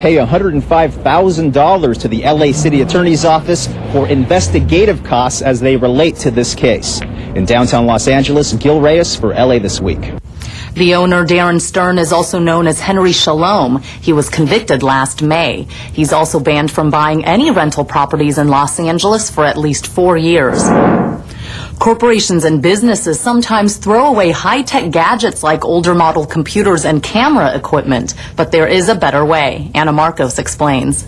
Pay $105,000 to the LA City Attorney's Office for investigative costs as they relate to this case. In downtown Los Angeles, Gil Reyes for LA This Week. The owner, Darren Stern, is also known as Henry Shalom. He was convicted last May. He's also banned from buying any rental properties in Los Angeles for at least 4 years. Corporations and businesses sometimes throw away high-tech gadgets like older model computers and camera equipment, but there is a better way. Anna Marcos explains.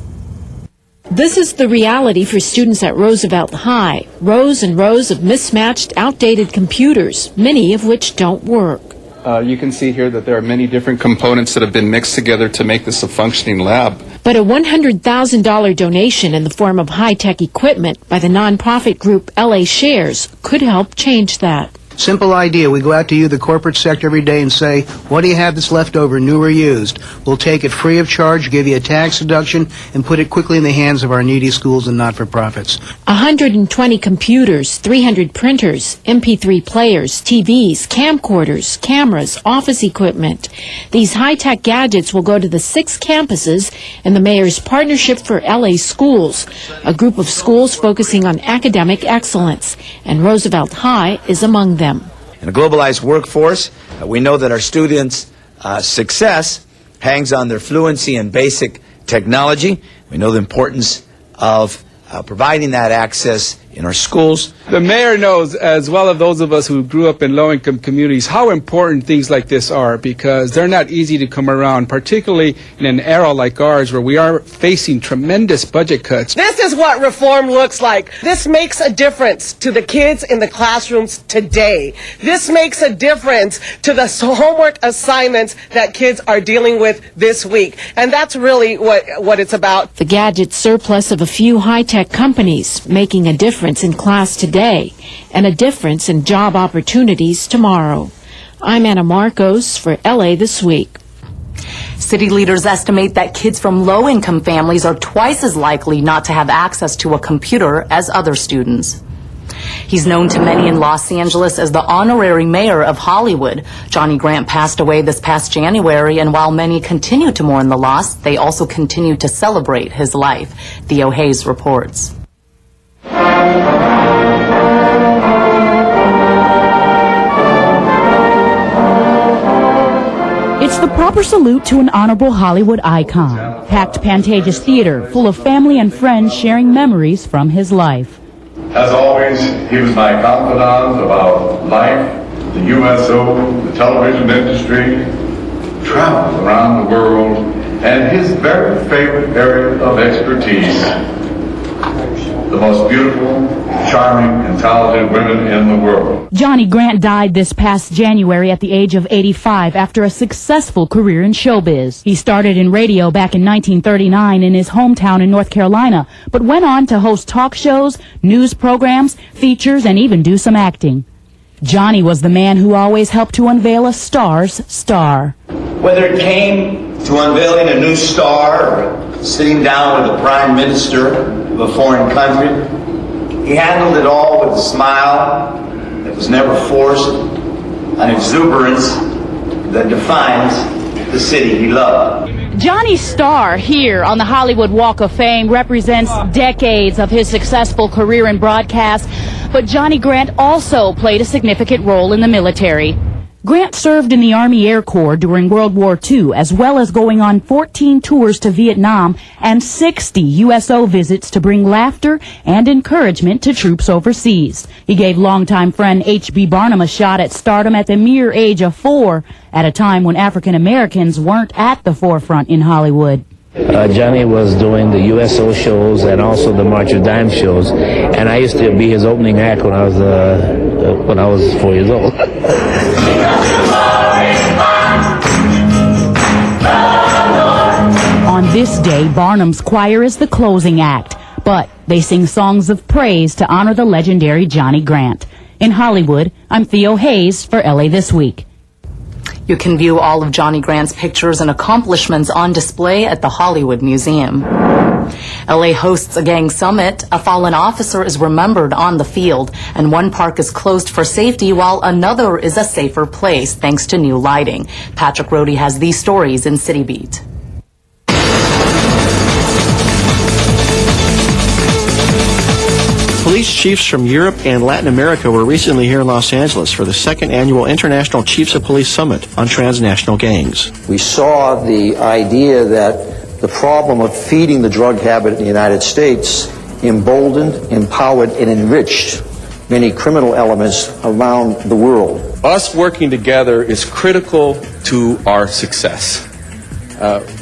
This is the reality for students at Roosevelt High. Rows and rows of mismatched, outdated computers, many of which don't work. You can see here that there are many different components that have been mixed together to make this a functioning lab. But a $100,000 donation in the form of high-tech equipment by the nonprofit group LA Shares could help change that. Simple idea. We go out to you, the corporate sector, every day and say, what do you have that's left over, new or used? We'll take it free of charge, give you a tax deduction, and put it quickly in the hands of our needy schools and not-for-profits. 120 computers, 300 printers, MP3 players, TVs, camcorders, cameras, office equipment. These high-tech gadgets will go to the 6 campuses in the mayor's Partnership for LA Schools, a group of schools focusing on academic excellence, and Roosevelt High is among them. In a globalized workforce, we know that our students' success hangs on their fluency in basic technology. We know the importance of providing that access in our schools. The mayor knows, as well as those of us who grew up in low-income communities, how important things like this are, because they're not easy to come around, particularly in an era like ours where we are facing tremendous budget cuts. This is what reform looks like. This makes a difference to the kids in the classrooms today. This makes a difference to the homework assignments that kids are dealing with this week. And that's really what it's about. The gadget surplus of a few high-tech companies making a difference in class today and a difference in job opportunities tomorrow. I'm Anna Marcos for LA This Week. City leaders estimate that kids from low-income families are twice as likely not to have access to a computer as other students. He's known to many in Los Angeles as the honorary mayor of Hollywood. Johnny Grant passed away this past January, and while many continue to mourn the loss, they also continue to celebrate his life. Theo Hayes reports. It's the proper salute to an honorable Hollywood icon. Packed Pantages Theater, full of family and friends sharing memories from his life. As always, he was my confidant about life, the USO, the television industry, travel around the world, and his very favorite area of expertise, the most beautiful, charming, and talented women in the world. Johnny Grant died this past January at the age of 85 after a successful career in showbiz. He started in radio back in 1939 in his hometown in North Carolina, but went on to host talk shows, news programs, features, and even do some acting. Johnny was the man who always helped to unveil a star's star. Whether it came to unveiling a new star or sitting down with the prime minister of a foreign country, he handled it all with a smile that was never forced, an exuberance that defines the city he loved. Johnny's star here on the Hollywood Walk of Fame represents decades of his successful career in broadcast, but Johnny Grant also played a significant role in the military. Grant served in the Army Air Corps during World War II, as well as going on 14 tours to Vietnam and 60 USO visits to bring laughter and encouragement to troops overseas. He gave longtime friend H.B. Barnum a shot at stardom at the mere age of 4, at a time when African Americans weren't at the forefront in Hollywood. Johnny was doing the USO shows and also the March of Dimes shows, and I used to be his opening act when I was 4 years old. On this day, Barnum's choir is the closing act, but they sing songs of praise to honor the legendary Johnny Grant. In Hollywood, I'm Theo Hayes for LA This Week. You can view all of Johnny Grant's pictures and accomplishments on display at the Hollywood Museum. LA hosts a gang summit. A fallen officer is remembered on the field, and one park is closed for safety while another is a safer place thanks to new lighting. Patrick Rohde has these stories in City Beat. Police chiefs from Europe and Latin America were recently here in Los Angeles for the second annual International Chiefs of Police Summit on transnational gangs. We saw the idea that the problem of feeding the drug habit in the United States emboldened, empowered, and enriched many criminal elements around the world. Us working together is critical to our success.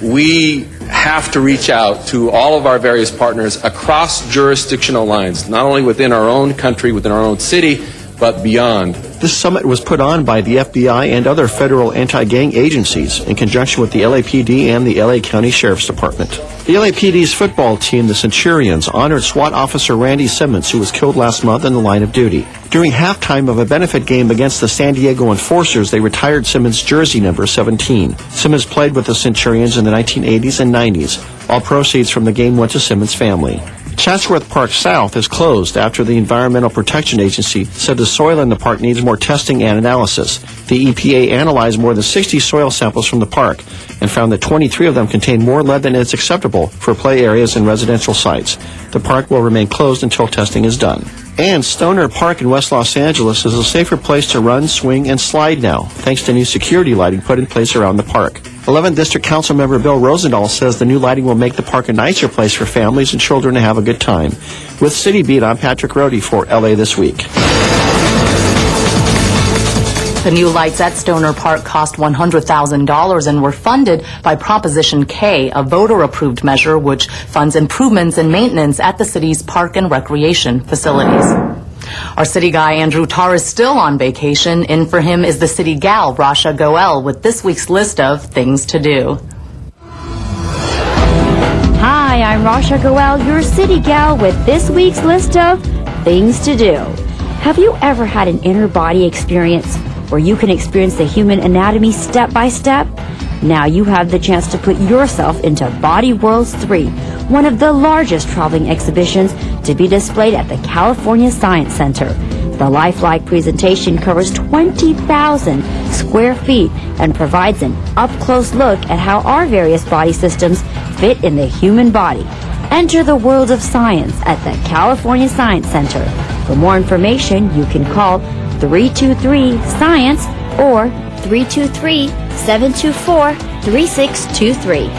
We have to reach out to all of our various partners across jurisdictional lines, not only within our own country, within our own city, but beyond. This summit was put on by the FBI and other federal anti-gang agencies in conjunction with the LAPD and the LA County Sheriff's Department. The LAPD's football team, the Centurions, honored SWAT officer Randy Simmons, who was killed last month in the line of duty. During halftime of a benefit game against the San Diego Enforcers, they retired Simmons' jersey number 17. Simmons played with the Centurions in the 1980s and 90s. All proceeds from the game went to Simmons' family. Chatsworth Park South is closed after the Environmental Protection Agency said the soil in the park needs more testing and analysis. The EPA analyzed more than 60 soil samples from the park and found that 23 of them contain more lead than is acceptable for play areas and residential sites. The park will remain closed until testing is done. And Stoner Park in West Los Angeles is a safer place to run, swing, and slide now, thanks to new security lighting put in place around the park. 11th District Council member Bill Rosendahl says the new lighting will make the park a nicer place for families and children to have a good time. With City Beat, I'm Patrick Rohde for LA This Week. The new lights at Stoner Park cost $100,000 and were funded by Proposition K, a voter-approved measure which funds improvements and maintenance at the city's park and recreation facilities. Our city guy, Andrew Tarr, is still on vacation. In for him is the city gal, Rasha Goel, with this week's list of things to do. Hi, I'm Rasha Goel, your city gal, with this week's list of things to do. Have you ever had an inner body experience where you can experience the human anatomy step by step? Now you have the chance to put yourself into Body Worlds 3, one of the largest traveling exhibitions to be displayed at the California Science Center. The lifelike presentation covers 20,000 square feet and provides an up-close look at how our various body systems fit in the human body. Enter the world of science at the California Science Center. For more information, you can call 323-SCIENCE or 323-724-3623.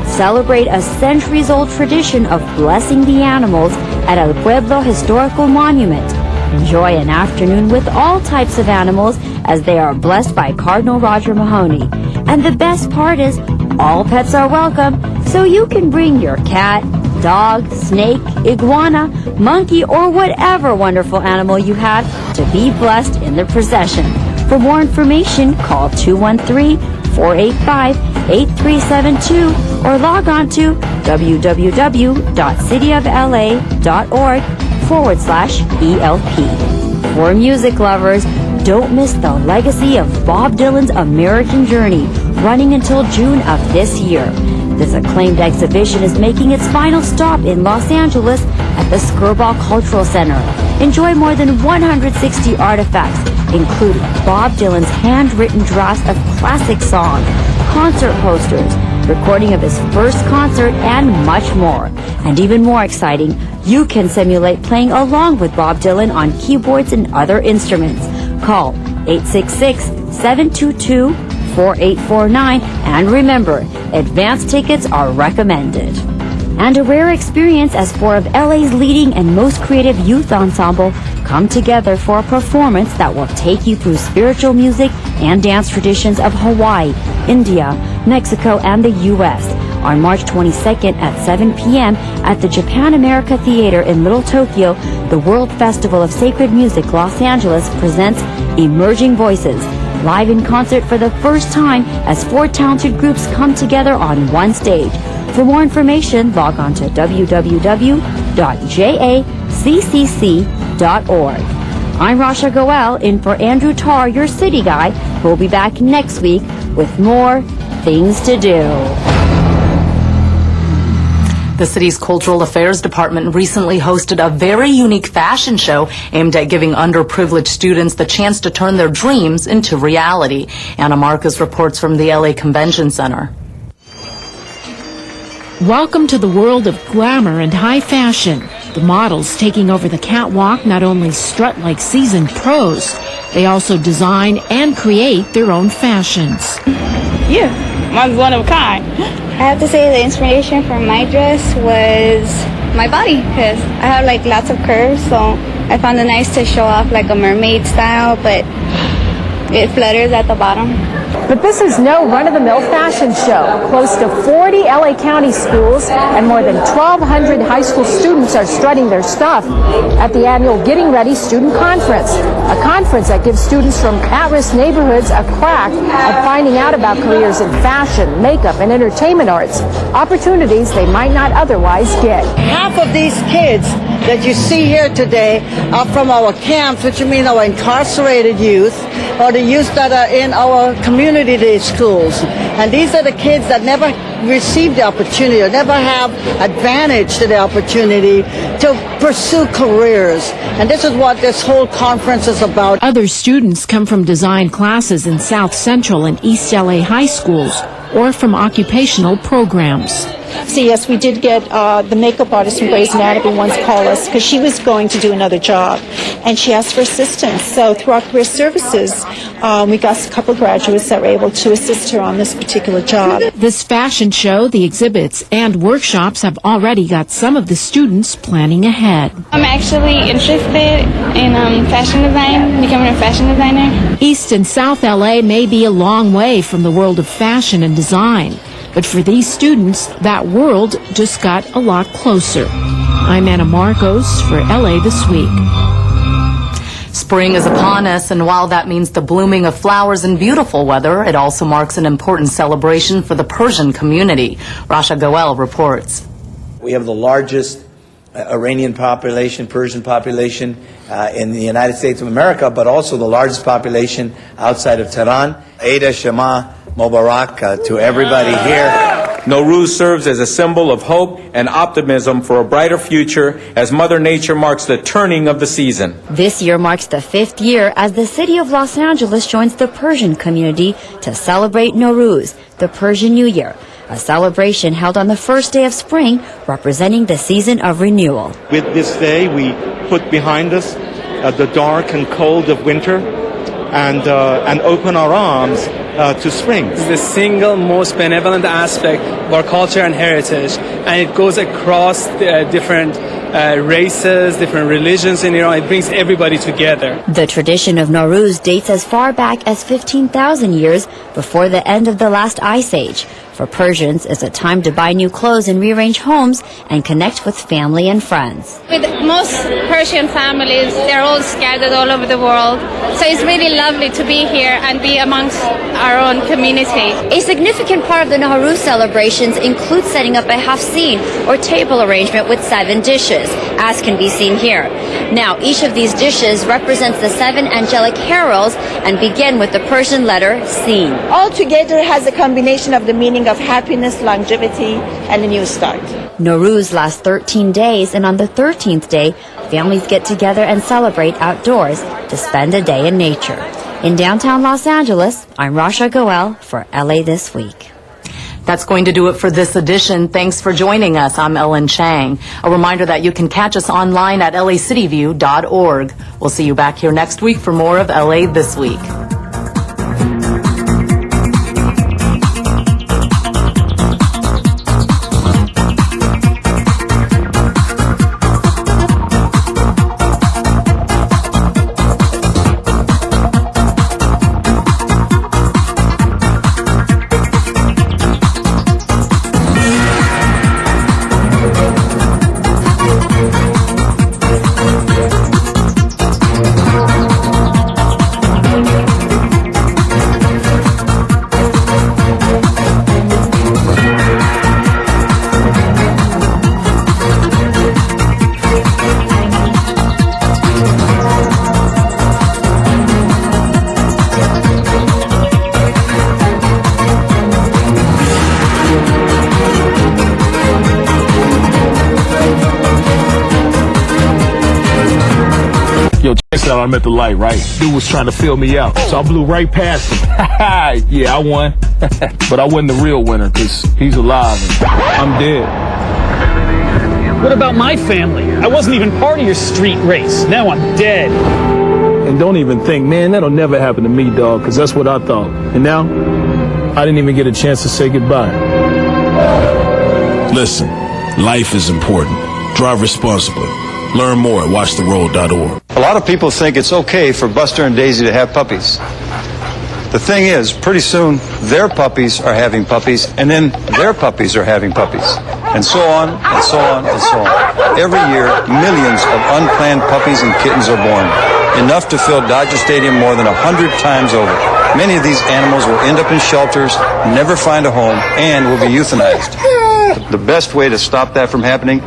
Celebrate a centuries-old tradition of blessing the animals at El Pueblo Historical Monument. Enjoy an afternoon with all types of animals as they are blessed by Cardinal Roger Mahoney. And the best part is, all pets are welcome, so you can bring your cat, dog, snake, iguana, monkey, or whatever wonderful animal you have to be blessed in the procession. For more information, call 213-485-8372 or log on to www.cityofla.org/ELP. For music lovers, don't miss the legacy of Bob Dylan's American Journey, running until June of this year. This acclaimed exhibition is making its final stop in Los Angeles at the Skirball Cultural Center. Enjoy more than 160 artifacts, including Bob Dylan's handwritten drafts of classic songs, concert posters, recording of his first concert, and much more. And even more exciting, you can simulate playing along with Bob Dylan on keyboards and other instruments. Call 866-722-4849, and remember, advance tickets are recommended. And a rare experience as four of LA's leading and most creative youth ensemble come together for a performance that will take you through spiritual music and dance traditions of Hawaii, India, Mexico, and the U.S. On March 22nd at 7 p.m. at the Japan America Theater in Little Tokyo, the World Festival of Sacred Music Los Angeles presents Emerging Voices, live in concert for the first time as four talented groups come together on one stage. For more information, log on to www.jaccc.org. I'm Rasha Goel, in for Andrew Tarr, your city guy, who will be back next week with more things to do. The city's Cultural Affairs Department recently hosted a very unique fashion show aimed at giving underprivileged students the chance to turn their dreams into reality. Anna Marcus reports from the LA Convention Center. Welcome to the world of glamour and high fashion. The models taking over the catwalk not only strut like seasoned pros, they also design and create their own fashions. Yeah, mine's one of a kind. I have to say the inspiration for my dress was my body, because I have like lots of curves, so I found it nice to show off like a mermaid style, but it flutters at the bottom. But this is no run-of-the-mill fashion show. Close to 40 LA County schools and more than 1,200 high school students are strutting their stuff at the annual Getting Ready Student Conference, a conference that gives students from at-risk neighborhoods a crack at finding out about careers in fashion, makeup, and entertainment arts, opportunities they might not otherwise get. Half of these kids that you see here today are from our camps, which means our incarcerated youth, or the youth that are in our community day schools. And these are the kids that never receive the opportunity or never have advantage to the opportunity to pursue careers. And this is what this whole conference is about. Other students come from design classes in South Central and East LA high schools or from occupational programs. So yes, we did get the makeup artist from Grey's Anatomy once call us because she was going to do another job, and she asked for assistance. So through our career services, we got a couple of graduates that were able to assist her on this particular job. This fashion show, the exhibits, and workshops have already got some of the students planning ahead. I'm actually interested in fashion design, becoming a fashion designer. East and South LA may be a long way from the world of fashion and design, but for these students, that world just got a lot closer. I'm Anna Marcos for LA This Week. Spring is upon us, and while that means the blooming of flowers and beautiful weather, it also marks an important celebration for the Persian community. Rasha Goel reports. We have the largest Iranian population, Persian population in the United States of America, but also the largest population outside of Tehran. Eid Shema Mubarak to everybody here. Nowruz serves as a symbol of hope and optimism for a brighter future as Mother Nature marks the turning of the season. This year marks the 5th year as the city of Los Angeles joins the Persian community to celebrate Nowruz, the Persian New Year, a celebration held on the first day of spring, representing the season of renewal. With this day, we put behind us the dark and cold of winter and open our arms to spring. It's the single most benevolent aspect of our culture and heritage, and it goes across different races, different religions in Iran. It brings everybody together. The tradition of Nowruz dates as far back as 15,000 years before the end of the last ice age. For Persians, it's a time to buy new clothes and rearrange homes and connect with family and friends. With most Persian families, they're all scattered all over the world. So it's really lovely to be here and be amongst our own community. A significant part of the Nowruz celebrations includes setting up a hafsin, or table arrangement with 7 dishes, as can be seen here. Now, each of these dishes represents the 7 angelic heralds and begin with the Persian letter Sin. All together has a combination of the meaning of happiness, longevity, and a new start. Nowruz lasts 13 days, and on the 13th day, families get together and celebrate outdoors to spend a day in nature. In downtown Los Angeles, I'm Rasha Goel for LA This Week. That's going to do it for this edition. Thanks for joining us. I'm Ellen Chang. A reminder that you can catch us online at lacityview.org. We'll see you back here next week for more of LA This Week. I'm at the light, right? Dude was trying to fill me out, so I blew right past him. Yeah, I won. But I wasn't the real winner, because he's alive and I'm dead. What about my family? I wasn't even part of your street race. Now I'm dead. And don't even think, man, that'll never happen to me, dog, because that's what I thought. And now, I didn't even get a chance to say goodbye. Listen, life is important. Drive responsibly. Learn more at watchtheroad.org. A lot of people think it's okay for Buster and Daisy to have puppies. The thing is, pretty soon, their puppies are having puppies, and then their puppies are having puppies. And so on, and so on, and so on. Every year, millions of unplanned puppies and kittens are born. Enough to fill Dodger Stadium more than 100 times over. Many of these animals will end up in shelters, never find a home, and will be euthanized. The best way to stop that from happening,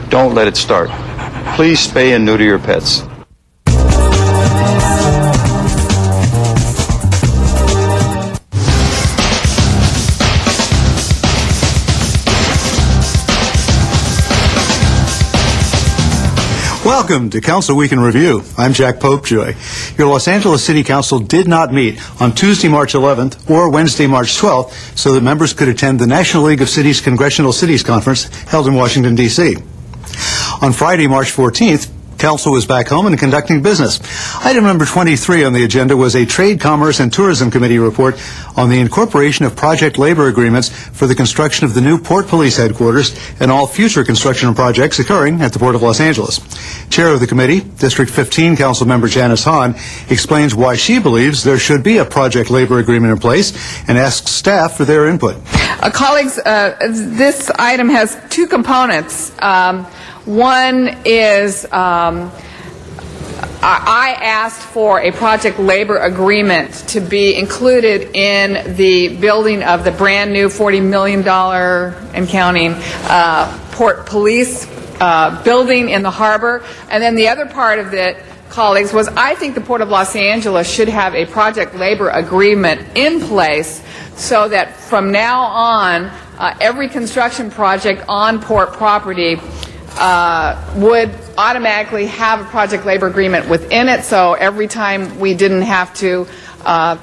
don't let it start. Please spay and neuter your pets. Welcome to Council Week in Review. I'm Jack Popejoy. Your Los Angeles City Council did not meet on Tuesday, March 11th or Wednesday, March 12th so that members could attend the National League of Cities Congressional Cities Conference held in Washington, D.C. On Friday, March 14th, Council was back home and conducting business. Item number 23 on the agenda was a Trade, Commerce, and Tourism Committee report on the incorporation of project labor agreements for the construction of the new Port Police headquarters and all future construction projects occurring at the Port of Los Angeles. Chair of the committee, District 15 Council Member Janice Hahn, explains why she believes there should be a project labor agreement in place and asks staff for their input. Colleagues, this item has two components. One is I asked for a project labor agreement to be included in the building of the brand new $40 million and counting Port Police building in the harbor. And then the other part of it, colleagues, was I think the Port of Los Angeles should have a project labor agreement in place so that from now on, every construction project on port property would automatically have a project labor agreement within it, so every time we didn't have to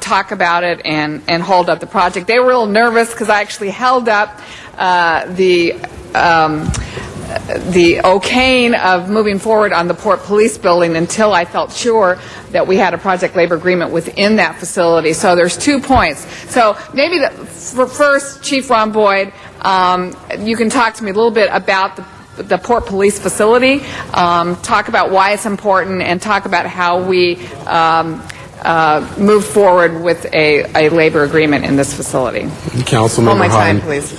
talk about it and hold up the project. They were a little nervous because I actually held up the okaying of moving forward on the Port Police building until I felt sure that we had a project labor agreement within that facility. So there's 2 points. So maybe first, Chief Ron Boyd, you can talk to me a little bit about the Port Police facility, talk about why it's important, and talk about how we move forward with a labor agreement in this facility. Councilmember time, Hahn, please.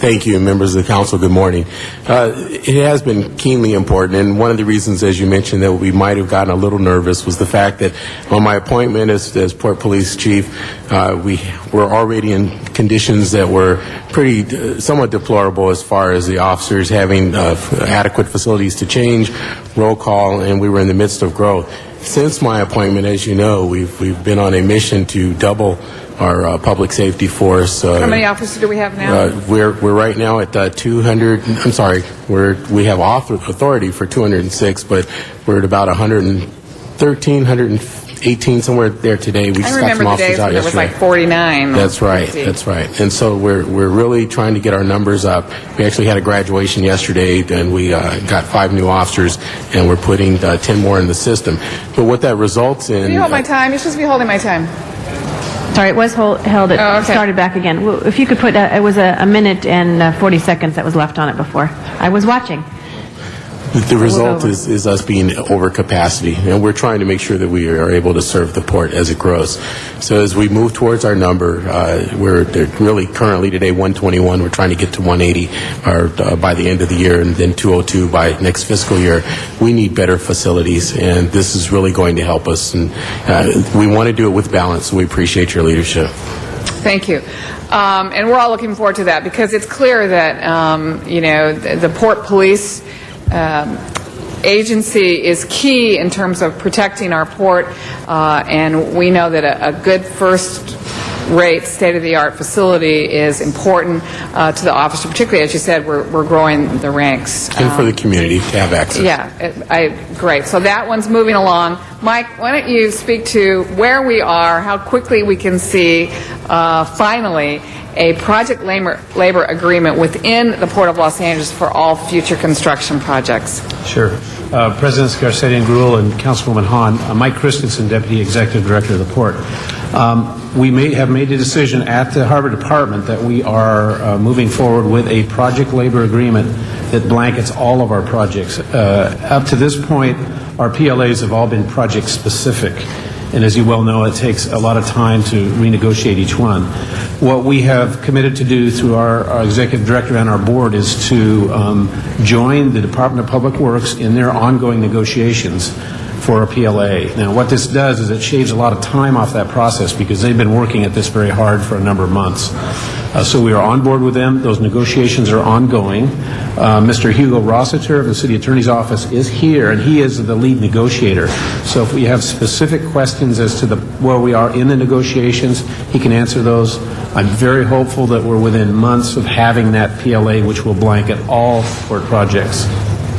thank you, members of the council. Good morning. It has been keenly important, and one of the reasons, as you mentioned, that we might have gotten a little nervous was the fact that on my appointment as Port Police Chief, we were already in conditions that were pretty somewhat deplorable as far as the officers having adequate facilities to change, roll call, and we were in the midst of growth. Since my appointment, as you know, we've been on a mission to double our public safety force. How many officers do we have now? We're right now at 200. I'm sorry, we have authority for 206, but we're at about 113, 118, somewhere there today. We just got some officers out yesterday. There was like 49. That's right. That's right. And so we're really trying to get our numbers up. We actually had a graduation yesterday, and we got 5 new officers, and we're putting 10 more in the system. But what that results in. Can you hold my time? You're supposed to be holding my time. Sorry, it was held. It started back again. If you could put, it was a minute and 40 seconds that was left on it before. I was watching. The result is us being over capacity, and we're trying to make sure that we are able to serve the port as it grows. So as we move towards our number, we're really currently today 121. We're trying to get to 180 by the end of the year, and then 202 by next fiscal year. We need better facilities, and this is really going to help us. And we want to do it with balance, so we appreciate your leadership. Thank you. And we're all looking forward to that because it's clear that, the Port Police agency is key in terms of protecting our port, and we know that a good first rate, state-of-the-art facility is important to the officer, particularly, as you said, we're growing the ranks. And for the community to have access. Yeah, great. So that one's moving along. Mike, why don't you speak to where we are, how quickly we can see, finally, a project labor agreement within the Port of Los Angeles for all future construction projects. Sure. Presidents Garcetti and Gruhl and Councilwoman Hahn, Mike Christensen, Deputy Executive Director of the Port. We have made a decision at the Harbor Department that we are moving forward with a project labor agreement that blankets all of our projects. Up to this point, our PLAs have all been project specific. And as you well know, it takes a lot of time to renegotiate each one. What we have committed to do through our executive director and our board is to join the Department of Public Works in their ongoing negotiations for a PLA. Now, what this does is it shaves a lot of time off that process because they've been working at this very hard for a number of months. So we are on board with them. Those negotiations are ongoing. Mr. Hugo Rossiter of the City Attorney's Office is here, and he is the lead negotiator. So if we have specific questions as to where we are in the negotiations, he can answer those. I'm very hopeful that we're within months of having that PLA, which will blanket all port projects.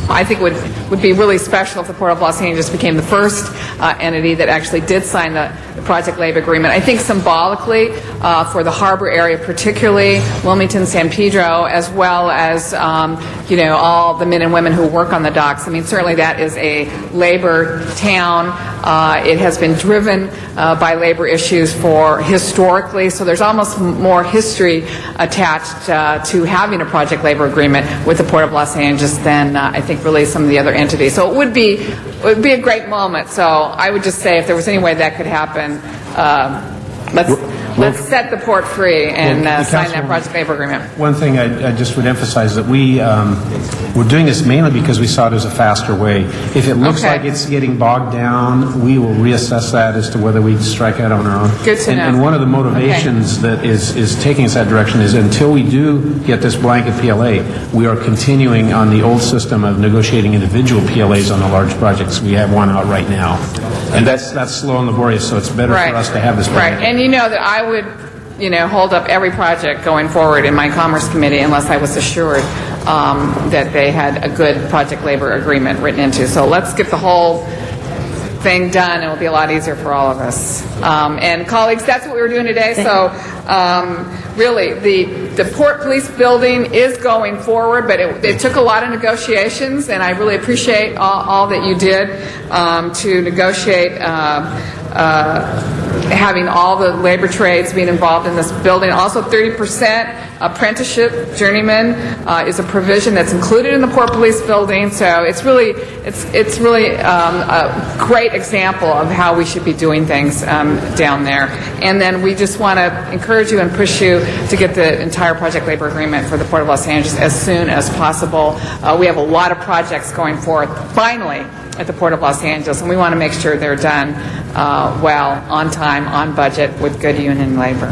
I think it would be really special if the Port of Los Angeles became the first entity that actually did sign the project labor agreement. I think symbolically for the harbor area, particularly Wilmington, San Pedro, as well as all the men and women who work on the docks. I mean, certainly that is a labor town. It has been driven by labor issues for historically, so there's almost more history attached to having a project labor agreement with the Port of Los Angeles than I think really some of the other entities. So it would be a great moment. So I would just say if there was any way that could happen, let's set the port free and sign that project labor agreement. One thing I just would emphasize that we're doing this mainly because we saw it as a faster way. If it looks like it's getting bogged down, we will reassess that as to whether we strike out on our own. Good to know. And one of the motivations that is taking us that direction is until we do get this blanket PLA, we are continuing on the old system of negotiating individual PLAs on the large projects. We have one out right now. And that's slow and laborious, so it's better for us to have this blanket. Right, and you know that I would hold up every project going forward in my Commerce Committee unless I was assured that they had a good project labor agreement written into. So let's get the whole thing done. It will be a lot easier for all of us. And colleagues, that's what we were doing today. So really, the Port Police building is going forward, but it took a lot of negotiations, and I really appreciate all that you did to negotiate having all the labor trades being involved in this building. Also, 30% apprenticeship journeyman is a provision that's included in the Port Police building. So it's really a great example of how we should be doing things down there. And then we just want to encourage you and push you to get the entire project labor agreement for the Port of Los Angeles as soon as possible. We have a lot of projects going forth, finally, at the Port of Los Angeles, and we want to make sure they're done well, on time, on budget, with good union labor.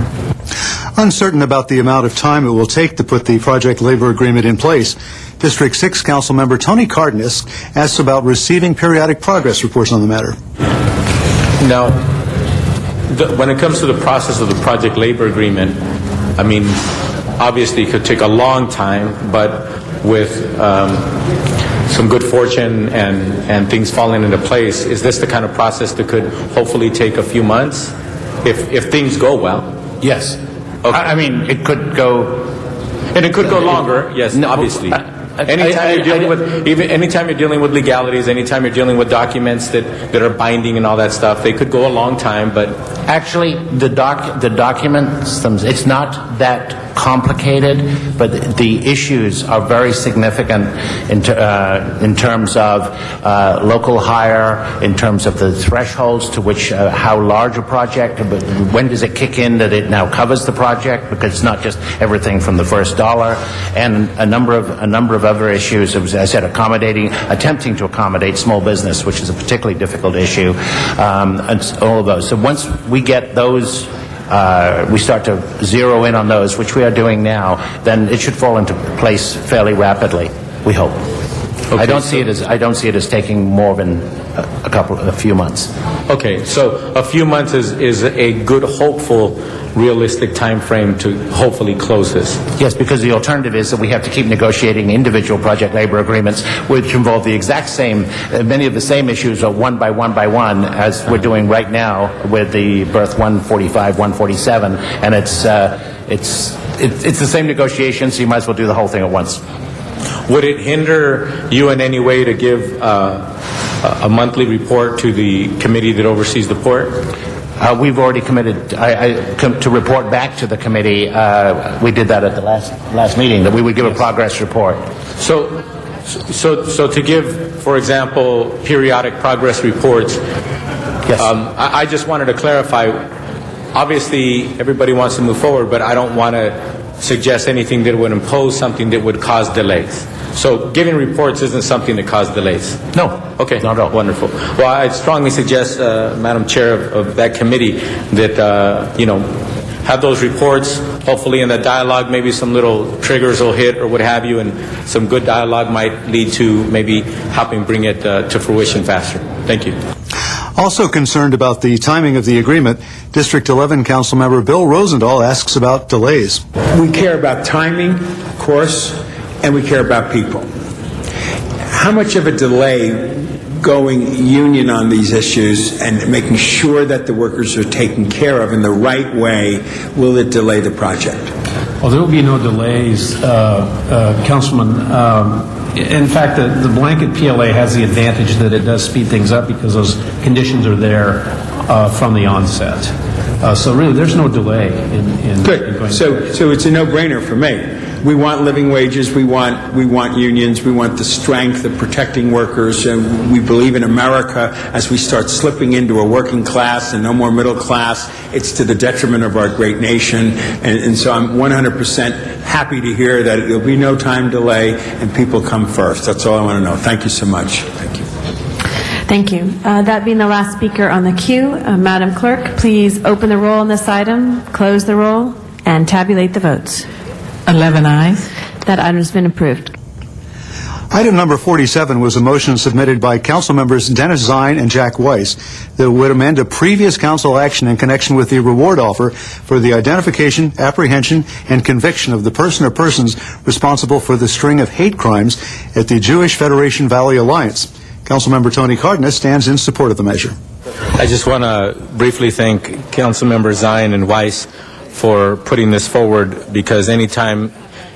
Uncertain about the amount of time it will take to put the project labor agreement in place, District 6 Council Member Tony Cardenas asks about receiving periodic progress reports on the matter. Now, when it comes to the process of the project labor agreement, I mean, obviously it could take a long time, but with some good fortune and things falling into place, is this the kind of process that could hopefully take a few months if things go well? Yes. Okay. I mean, it could go... And it could go longer, yes, obviously. Anytime you're dealing with legalities, anytime you're dealing with documents that are binding and all that stuff, they could go a long time, but... Actually, the documents, it's not that complicated, but the issues are very significant in terms of local hire, in terms of the thresholds to which how large a project, but when does it kick in that it now covers the project, because it's not just everything from the first dollar, and a number of other issues, as I said, attempting to accommodate small business, which is a particularly difficult issue, and all of those. So once we get those, we start to zero in on those, which we are doing now, then it should fall into place fairly rapidly, we hope. I don't see it as taking more than a few months. Okay, so a few months is a good, hopeful, realistic time frame to hopefully close this. Yes, because the alternative is that we have to keep negotiating individual project labor agreements, which involve the exact same, many of the same issues are one by one, as we're doing right now with the Birth 145, 147, and it's the same negotiation, so you might as well do the whole thing at once. Would it hinder you in any way to give a monthly report to the committee that oversees the port? We've already committed to report back to the committee. We did that at the last meeting, that we would give a progress report. So to give, for example, periodic progress reports, yes. I just wanted to clarify, obviously everybody wants to move forward, but I don't want to suggest anything that would impose something that would cause delays. So giving reports isn't something that causes delays? No. Okay. Not at all. Wonderful. Well, I'd strongly suggest, Madam Chair of that committee, that, have those reports. Hopefully in the dialogue, maybe some little triggers will hit or what have you, and some good dialogue might lead to maybe helping bring it to fruition faster. Thank you. Also concerned about the timing of the agreement, District 11 Councilmember Bill Rosendahl asks about delays. We care about timing, of course, and we care about people. How much of a delay going union on these issues and making sure that the workers are taken care of in the right way will it delay the project? Well, there will be no delays, Councilman. In fact, the blanket PLA has the advantage that it does speed things up because those conditions are there from the onset. So really, there's no delay in going. So it's a no-brainer for me. We want living wages. We want unions. We want the strength of protecting workers. And we believe in America as we start slipping into a working class and no more middle class. It's to the detriment of our great nation. And so I'm 100% happy to hear that there'll be no time delay and people come first. That's all I want to know. Thank you so much. Thank you. Thank you. That being the last speaker on the queue, Madam Clerk, please open the roll on this item, close the roll, and tabulate the votes. 11 ayes. That item has been approved. Item number 47 was a motion submitted by Council members Dennis Zine and Jack Weiss that would amend a previous council action in connection with the reward offer for the identification, apprehension, and conviction of the person or persons responsible for the string of hate crimes at the Jewish Federation Valley Alliance. Councilmember Tony Cardenas stands in support of the measure. I just want to briefly thank Councilmember Zine and Weiss for putting this forward, because anytime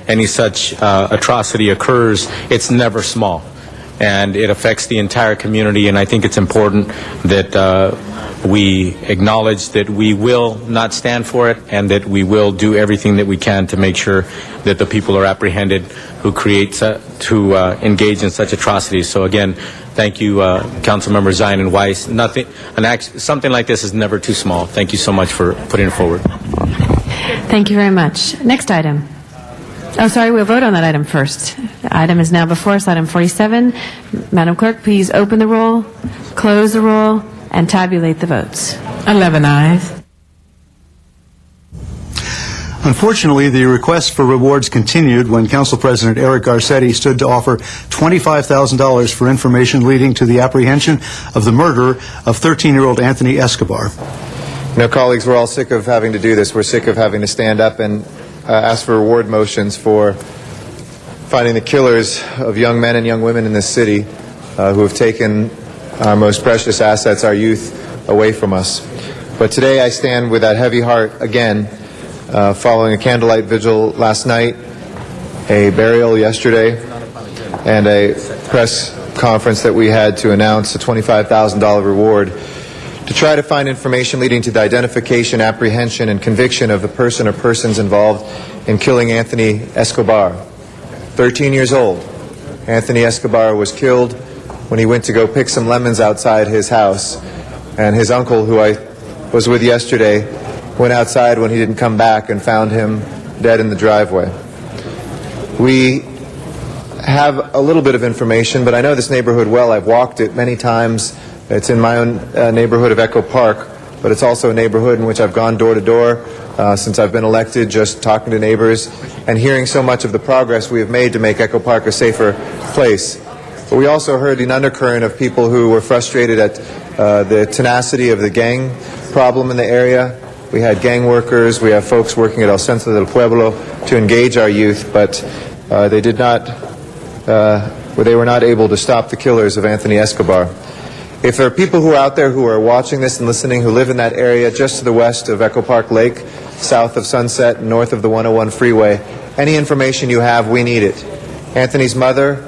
any such atrocity occurs, it's never small, and it affects the entire community. And I think it's important that we acknowledge that we will not stand for it, and that we will do everything that we can to make sure that the people are apprehended who engage in such atrocities. So again, thank you, Councilmember Zine and Weiss. Something like this is never too small. Thank you so much for putting it forward. Thank you very much. Next item. Oh, sorry, we'll vote on that item first. The item is now before us, item 47. Madam Clerk, please open the roll, close the roll, and tabulate the votes. 11 ayes. Unfortunately, the request for rewards continued when Council President Eric Garcetti stood to offer $25,000 for information leading to the apprehension of the murder of 13-year-old Anthony Escobar. You know, colleagues, we're all sick of having to do this. We're sick of having to stand up and ask for reward motions for finding the killers of young men and young women in this city who have taken our most precious assets, our youth, away from us. But today I stand with that heavy heart again, following a candlelight vigil last night, a burial yesterday, and a press conference that we had to announce a $25,000 reward to try to find information leading to the identification, apprehension, and conviction of the person or persons involved in killing Anthony Escobar. 13 years old. Anthony Escobar was killed when he went to go pick some lemons outside his house, and his uncle, who I was with yesterday, went outside when he didn't come back and found him dead in the driveway. We have a little bit of information, but I know this neighborhood well. I've walked it many times. It's in my own neighborhood of Echo Park, but it's also a neighborhood in which I've gone door to door since I've been elected, just talking to neighbors and hearing so much of the progress we have made to make Echo Park a safer place. But we also heard an undercurrent of people who were frustrated at the tenacity of the gang problem in the area. We had gang workers, we have folks working at El Centro del Pueblo to engage our youth, but they were not able to stop the killers of Anthony Escobar. If there are people who are out there who are watching this and listening who live in that area just to the west of Echo Park Lake, south of Sunset, and north of the 101 freeway, any information you have, we need it. Anthony's mother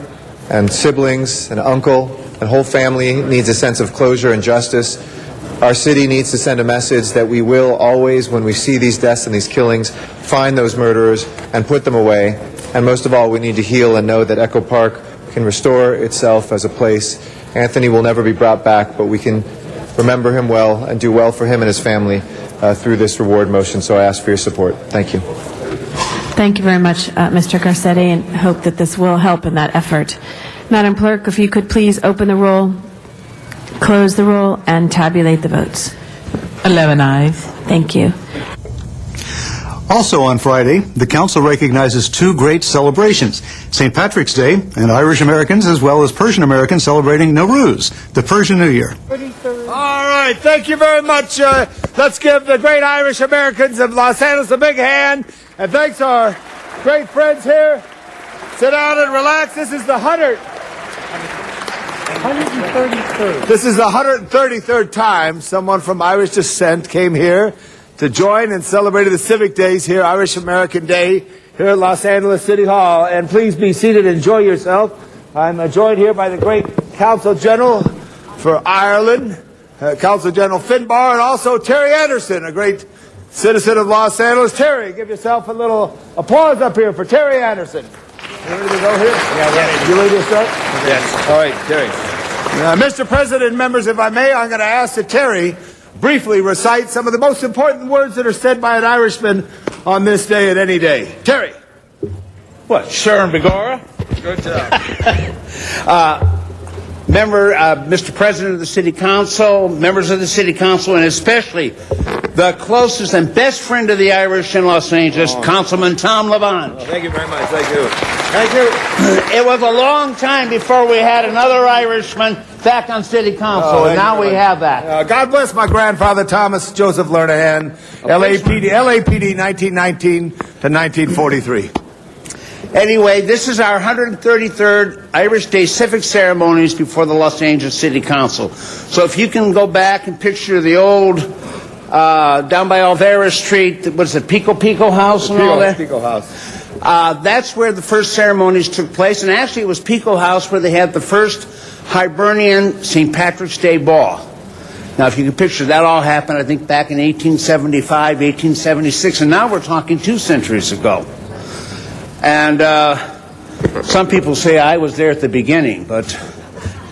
and siblings and uncle and whole family needs a sense of closure and justice. Our city needs to send a message that we will always, when we see these deaths and these killings, find those murderers and put them away. And most of all, we need to heal and know that Echo Park can restore itself as a place. Anthony will never be brought back, but we can remember him well and do well for him and his family through this reward motion. So I ask for your support. Thank you. Thank you very much, Mr. Garcetti, and hope that this will help in that effort. Madam Clerk, if you could please open the roll, close the roll, and tabulate the votes. 11 ayes. Thank you. Also on Friday, the Council recognizes two great celebrations, St. Patrick's Day and Irish Americans as well as Persian Americans celebrating Nowruz, the Persian New Year. All right, thank you very much. Let's give the great Irish Americans of Los Angeles a big hand. And thanks to our great friends here. Sit down and relax. This is the 133rd. This is the 133rd time someone from Irish descent came here to join and celebrated the Civic Days here, Irish American Day, here at Los Angeles City Hall. And please be seated and enjoy yourself. I'm joined here by the great Consul General for Ireland, Consul General Finbar, and also Terry Anderson, a great citizen of Los Angeles. Terry, give yourself a little applause up here for Terry Anderson. You ready to go here? Yeah, ready. You ready to start? Yes. All right, Terry. Mr. President, members, if I may, I'm going to ask that Terry briefly recite some of the most important words that are said by an Irishman on this day and any day. Terry. What, Sharon Begora? Good job. Mr. President of the City Council, members of the City Council, and especially the closest and best friend of the Irish in Los Angeles, Councilman Tom LaBonge. Thank you very much. Thank you. Thank you. It was a long time before we had another Irishman back on City Council, and now we have that. God bless my grandfather, Thomas Joseph Lernahan, LAPD 1919 to 1943. Anyway, this is our 133rd Irish Day civic ceremonies before the Los Angeles City Council. So if you can go back and picture the old, down by Alvera Street, what is it, Pico House and all that? Pico House. That's where the first ceremonies took place, and actually it was Pico House where they had the first Hibernian St. Patrick's Day Ball. Now, if you can picture, that all happened, I think, back in 1875, 1876, and now we're talking 2 centuries ago. And some people say I was there at the beginning, but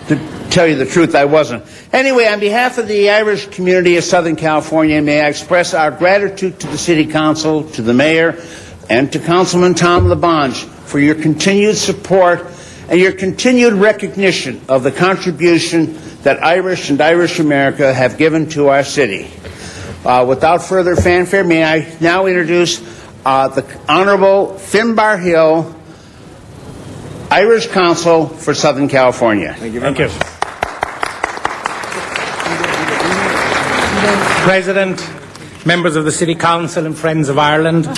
to tell you the truth, I wasn't. Anyway, on behalf of the Irish community of Southern California, may I express our gratitude to the City Council, to the Mayor, and to Councilman Tom LaBonge for your continued support and your continued recognition of the contribution that Irish and Irish America have given to our city. Without further fanfare, may I now introduce the Honorable Finbar Hill, Irish Consul for Southern California. Thank you very much. President, members of the City Council and friends of Ireland,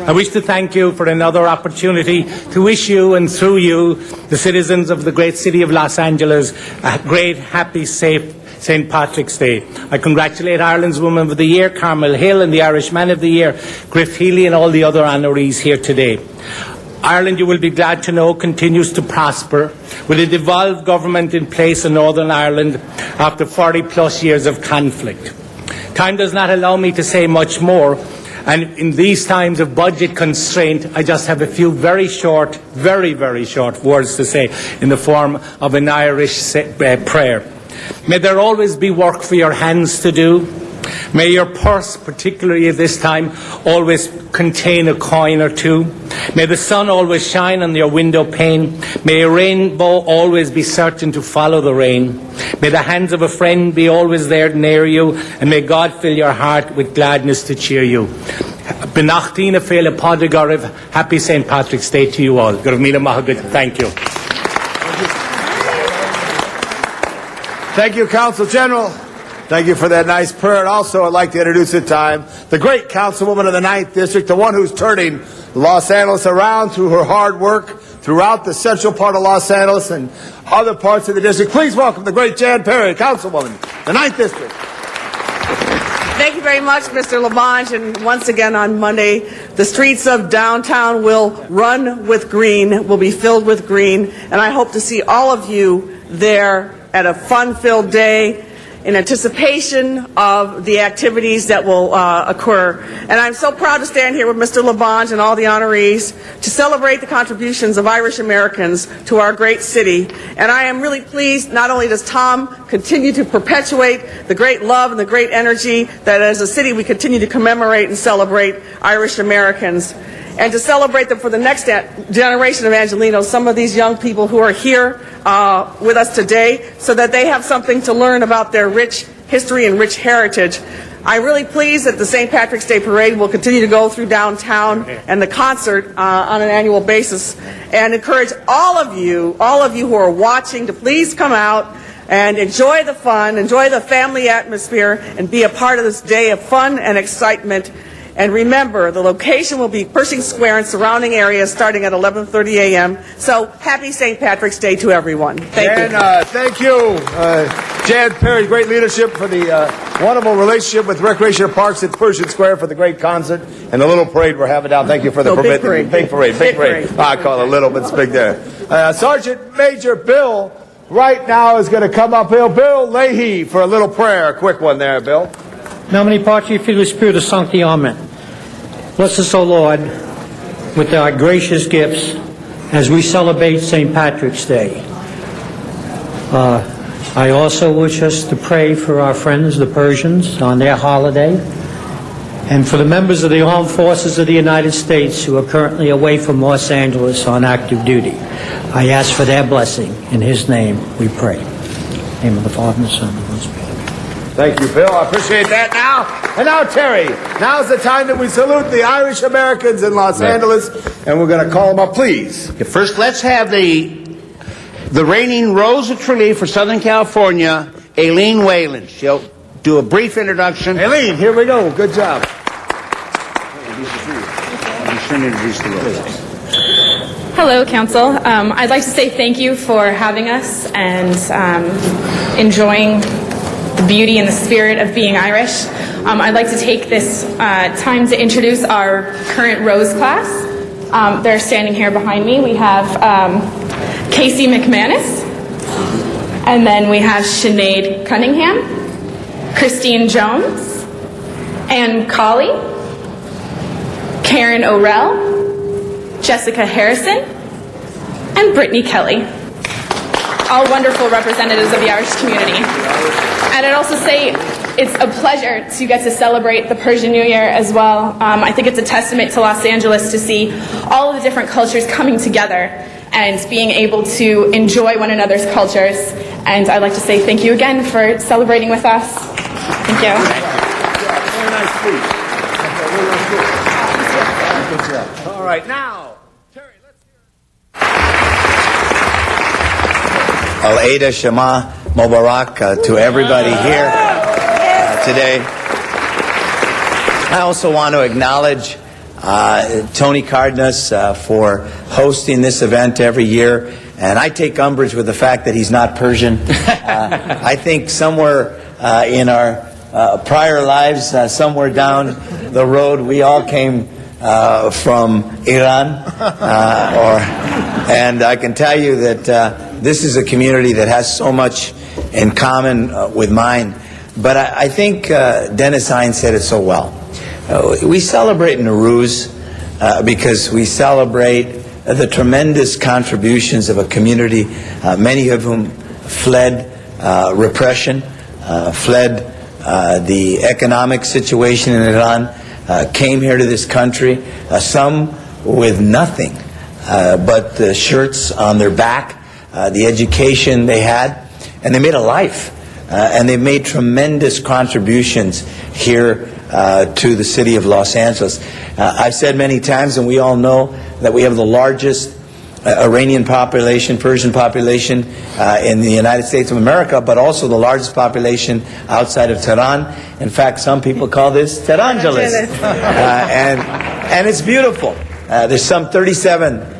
I wish to thank you for another opportunity to wish you and through you, the citizens of the great city of Los Angeles, a great, happy, safe St. Patrick's Day. I congratulate Ireland's Woman of the Year, Carmel Hill, and the Irish Man of the Year, Griff Healy, and all the other honorees here today. Ireland, you will be glad to know, continues to prosper with a devolved government in place in Northern Ireland after 40-plus years of conflict. Time does not allow me to say much more, and in these times of budget constraint, I just have a few very short, very, very short words to say in the form of an Irish prayer. May there always be work for your hands to do. May your purse, particularly at this time, always contain a coin or two. May the sun always shine on your window pane. May a rainbow always be certain to follow the rain. May the hands of a friend be always there near you. And may God fill your heart with gladness to cheer you. Benachtina Fela Podagariv. Happy St. Patrick's Day to you all. Thank you. Thank you, Council General. Thank you for that nice prayer. And also, I'd like to introduce at time the great Councilwoman of the 9th District, the one who's turning Los Angeles around through her hard work throughout the central part of Los Angeles and other parts of the district. Please welcome the great Jan Perry, Councilwoman, the 9th District. Thank you very much, Mr. Labange. And once again on Monday, the streets of downtown will run with green, will be filled with green. And I hope to see all of you there at a fun-filled day in anticipation of the activities that will occur. And I'm so proud to stand here with Mr. Labange and all the honorees to celebrate the contributions of Irish Americans to our great city. And I am really pleased, not only does Tom continue to perpetuate the great love and the great energy that as a city we continue to commemorate and celebrate Irish Americans, and to celebrate them for the next generation of Angelenos, some of these young people who are here with us today, so that they have something to learn about their rich history and rich heritage. I'm really pleased that the St. Patrick's Day Parade will continue to go through downtown and the concert on an annual basis, and encourage all of you who are watching to please come out and enjoy the fun, enjoy the family atmosphere, and be a part of this day of fun and excitement. And remember, the location will be Pershing Square and surrounding areas starting at 11:30 a.m. So happy St. Patrick's Day to everyone. Thank you. Thank you, Jan Perry. Great leadership for the wonderful relationship with Recreation Parks at Pershing Square for the great concert and the little parade we're having now. Thank you for the big parade. Big parade. I call it little, but it's big there. Sergeant Major Bill right now is going to come up here. Bill Leahy for a little prayer. A quick one there, Bill. Nomine Patri Filii Spiritus Sancti, Amen. Bless us, O Lord, with our gracious gifts as we celebrate St. Patrick's Day. I also wish us to pray for our friends, the Persians, on their holiday, and for the members of the Armed Forces of the United States who are currently away from Los Angeles on active duty. I ask for their blessing. In His name we pray. In the name of the Father, and the Son, and the Holy Spirit. Thank you, Bill. I appreciate that. And now, Terry, now's the time that we salute the Irish Americans in Los Angeles, and we're going to call them up, please. First, let's have the reigning Rose of Tralee for Southern California, Aileen Whalen. She'll do a brief introduction. Aileen, here we go. Good job. Be sure to introduce the Rose. Hello, Council. I'd like to say thank you for having us and enjoying the beauty and the spirit of being Irish. I'd like to take this time to introduce our current Rose class. They're standing here behind me. We have Casey McManus, and then we have Sinead Cunningham, Christine Jones, Ann Colley, Karen O'Rell, Jessica Harrison, and Brittany Kelly. All wonderful representatives of the Irish community. And I'd also say it's a pleasure to get to celebrate the Persian New Year as well. I think it's a testament to Los Angeles to see all of the different cultures coming together and being able to enjoy one another's cultures. And I'd like to say thank you again for celebrating with us. Thank you. Very nice speech. Good job. All right, now. Al-Aida Shema Mubarak to everybody here today. I also want to acknowledge Tony Cardenas for hosting this event every year. And I take umbrage with the fact that he's not Persian. I think somewhere in our prior lives, somewhere down the road, we all came from Iran. And I can tell you that this is a community that has so much in common with mine. But I think Dennis Hines said it so well. We celebrate Nowruz because we celebrate the tremendous contributions of a community, many of whom fled repression, fled the economic situation in Iran, came here to this country, some with nothing but the shirts on their back, the education they had, and they made a life. And they made tremendous contributions here to the city of Los Angeles. I've said many times, and we all know, that we have the largest Iranian population, Persian population in the United States of America, but also the largest population outside of Tehran. In fact, some people call this Tehrangeles. And it's beautiful. There's some 37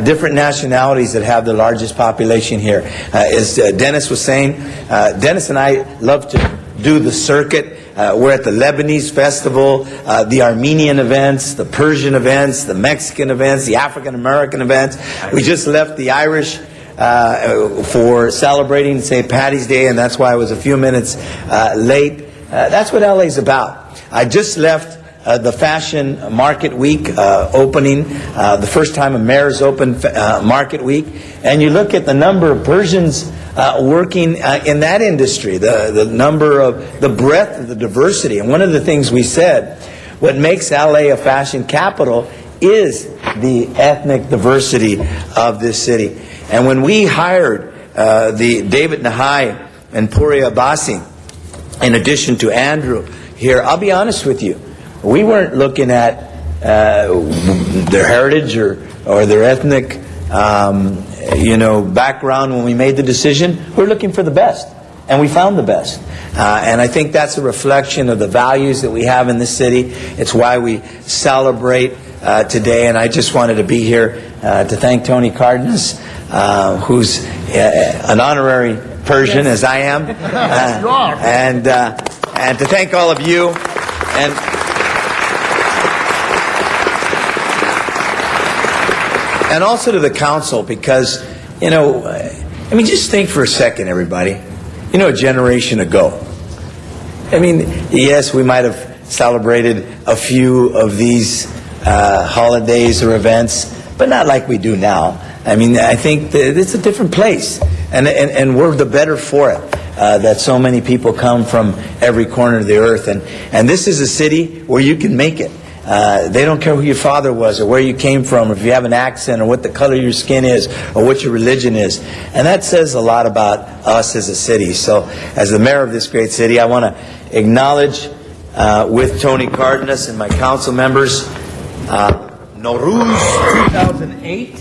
different nationalities that have the largest population here. As Dennis was saying, Dennis and I love to do the circuit. We're at the Lebanese festival, the Armenian events, the Persian events, the Mexican events, the African American events. We just left the Irish for celebrating St. Paddy's Day, and that's why I was a few minutes late. That's what LA's about. I just left the Fashion Market Week opening, the first time a mayor's opened Market Week, and you look at the number of Persians working in that industry, the number of, the breadth of the diversity. And one of the things we said, what makes LA a fashion capital is the ethnic diversity of this city. And when we hired the David Nahai and Puri Abbasi, in addition to Andrew here, I'll be honest with you, we weren't looking at their heritage or their ethnic background when we made the decision. We're looking for the best, and we found the best. And I think that's a reflection of the values that we have in this city. It's why we celebrate today, and I just wanted to be here to thank Tony Cardenas, who's an honorary Persian, as I am, and to thank all of you. And also to the council, because, just think for a second, everybody. A generation ago. Yes, we might have celebrated a few of these holidays or events, but not like we do now. I think that it's a different place, and we're the better for it. That so many people come from every corner of the earth, and this is a city where you can make it. They don't care who your father was or where you came from or if you have an accent or what the color of your skin is or what your religion is. And that says a lot about us as a city. So as the mayor of this great city, I want to acknowledge with Tony Cardenas and my council members Nowruz 2008.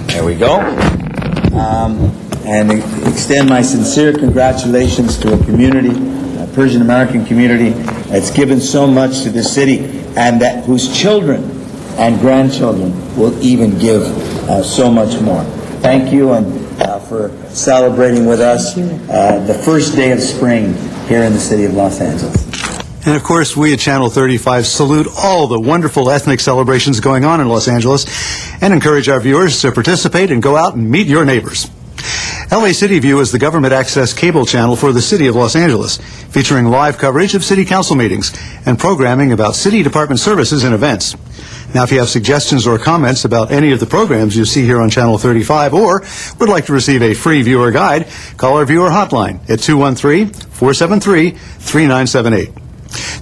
There we go. And extend my sincere congratulations to a community, Persian American community that's given so much to this city, and that whose children and grandchildren will even give so much more. Thank you and for celebrating with us the first day of spring here in the city of Los Angeles. And of course, we at Channel 35 salute all the wonderful ethnic celebrations going on in Los Angeles and encourage our viewers to participate and go out and meet your neighbors. LA City View is the government access cable channel for the city of Los Angeles, featuring live coverage of city council meetings and programming about city department services and events. Now, if you have suggestions or comments about any of the programs you see here on Channel 35 or would like to receive a free viewer guide, call our viewer hotline at 213-473-3978.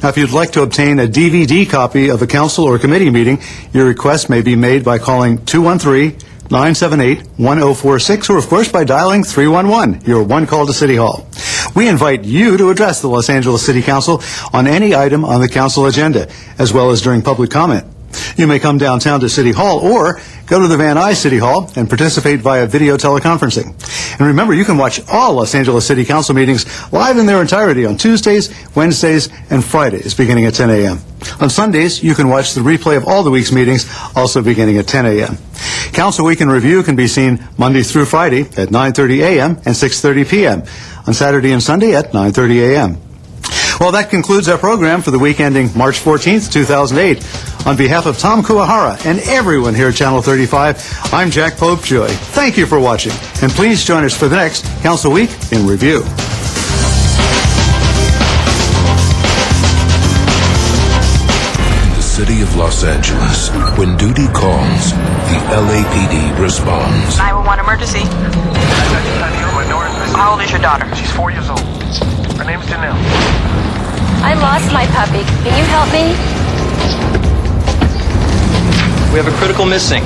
Now, if you'd like to obtain a DVD copy of a council or committee meeting, your request may be made by calling 213-978-1046, or of course by dialing 311, your one call to City Hall. We invite you to address the Los Angeles City Council on any item on the council agenda, as well as during public comment. You may come downtown to City Hall or go to the Van Nuys City Hall and participate via video teleconferencing. And remember, you can watch all Los Angeles City Council meetings live in their entirety on Tuesdays, Wednesdays, and Fridays beginning at 10 a.m. On Sundays, you can watch the replay of all the week's meetings, also beginning at 10 a.m. Council Week in Review can be seen Monday through Friday at 9:30 a.m. and 6:30 p.m. On Saturday and Sunday at 9:30 a.m. Well, that concludes our program for the week ending March 14th, 2008. On behalf of Tom Kuwahara and everyone here at Channel 35, I'm Jack Popejoy. Thank you for watching, and please join us for the next Council Week in Review. In the city of Los Angeles, when duty calls, the LAPD responds. 911 emergency. How old is your daughter? She's 4 years old. Her name's Janelle. I lost my puppy. Can you help me? We have a critical missing.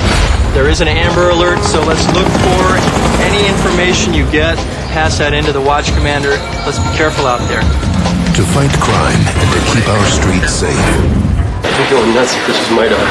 There is an Amber Alert, so let's look for any information you get. Pass that into the watch commander. Let's be careful out there. To fight crime and to keep our streets safe. You're going nuts if this was my daughter.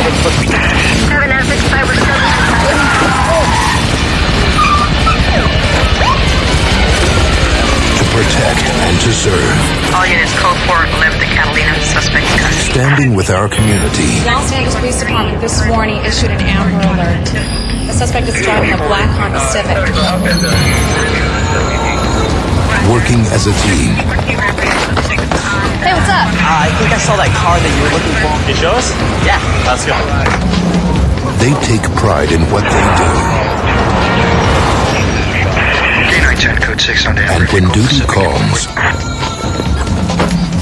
To protect and to serve. All units code 4 left the Catalina suspect in custody. Standing with our community. Los Angeles Police Department this morning issued an Amber Alert. The suspect is driving a black Honda Civic. Working as a team. Hey, what's up? I think I saw that car that you were looking for. Can you show us? Yeah, let's go. They take pride in what they do. K910 code 6 on the And when duty calls,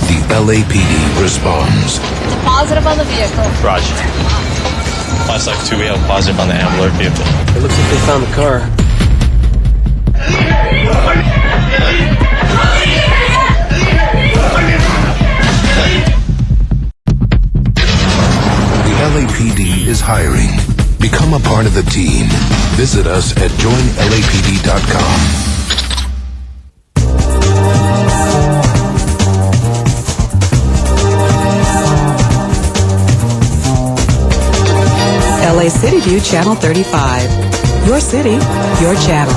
the LAPD responds. Positive on the vehicle. Roger. Last like 2, we have positive on the Amber Alert vehicle. It looks like they found the car. The LAPD is hiring. Become a part of the team. Visit us at joinlapd.com. LA City View Channel 35. Your city, your channel.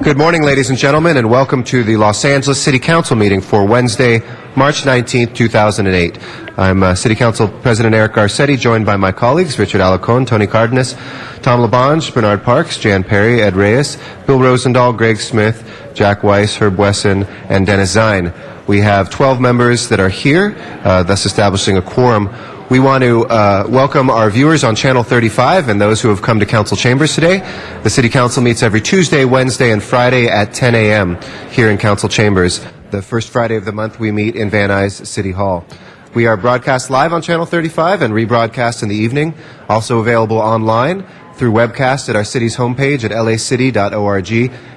Good morning, ladies and gentlemen, and welcome to the Los Angeles City Council meeting for Wednesday, March 19th, 2008. I'm City Council President Eric Garcetti, joined by my colleagues Richard Alarcon, Tony Cardenas, Tom LaBonge, Bernard Parks, Jan Perry, Ed Reyes, Bill Rosendahl, Greg Smith, Jack Weiss, Herb Wesson, and Dennis Zine. We have 12 members that are here, thus establishing a quorum. We want to welcome our viewers on Channel 35 and those who have come to council chambers today. The City Council meets every Tuesday, Wednesday, and Friday at 10 a.m. here in council chambers. The first Friday of the month we meet in Van Nuys City Hall. We are broadcast live on Channel 35 and rebroadcast in the evening, also available online through webcast at our city's homepage at lacity.org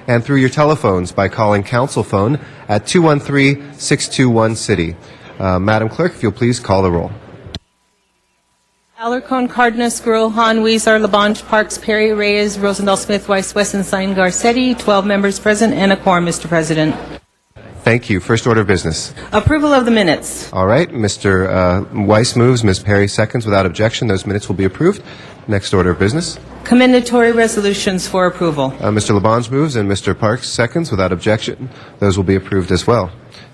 and through your telephones by calling council phone at 213-621-CITY. Madam Clerk, if you'll please call the roll. Alarcon, Cardenas, Gruel, Han, Weezer, LaBonge, Parks, Perry, Reyes, Rosendahl, Smith, Weiss, Wesson, Zine, Garcetti, 12 members present and a quorum, Mr. President. Thank you. First order of business. Approval of the minutes. All right. Mr. Weiss moves. Ms. Perry seconds. Without objection, those minutes will be approved. Next order of business. Commendatory resolutions for approval. Mr. LaBonge moves and Mr. Parks seconds. Without objection, those will be approved as well.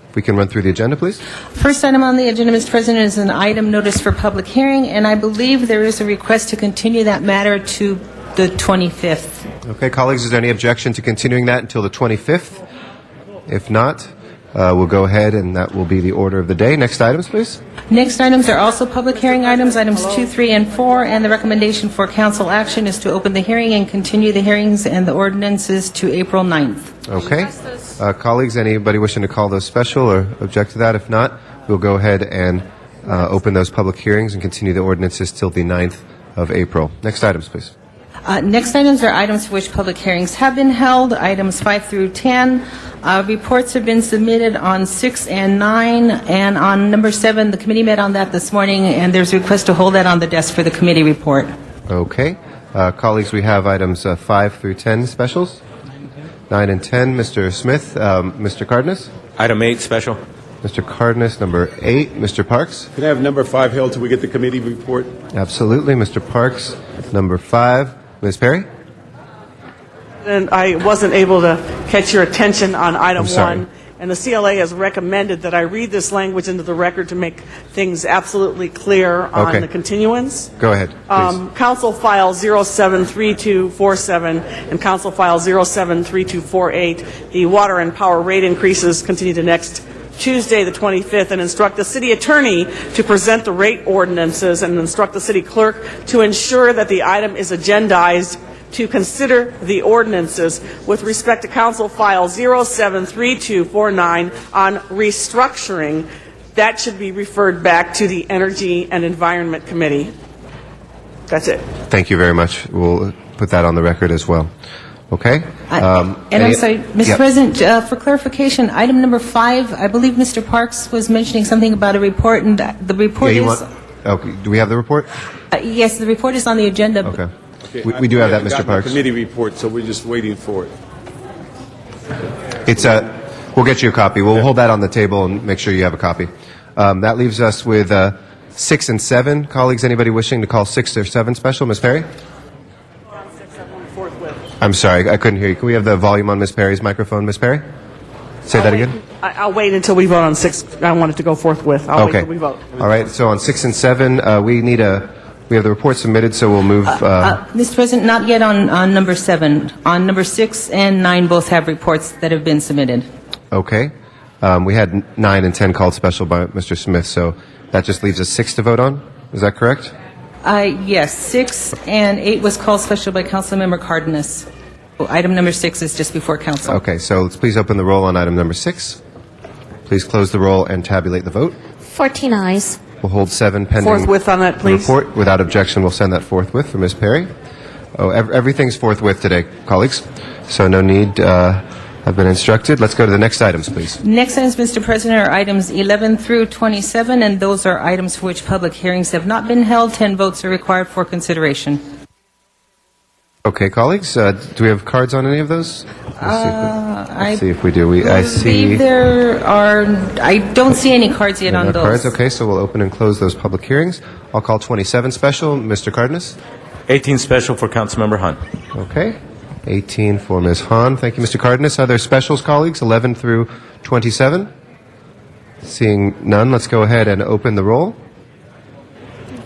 If we can run through the agenda, please. First item on the agenda, Mr. President, is an item notice for public hearing, and I believe there is a request to continue that matter to the 25th. Okay, colleagues, is there any objection to continuing that until the 25th? If not, we'll go ahead, and that will be the order of the day. Next items, please. Next items are also public hearing items 2, 3, and 4, and the recommendation for council action is to open the hearing and continue the hearings and the ordinances to April 9th. Okay. Colleagues, anybody wishing to call those special or object to that? If not, we'll go ahead and open those public hearings and continue the ordinances till the 9th of April. Next items, please. Next items are items for which public hearings have been held, items 5 through 10. Reports have been submitted on 6 and 9, and on number 7, the committee met on that this morning, and there's a request to hold that on the desk for the committee report. Okay. Colleagues, we have items 5 through 10 specials. 9 and 10, Mr. Smith. Mr. Cardenas? Item 8, special. Mr. Cardenas, number 8. Mr. Parks? Can I have number 5 held till we get the committee report? Absolutely. Mr. Parks, number 5. Ms. Perry? And I wasn't able to catch your attention on item 1. And the CLA has recommended that I read this language into the record to make things absolutely clear on the continuance. Go ahead, please. Council File 073247 and Council File 073248. The water and power rate increases continue to next Tuesday, the 25th, and instruct the city attorney to present the rate ordinances and instruct the city clerk to ensure that the item is agendized to consider the ordinances. With respect to Council File 073249 on restructuring, that should be referred back to the Energy and Environment Committee. That's it. Thank you very much. We'll put that on the record as well. Okay? I'm sorry, Mr. President, for clarification, item number 5, I believe Mr. Parks was mentioning something about a report, and the report is... Okay. Do we have the report? Yes, the report is on the agenda. Okay. We do have that, Mr. Parks. Committee report, so we're just waiting for it. It's we'll get you a copy. We'll hold that on the table and make sure you have a copy. That leaves us with 6 and 7. Colleagues, anybody wishing to call 6 or 7 special? Ms. Perry? I'm sorry, I couldn't hear you. Can we have the volume on Ms. Perry's microphone, Ms. Perry? Say that again? I'll wait until we vote on 6. I want it to go forthwith. I'll wait until we vote. All right, so on 6 and 7, we have the report submitted, so we'll move... Mr. President, not yet on number 7. On number 6 and 9, both have reports that have been submitted. Okay. We had 9 and 10 called special by Mr. Smith, so that just leaves us 6 to vote on. Is that correct? Yes, 6 and 8 was called special by Councilmember Cardenas. Item number 6 is just before council. Okay, so let's please open the roll on item number 6. Please close the roll and tabulate the vote. 14 ayes. We'll hold 7 pending. Forthwith on that, please. Report. Without objection, we'll send that forthwith for Ms. Perry. Everything's forthwith today, colleagues, so no need. I've been instructed. Let's go to the next items, please. Next items, Mr. President, are items 11 through 27, and those are items for which public hearings have not been held. 10 votes are required for consideration. Okay, colleagues, do we have cards on any of those? Let's see if we do. I see there are. I don't see any cards yet on those. Cards. Okay, so we'll open and close those public hearings. I'll call 27 special. Mr. Cardenas? 18 special for Councilmember Hunt. Okay. 18 for Ms. Hahn. Thank you, Mr. Cardenas. Are there specials, colleagues, 11 through 27? Seeing none, let's go ahead and open the roll,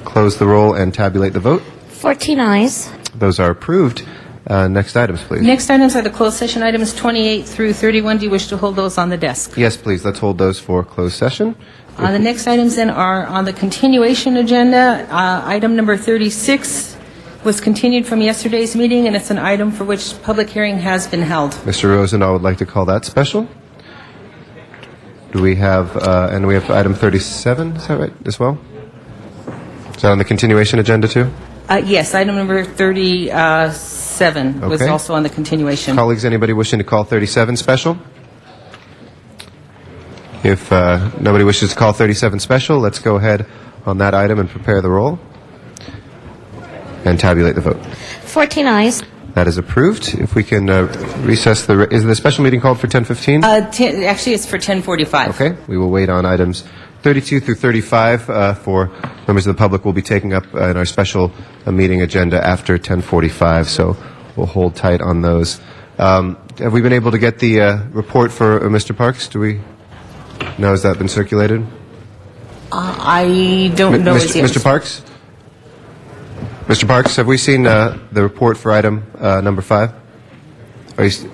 close the roll, and tabulate the vote. 14 ayes. Those are approved. Next items, please. Next items are the closed session items 28 through 31. Do you wish to hold those on the desk? Yes, please. Let's hold those for closed session. The next items then are on the continuation agenda. Item number 36 was continued from yesterday's meeting, and it's an item for which public hearing has been held. Mr. Rosendahl would like to call that special. Do we have, and we have item 37, is that right, as well? Is that on the continuation agenda, too? Yes, item number 37 was Okay. also on the continuation. Colleagues, anybody wishing to call 37 special? If nobody wishes to call 37 special, let's go ahead on that item and prepare the roll and tabulate the vote. 14 ayes. That is approved. If we can recess the... Is the special meeting called for 10:15? Actually, it's for 10:45. Okay. We will wait on items 32 through 35 for members of the public. Will be taking up in our special meeting agenda after 10:45, so we'll hold tight on those. Have we been able to get the report for Mr. Parks? Do we know? Has that been circulated? I don't know his Mr. Parks? Mr. Parks, have we seen the report for item number 5? Are you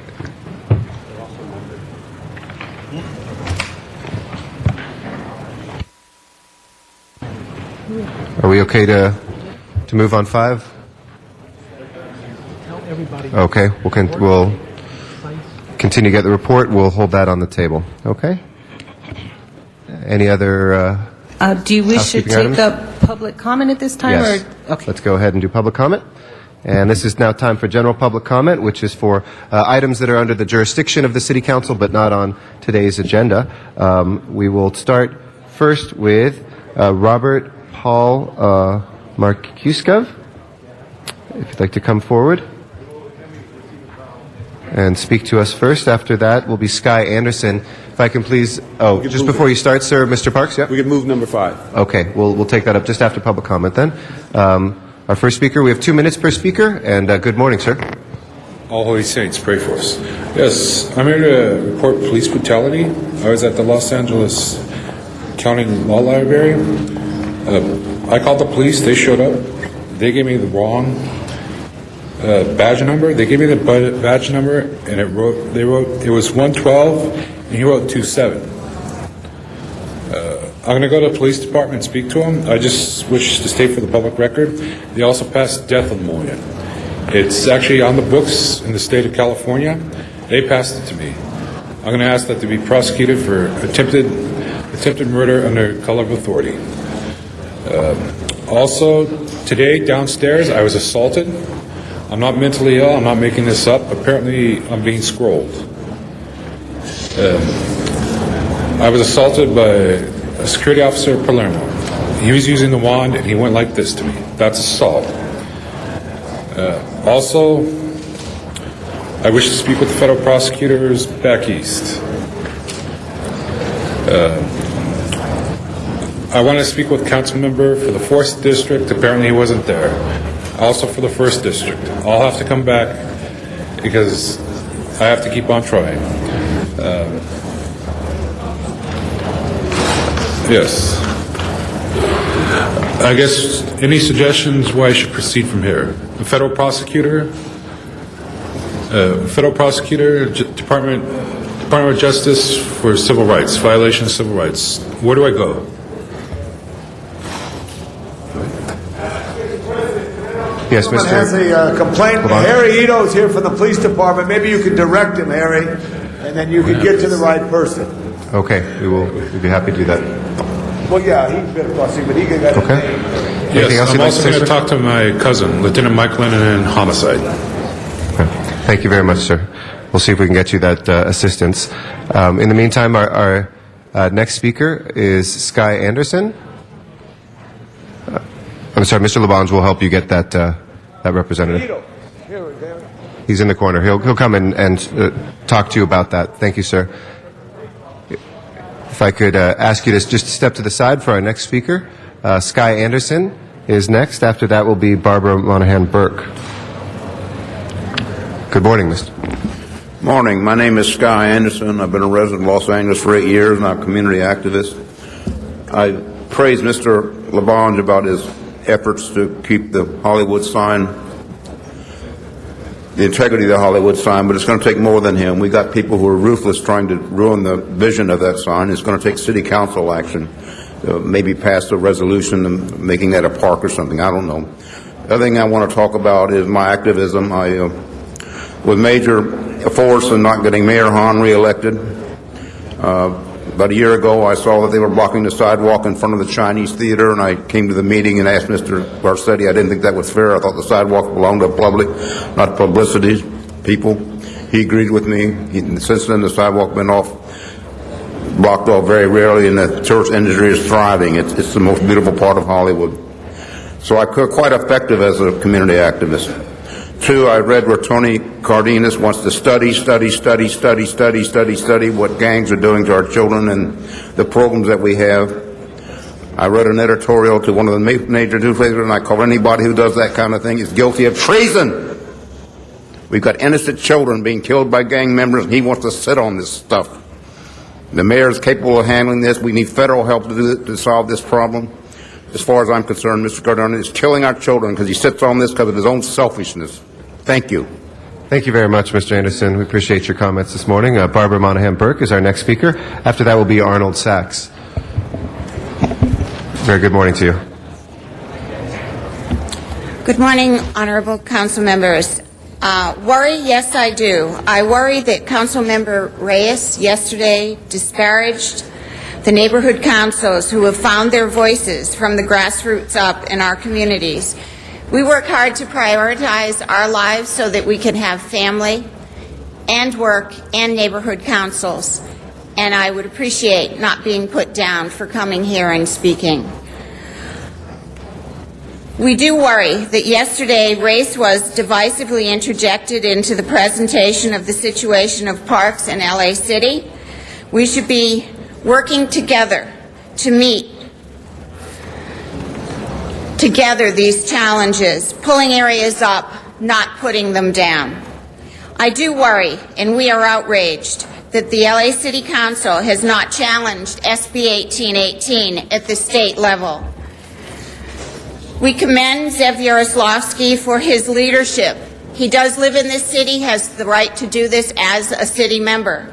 Are we okay to move on 5? Okay, we'll continue to get the report. We'll hold that on the table. Okay? Any other do you wish to housekeeping take items? up public comment at this time? Yes. Or, okay. Let's go ahead and do public comment. And this is now time for general public comment, which is for items that are under the jurisdiction of the City Council but not on today's agenda. We will start first with Robert Paul Markuskov. If you'd like to come forward and speak to us first. After that will be Sky Anderson. If I can please... Oh, just before you start, sir, Mr. Parks, yeah? We can move number 5. Okay, we'll take that up just after public comment then. Our first speaker, we have 2 minutes per speaker, and good morning, sir. All Holy Saints, pray for us. Yes, I'm here to report police brutality. I was at the Los Angeles County Law Library. I called the police. They showed up. They gave me the wrong badge number. They gave me the badge number, and they wrote it was 112, and he wrote 27. I'm going to go to the police department and speak to them. I just wish to state for the public record, they also passed death emoluments. It's actually on the books in the state of California. They passed it to me. I'm going to ask that to be prosecuted for attempted murder under color of authority. Also, today downstairs I was assaulted. I'm not mentally ill. I'm not making this up. Apparently, I'm being scrolled. I was assaulted by a security officer at Palermo. He was using the wand, and he went like this to me. That's assault. Also, I wish to speak with the federal prosecutors back east. I want to speak with council member for the 4th District. Apparently, he wasn't there. Also for the 1st District. I'll have to come back because I have to keep on trying. Yes. I guess any suggestions why I should proceed from here? The federal prosecutor, Department of Justice for civil rights, violation of civil rights. Where do I go? Yes, Someone Mr. has a complaint. Harry Ito's here from the police department. Maybe you can direct him, Harry, and then you can get to the right person. Okay, we'd be happy to do that. Well, yeah, he's been crossing, but he can get Okay. Anything else Yes, you'd I'm like to also say, going to sir? talk to my cousin, Lieutenant Mike Lennon, in homicide. Thank you very much, sir. We'll see if we can get you that assistance. In the meantime, our next speaker is Sky Anderson. I'm sorry, Mr. Labange will help you get that representative. He's in the corner. He'll come and talk to you about that. Thank you, sir. If I could ask you to just step to the side for our next speaker. Sky Anderson is next. After that will be Barbara Monahan Burke. Good morning, Mr. Morning. My name is Sky Anderson. I've been a resident of Los Angeles for 8 years, and I'm a community activist. I praise Mr. LaBonge about his efforts to keep the Hollywood sign, the integrity of the Hollywood sign, but it's going to take more than him. We got people who are ruthless trying to ruin the vision of that sign. It's going to take city council action, maybe pass a resolution and making that a park or something. I don't know. The other thing I want to talk about is my activism. I with major force in not getting Mayor Hahn reelected. About a year ago, I saw that they were blocking the sidewalk in front of the Chinese theater, and I came to the meeting and asked Mr. Garcetti. I didn't think that was fair. I thought the sidewalk belonged to the public, not publicity people. He agreed with me. Since then, the sidewalk been blocked off very rarely, and the tourist industry is thriving. It's the most beautiful part of Hollywood. So I'm quite effective as a community activist. Two, I read where Tony Cardenas wants to study what gangs are doing to our children and the programs that we have. I read an editorial to one of the major newspapers, and I call anybody who does that kind of thing is guilty of treason. We've got innocent children being killed by gang members, and he wants to sit on this stuff. The mayor is capable of handling this. We need federal help to solve this problem. As far as I'm concerned, Mr. Cardenas is killing our children because he sits on this because of his own selfishness. Thank you. Thank you very much, Mr. Anderson. We appreciate your comments this morning. Barbara Monahan Burke is our next speaker. After that will be Arnold Sachs. Very good morning to you. Good morning, honorable council members. Worry? Yes, I do. I worry that Council Member Reyes yesterday disparaged the neighborhood councils who have found their voices from the grassroots up in our communities. We work hard to prioritize our lives so that we can have family and work and neighborhood councils, and I would appreciate not being put down for coming here and speaking. We do worry that yesterday race was divisively interjected into the presentation of the situation of parks in LA City. We should be working together to meet together these challenges, pulling areas up, not putting them down. I do worry, and we are outraged, that the LA City Council has not challenged SB 1818 at the state level. We commend Zev Yaroslavsky for his leadership. He does live in this city, has the right to do this as a city member.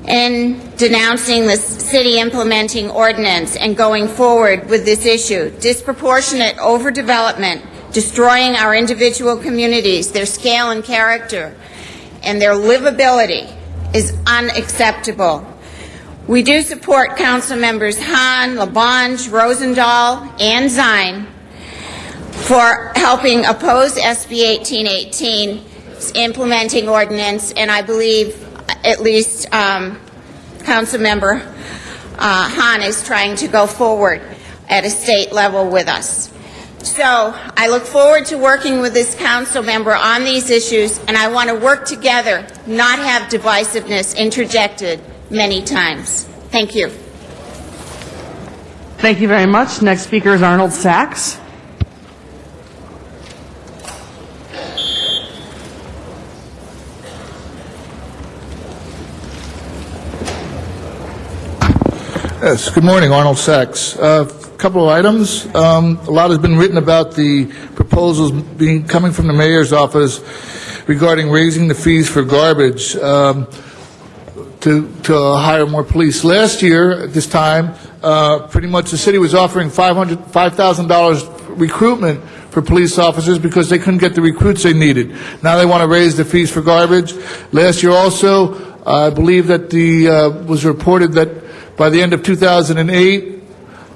In denouncing the city implementing ordinance and going forward with this issue, disproportionate overdevelopment, destroying our individual communities, their scale and character, and their livability is unacceptable. We do support Council Members Hahn, LaBonge, Rosendahl, and Zine for helping oppose SB 1818's implementing ordinance, and I believe at least Council Member Hahn is trying to go forward at a state level with us. So I look forward to working with this council member on these issues, and I want to work together, not have divisiveness interjected many times. Thank you. Thank you very much. Next speaker is Arnold Sachs. Yes, good morning, Arnold Sachs. A couple of items. A lot has been written about the proposals coming from the mayor's office regarding raising the fees for garbage to hire more police. Last year, at this time, pretty much the city was offering $5,000 recruitment for police officers because they couldn't get the recruits they needed. Now they want to raise the fees for garbage. Last year also, I believe that was reported that by the end of 2008,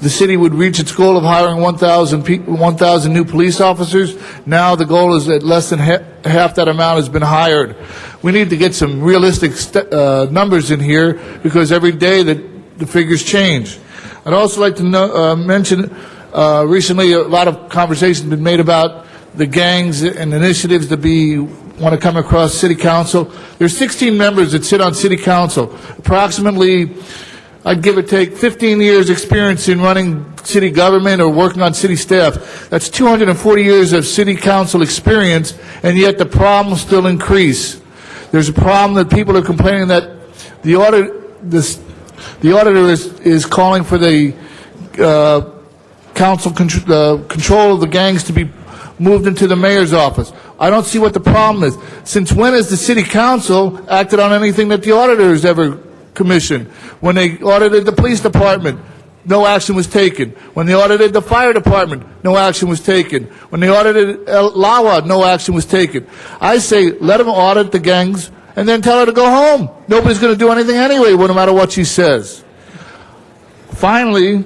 the city would reach its goal of hiring 1,000 new police officers. Now the goal is that less than half that amount has been hired. We need to get some realistic numbers in here because every day the figures change. I'd also like to mention recently a lot of conversation has been made about the gangs and initiatives that want to come across city council. There's 16 members that sit on city council. Approximately I'd give or take 15 years experience in running city government or working on city staff. That's 240 years of city council experience, and yet the problems still increase. There's a problem that people are complaining that the auditor is calling for the council control of the gangs to be moved into the mayor's office. I don't see what the problem is. Since when has the city council acted on anything that the auditor has ever commissioned? When they audited the police department, no action was taken. When they audited the fire department, no action was taken. When they audited LAWA, no action was taken. I say let them audit the gangs and then tell her to go home. Nobody's going to do anything anyway, no matter what she says. Finally,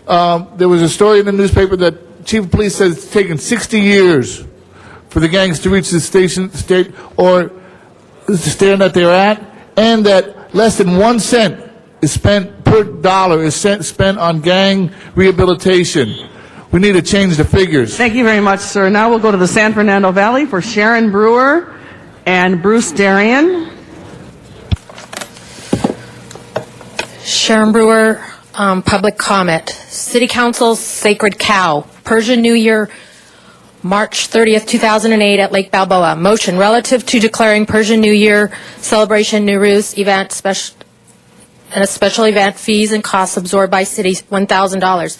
there was a story in the newspaper that Chief of Police says it's taken 60 years for the gangs to reach the state or the stand that they're at, and that less than 1 cent is spent per dollar is spent on gang rehabilitation. We need to change the figures. Thank you very much, sir. Now we'll go to the San Fernando Valley for Sharon Brewer and Bruce Darian. Sharon Brewer, public comment. City Council's Sacred Cow, Persian New Year, March 30th, 2008 at Lake Balboa. Motion relative to declaring Persian New Year celebration Nowruz event and a special event, fees and costs absorbed by city, $1,000.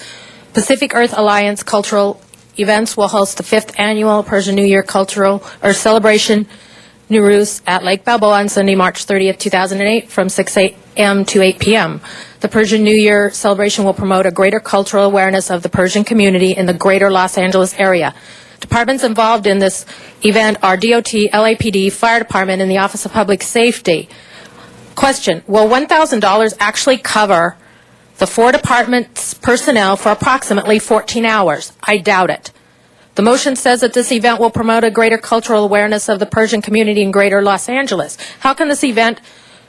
Pacific Earth Alliance Cultural Events will host the 5th annual Persian New Year cultural or celebration Nowruz at Lake Balboa on Sunday, March 30th, 2008 from 6 a.m. to 8 p.m. The Persian New Year celebration will promote a greater cultural awareness of the Persian community in the greater Los Angeles area. Departments involved in this event are DOT, LAPD, Fire Department, and the Office of Public Safety. Question, will $1,000 actually cover the 4 departments' personnel for approximately 14 hours? I doubt it. The motion says that this event will promote a greater cultural awareness of the Persian community in greater Los Angeles. How can this event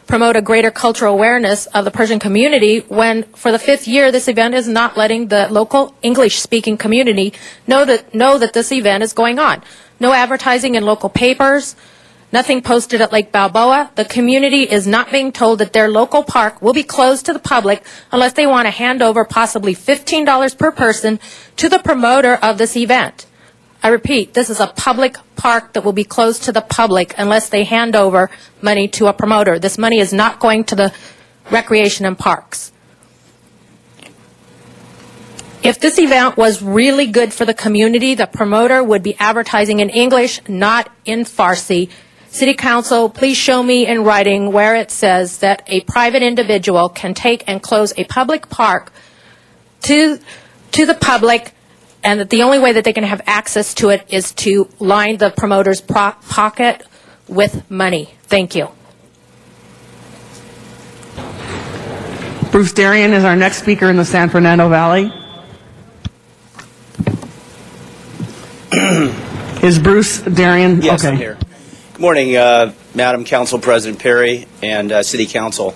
promote a greater cultural awareness of the Persian community when, for the 5th year, this event is not letting the local English-speaking community know that this event is going on? No advertising in local papers, nothing posted at Lake Balboa. The community is not being told that their local park will be closed to the public unless they want to hand over possibly $15 per person to the promoter of this event. I repeat, this is a public park that will be closed to the public unless they hand over money to a promoter. This money is not going to the recreation and parks. If this event was really good for the community, the promoter would be advertising in English, not in Farsi. City Council, please show me in writing where it says that a private individual can take and close a public park to the public, and that the only way that they can have access to it is to line the promoter's pocket with money. Thank you. Bruce Darian is our next speaker in the San Fernando Valley. Is Bruce Darian? Yes, okay. I'm here. Good morning, Madam Council President Perry and City Council.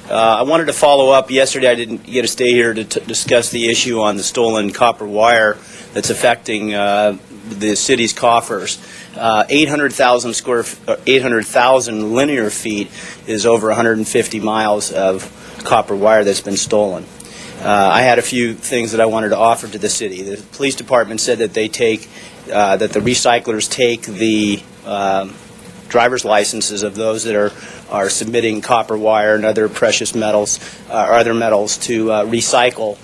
I wanted to follow up. Yesterday I didn't get to stay here to discuss the issue on the stolen copper wire that's affecting the city's coffers. 800,000 linear feet is over 150 miles of copper wire that's been stolen. I had a few things that I wanted to offer to the city. The police department said that they take, that the recyclers take the driver's licenses of those that are submitting copper wire and other precious metals or other metals to recycle.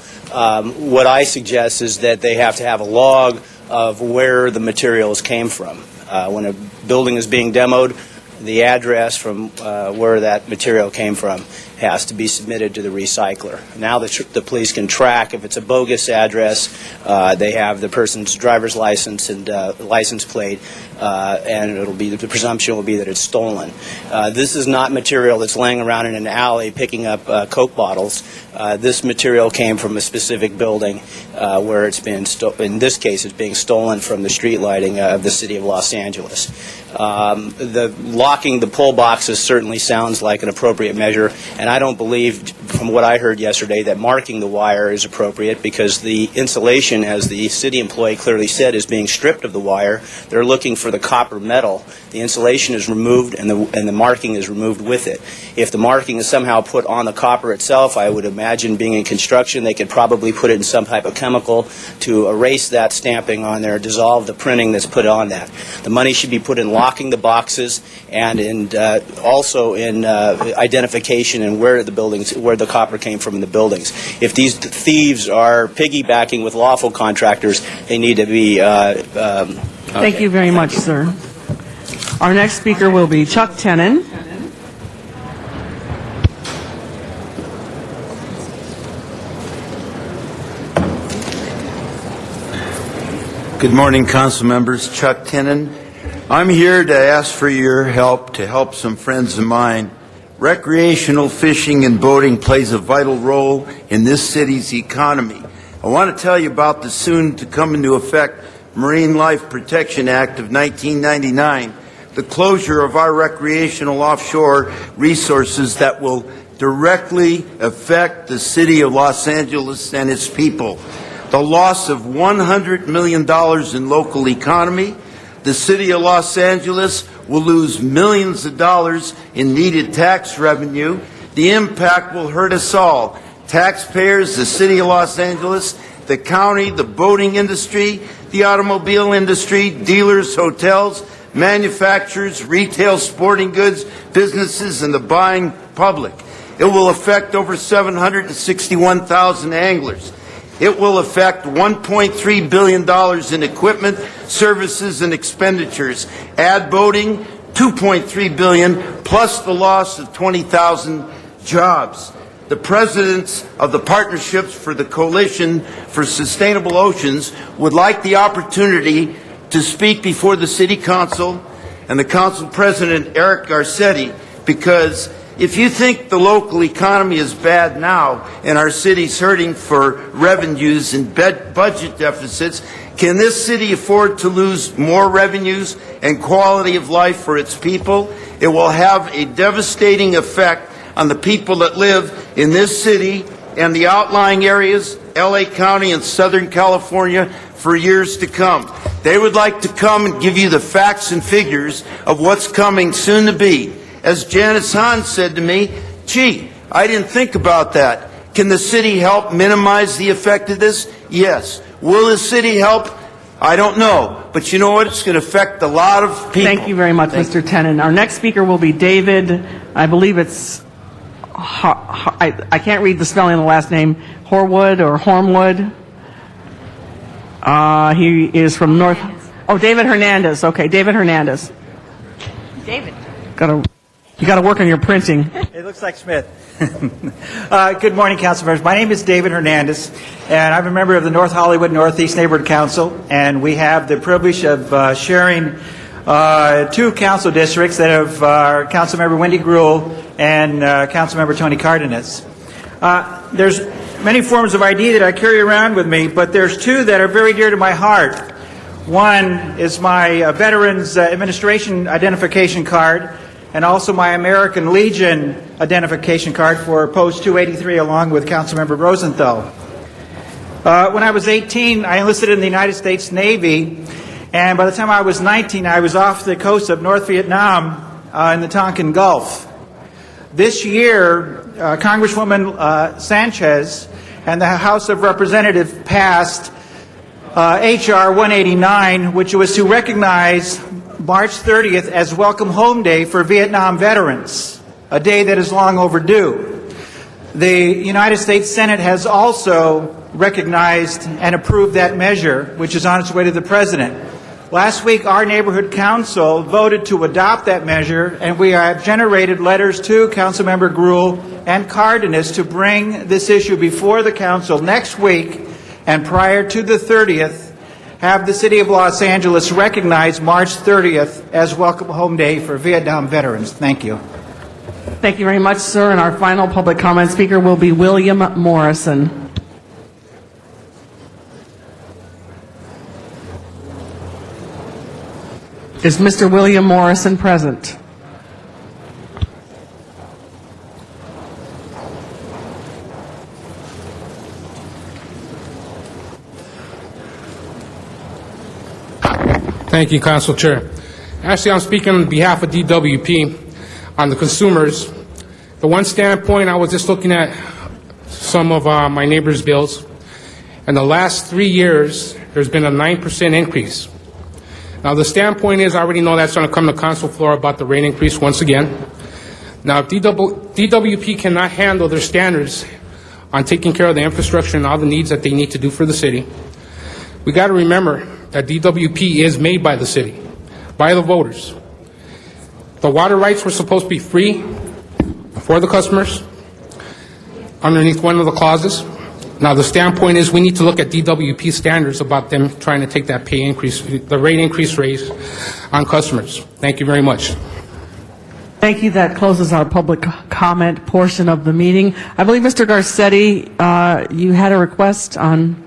What I suggest is that they have to have a log of where the materials came from. When a building is being demoed, the address from where that material came from has to be submitted to the recycler. Now the police can track if it's a bogus address. They have the person's driver's license and license plate, and it'll be the presumption will be that it's stolen. This is not material that's laying around in an alley picking up Coke bottles. This material came from a specific building where it's been, in this case, it's being stolen from the street lighting of the city of Los Angeles. The locking the pull boxes certainly sounds like an appropriate measure, and And I don't believe, from what I heard yesterday, that marking the wire is appropriate because the insulation, as the city employee clearly said, is being stripped of the wire. They're looking for the copper metal. The insulation is removed and the marking is removed with it. If the marking is somehow put on the copper itself, I would imagine, being in construction, they could probably put it in some type of chemical to erase that stamping on there, dissolve the printing that's put on that. The money should be put in locking the boxes and also in identification and where the copper came from in the buildings. If these thieves are piggybacking with lawful contractors, they need to be... Thank you very much, sir. Our next speaker will be Chuck Tenon. Good morning, council members. Chuck Tenon. I'm here to ask for your help to help some friends of mine. Recreational fishing and boating plays a vital role in this city's economy. I want to tell you about the soon to come into effect Marine Life Protection Act of 1999, the closure of our recreational offshore resources that will directly affect the city of Los Angeles and its people. The loss of $100 million in local economy. The city of Los Angeles will lose millions of dollars in needed tax revenue. The impact will hurt us all. Taxpayers, the city of Los Angeles, the county, the boating industry, the automobile industry, dealers, hotels, manufacturers, retail, sporting goods, businesses, and the buying public. It will affect over 761,000 anglers. It will affect $1.3 billion in equipment, services, and expenditures. Add boating, $2.3 billion, plus the loss of 20,000 jobs. The presidents of the Partnerships for the Coalition for Sustainable Oceans would like the opportunity to speak before the City Council and the Council President, Eric Garcetti, because if you think the local economy is bad now and our city's hurting for revenues and budget deficits, can this city afford to lose more revenues and quality of life for its people? It will have a devastating effect on the people that live in this city and the outlying areas, LA County and Southern California, for years to come. They would like to come and give you the facts and figures of what's coming soon to be. As Janice Hahn said to me, gee, I didn't think about that. Can the city help minimize the effect of this? Yes. Will the city help? I don't know. But you know what? It's going to affect a lot of people. Thank you very much, Mr. Tenon. Our next speaker will be David, I believe it's, I can't read the spelling of the last name, Horwood or Hornwood. He is from North, David Hernandez. Okay, David Hernandez. David. You got to work on your printing. It looks like Smith. Good morning, council members. My name is David Hernandez, and I'm a member of the North Hollywood Northeast Neighborhood Council, and we have the privilege of sharing two council districts that have Councilmember Wendy Gruhl and Councilmember Tony Cardenas. There's many forms of ID that I carry around with me, but there's two that are very dear to my heart. One is my Veterans Administration identification card, and also my American Legion identification card for Post 283 along with Councilmember Rosenthal. When I was 18, I enlisted in the United States Navy, and by the time I was 19, I was off the coast of North Vietnam in the Tonkin Gulf. This year, Congresswoman Sanchez and the House of Representatives passed H.R. 189, which was to recognize March 30th as Welcome Home Day for Vietnam veterans, a day that is long overdue. The United States Senate has also recognized and approved that measure, which is on its way to the President. Last week, our neighborhood council voted to adopt that measure, and we have generated letters to Councilmember Gruhl and Cardenas to bring this issue before the council next week, and prior to the 30th, have the City of Los Angeles recognize March 30th as Welcome Home Day for Vietnam veterans. Thank you. Thank you very much, sir. And our final public comment speaker will be William Morrison. Is Mr. William Morrison present? Thank you, Council Chair. Actually, I'm speaking on behalf of DWP on the consumers. The one standpoint, I was just looking at some of my neighbors' bills. In the last 3 years, there's been a 9% increase. Now, the standpoint is, I already know that's going to come to council floor about the rate increase once again. Now, if DWP cannot handle their standards on taking care of the infrastructure and all the needs that they need to do for the city, we got to remember that DWP is made by the city, by the voters. The water rights were supposed to be free for the customers underneath one of the clauses. Now, the standpoint is we need to look at DWP standards about them trying to take that pay increase, the rate increase raise on customers. Thank you very much. Thank you. That closes our public comment portion of the meeting. I believe, Mr. Garcetti, you had a request on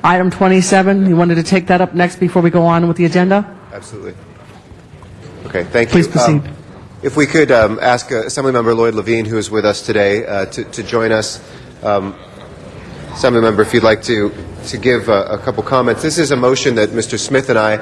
item 27. You wanted to take that up next before we go on with the agenda? Absolutely. Okay, thank you. Please proceed. If we could ask Assemblymember Lloyd Levine, who is with us today, to join us. Assemblymember, if you'd like to give a couple comments. This is a motion that Mr. Smith and I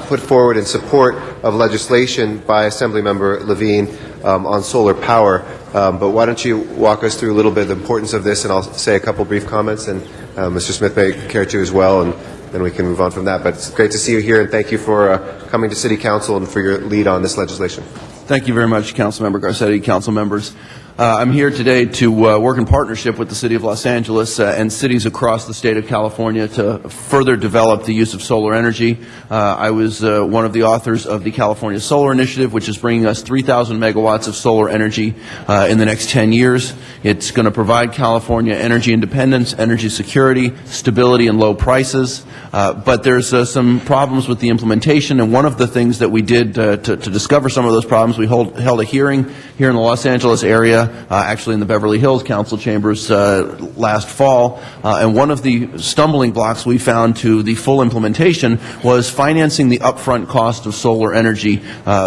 put forward in support of legislation by Assemblymember Levine on solar power. But why don't you walk us through a little bit of the importance of this, and I'll say a couple brief comments, and Mr. Smith may care to as well, and then we can move on from that. But it's great to see you here, and thank you for coming to City Council and for your lead on this legislation. Thank you very much, Councilmember Garcetti, council members. I'm here today to work in partnership with the City of Los Angeles and cities across the state of California to further develop the use of solar energy. I was one of the authors of the California Solar Initiative, which is bringing us 3,000 megawatts of solar energy in the next 10 years. It's going to provide California energy independence, energy security, stability, and low prices. But there's some problems with the implementation, and one of the things that we did to discover some of those problems, we held a hearing here in the Los Angeles area, actually in the Beverly Hills Council chambers last fall, and one of the stumbling blocks we found to the full implementation was financing the upfront cost of solar energy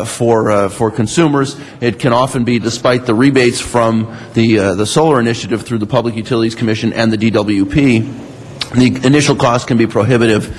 for consumers. It can often be, despite the rebates from the Solar Initiative through the Public Utilities Commission and the DWP, the initial cost can be prohibitive.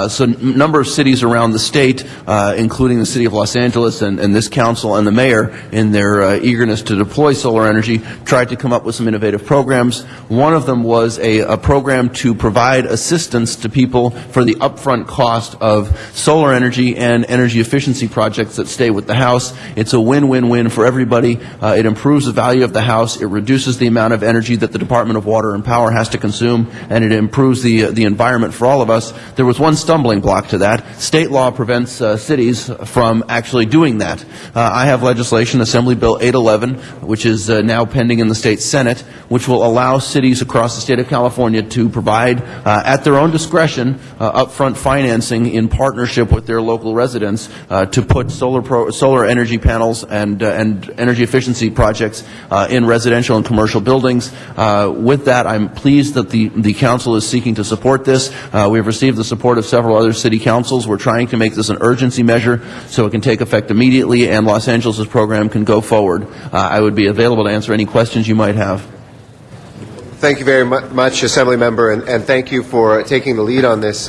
So a number of cities around the state, including the City of Los Angeles and this council and the mayor, in their eagerness to deploy solar energy, tried to come up with some innovative programs. One of them was a program to provide assistance to people for the upfront cost of solar energy and energy efficiency projects that stay with the house. It's a win-win-win for everybody. It improves the value of the house. It reduces the amount of energy that the Department of Water and Power has to consume, and it improves the environment for all of us. There was one stumbling block to that. State law prevents cities from actually doing that. I have legislation, Assembly Bill 811, which is now pending in the state Senate, which will allow cities across the state of California to provide, at their own discretion, upfront financing in partnership with their local residents to put solar energy panels and energy efficiency projects in residential and commercial buildings. With that, I'm pleased that the council is seeking to support this. We've received the support of several other city councils. We're trying to make this an urgency measure so it can take effect immediately and Los Angeles' program can go forward. I would be available to answer any questions you might have. Thank you very much, Assemblymember, and thank you for taking the lead on this.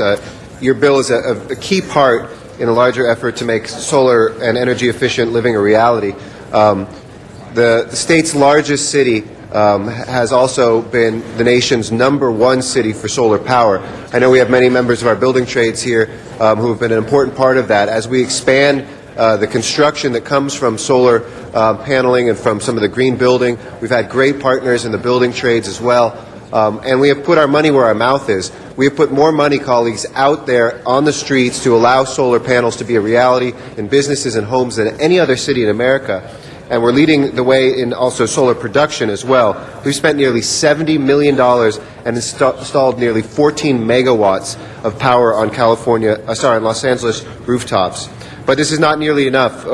Your bill is a key part in a larger effort to make solar and energy efficient living a reality. The state's largest city has also been the nation's #1 city for solar power. I know we have many members of our building trades here who have been an important part of that. As we expand the construction that comes from solar paneling and from some of the green building, we've had great partners in the building trades as well. And we have put our money where our mouth is. We have put more money, colleagues, out there on the streets to allow solar panels to be a reality in businesses and homes than any other city in America. And we're leading the way in also solar production as well. We've spent nearly $70 million and installed nearly 14 megawatts of power on on Los Angeles rooftops. But this is not nearly enough.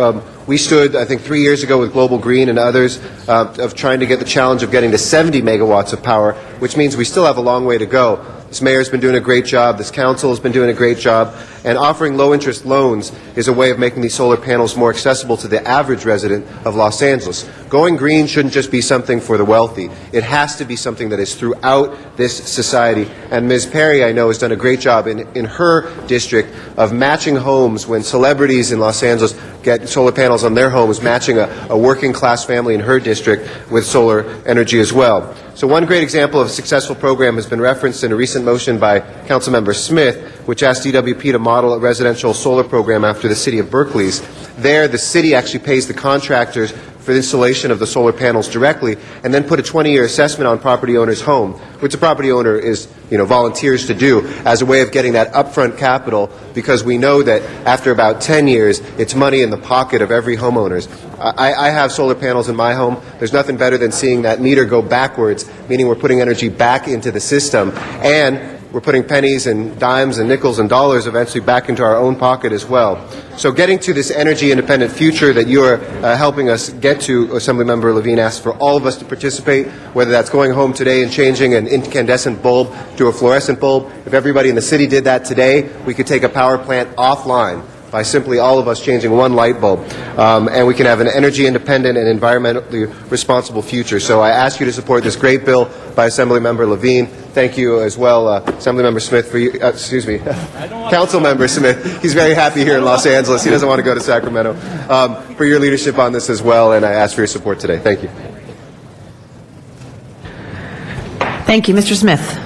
We stood, I think, 3 years ago with Global Green and others of trying to get the challenge of getting to 70 megawatts of power, which means we still have a long way to go. This mayor's been doing a great job. This council has been doing a great job. And offering low-interest loans is a way of making these solar panels more accessible to the average resident of Los Angeles. Going green shouldn't just be something for the wealthy. It has to be something that is throughout this society. And Ms. Perry, I know, has done a great job in her district of matching homes when celebrities in Los Angeles get solar panels on their homes, matching a working-class family in her district with solar energy as well. So one great example of a successful program has been referenced in a recent motion by Councilmember Smith, which asked DWP to model a residential solar program after the city of Berkeley's. There, the city actually pays the contractors for the installation of the solar panels directly, and then put a 20-year assessment on property owner's home, which the property owner is, volunteers to do as a way of getting that upfront capital, because we know that after about 10 years, it's money in the pocket of every homeowner. I have solar panels in my home. There's nothing better than seeing that meter go backwards, meaning we're putting energy back into the system, and we're putting pennies and dimes and nickels and dollars eventually back into our own pocket as well. So getting to this energy-independent future that you're helping us get to, Assemblymember Levine asked for all of us to participate, whether that's going home today and changing an incandescent bulb to a fluorescent bulb. If everybody in the city did that today, we could take a power plant offline by simply all of us changing one light bulb. And we can have an energy-independent and environmentally responsible future. So I ask you to support this great bill by Assemblymember Levine. Thank you as well, Assemblymember Smith, for Councilmember Smith. He's very happy here in Los Angeles. He doesn't want to go to Sacramento. For your leadership on this as well, and I ask for your support today. Thank you. Thank you. Mr. Smith.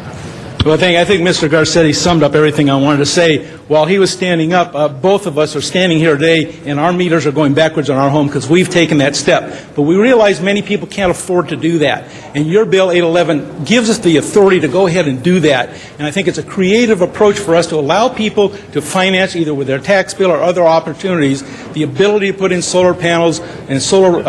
Well, I think Mr. Garcetti summed up everything I wanted to say. While he was standing up, both of us are standing here today, and our meters are going backwards on our home because we've taken that step. But we realize many people can't afford to do that. And your Bill 811 gives us the authority to go ahead and do that. And I think it's a creative approach for us to allow people to finance, either with their tax bill or other opportunities, the ability to put in solar panels and solar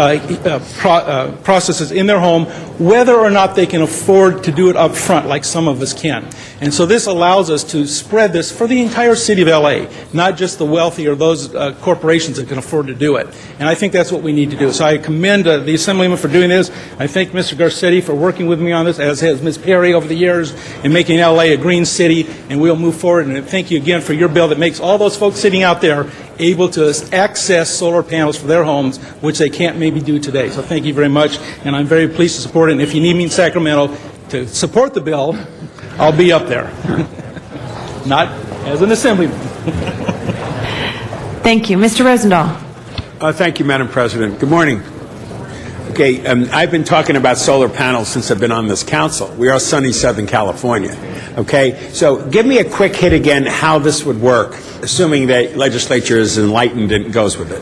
processes in their home, whether or not they can afford to do it up front like some of us can. And so this allows us to spread this for the entire city of L.A., not just the wealthy or those corporations that can afford to do it. And I think that's what we need to do. So I commend the Assemblyman for doing this. I thank Mr. Garcetti for working with me on this, as has Ms. Perry over the years, in making L.A. a green city, and we'll move forward. And thank you again for your bill that makes all those folks sitting out there able to access solar panels for their homes, which they can't maybe do today. So thank you very much, and I'm very pleased to support it. And if you need me in Sacramento to support the bill, I'll be up there. Not as an assemblyman. Thank you. Mr. Rosendahl. Thank you, Madam President. Good morning. Okay, I've been talking about solar panels since I've been on this council. We are sunny Southern California. Okay, so give me a quick hit again how this would work, assuming that legislature is enlightened and goes with it.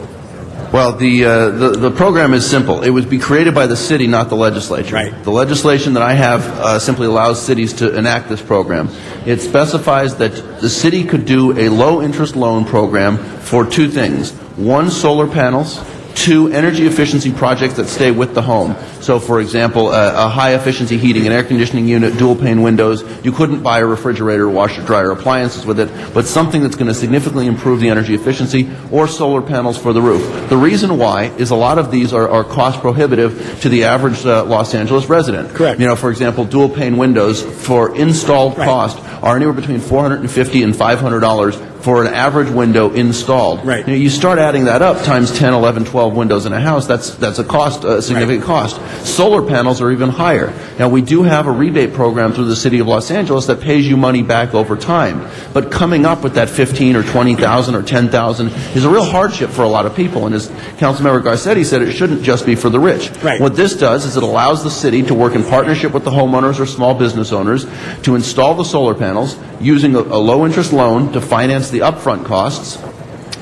Well, the program is simple. It would be created by the city, not the legislature. Right. The legislation that I have simply allows cities to enact this program. It specifies that the city could do a low-interest loan program for two things. One, solar panels. Two, energy efficiency projects that stay with the home. So, for example, a high-efficiency heating and air conditioning unit, dual-pane windows. You couldn't buy a refrigerator, washer, dryer, appliances with it, but something that's going to significantly improve the energy efficiency, or solar panels for the roof. The reason why is a lot of these are cost prohibitive to the average Los Angeles resident. Correct. For example, dual-pane windows for installed cost are anywhere between $450 and $500 for an average window installed. Right. You start adding that up times 10, 11, 12 windows in a house, that's a cost, a significant cost. Solar panels are even higher. Now, we do have a rebate program through the city of Los Angeles that pays you money back over time. But coming up with that $15,000 or $20,000 or $10,000 is a real hardship for a lot of people. And as Councilmember Garcetti said, it shouldn't just be for the rich. Right. What this does is it allows the city to work in partnership with the homeowners or small business owners to install the solar panels using a low-interest loan to finance the upfront costs.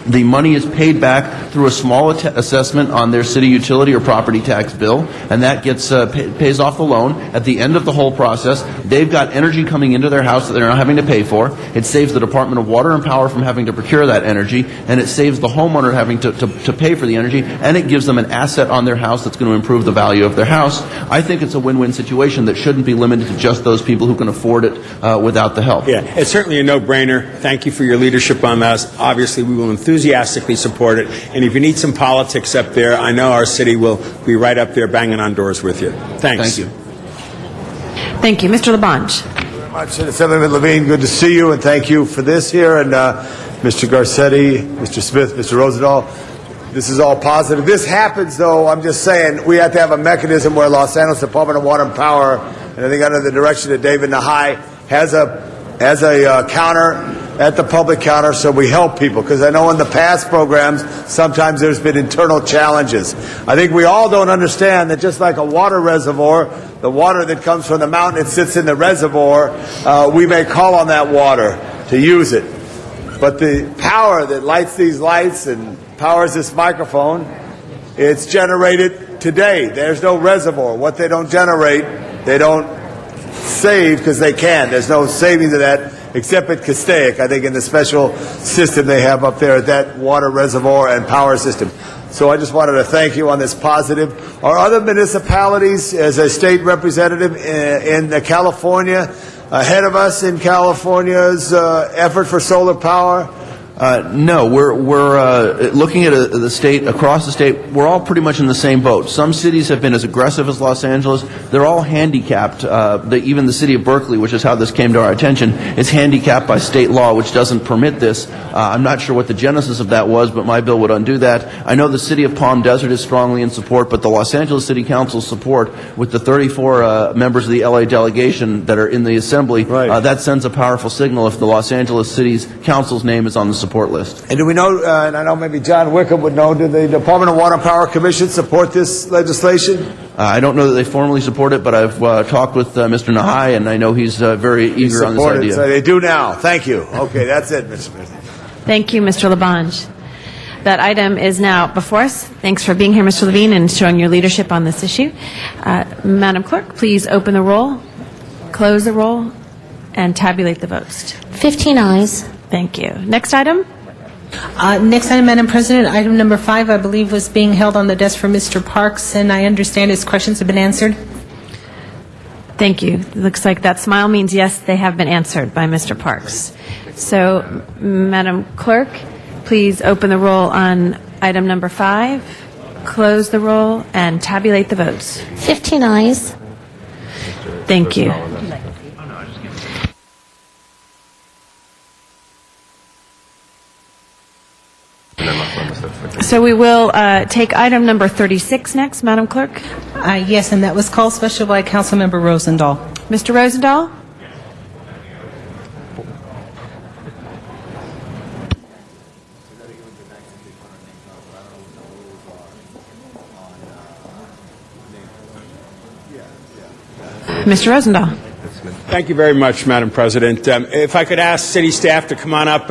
The money is paid back through a small assessment on their city utility or property tax bill, and that gets pays off the loan. At the end of the whole process, they've got energy coming into their house that they're not having to pay for. It saves the Department of Water and Power from having to procure that energy, and it saves the homeowner having to pay for the energy, and it gives them an asset on their house that's going to improve the value of their house. I think it's a win-win situation that shouldn't be limited to just those people who can afford it without the help. Yeah, it's certainly a no-brainer. Thank you for your leadership on this. Obviously, we will enthusiastically support it. And if you need some politics up there, I know our city will be right up there banging on doors with you. Thanks. Thank you. Thank you. Mr. Labange. Thank you very much, Assemblyman Levine. Good to see you, and thank you for this here. And Mr. Garcetti, Mr. Smith, Mr. Rosendahl. This is all positive. This happens, though, I'm just saying, we have to have a mechanism where Los Angeles Department of Water and Power, and I think under the direction of David Nahai, has a counter at the public counter so we help people. Because I know in the past programs, sometimes there's been internal challenges. I think we all don't understand that just like a water reservoir, the water that comes from the mountain, it sits in the reservoir, we may call on that water to use it. But the power that lights these lights and powers this microphone, it's generated today. There's no reservoir. What they don't generate, they don't save because they can. There's no saving to that except at Castaic, I think, in the special system they have up there at that water reservoir and power system. So I just wanted to thank you on this positive. Are other municipalities, as a state representative in California, ahead of us in California's effort for solar power? No, we're looking at the state, across the state, we're all pretty much in the same boat. Some cities have been as aggressive as Los Angeles. They're all handicapped. Even the city of Berkeley, which is how this came to our attention, is handicapped by state law, which doesn't permit this. I'm not sure what the genesis of that was, but my bill would undo that. I know the city of Palm Desert is strongly in support, but the Los Angeles City Council's support with the 34 members of the LA delegation that are in the assembly, that sends a powerful signal if the Los Angeles City Council's name is on the support list. And do we know, and I know maybe John Wickham would know, do the Department of Water and Power Commission support this legislation? I don't know that they formally support it, but I've talked with Mr. Nahai, and I know he's very eager on this idea. So they do now. Thank you. Okay, that's it, Mr. President. Thank you, Mr. Labange. That item is now before us. Thanks for being here, Mr. Levine, and showing your leadership on this issue. Madam Clerk, please open the roll, close the roll, and tabulate the votes. 15 ayes. Thank you. Next item? Next item, Madam President, item number 5, I believe, was being held on the desk for Mr. Parks, and I understand his questions have been answered. Thank you. It looks like that smile means yes, they have been answered by Mr. Parks. So, Madam Clerk, please open the roll on item number 5, close the roll, and tabulate the votes. 15 ayes. Thank you. So we will take item number 36 next, Madam Clerk. Yes, and that was called special by Councilmember Rosendahl. Mr. Rosendahl? Mr. Rosendahl. Thank you very much, Madam President. If I could ask city staff to come on up.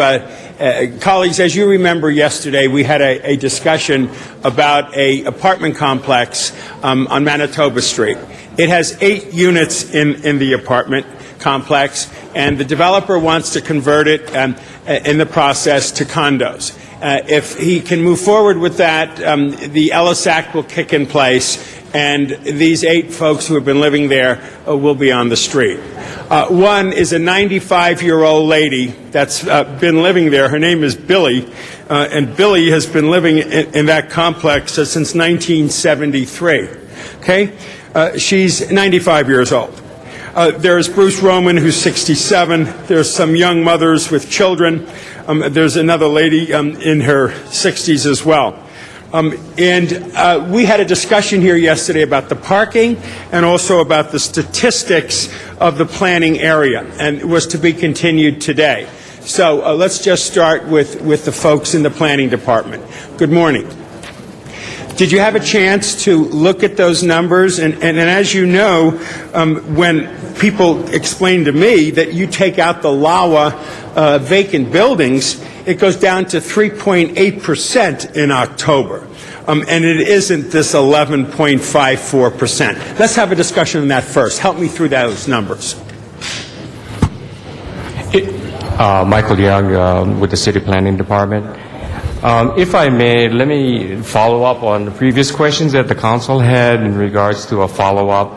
Colleagues, as you remember yesterday, we had a discussion about an apartment complex on Manitoba Street. It has 8 units in the apartment complex, and the developer wants to convert it in the process to condos. If he can move forward with that, the Ellis Act will kick in place, and these 8 folks who have been living there will be on the street. One is a 95-year-old lady that's been living there. Her name is Billy, and Billy has been living in that complex since 1973. Okay? She's 95 years old. There's Bruce Roman, who's 67. There's some young mothers with children. There's another lady in her 60s as well. And we had a discussion here yesterday about the parking and also about the statistics of the planning area, and it was to be continued today. So let's just start with the folks in the planning department. Good morning. Did you have a chance to look at those numbers? And as you know, when people explain to me that you take out the LAWA vacant buildings, it goes down to 3.8% in October. And it isn't this 11.54%. Let's have a discussion on that first. Help me through those numbers. Michael Young with the City Planning Department. If I may, let me follow up on the previous questions that the council had in regards to a follow-up.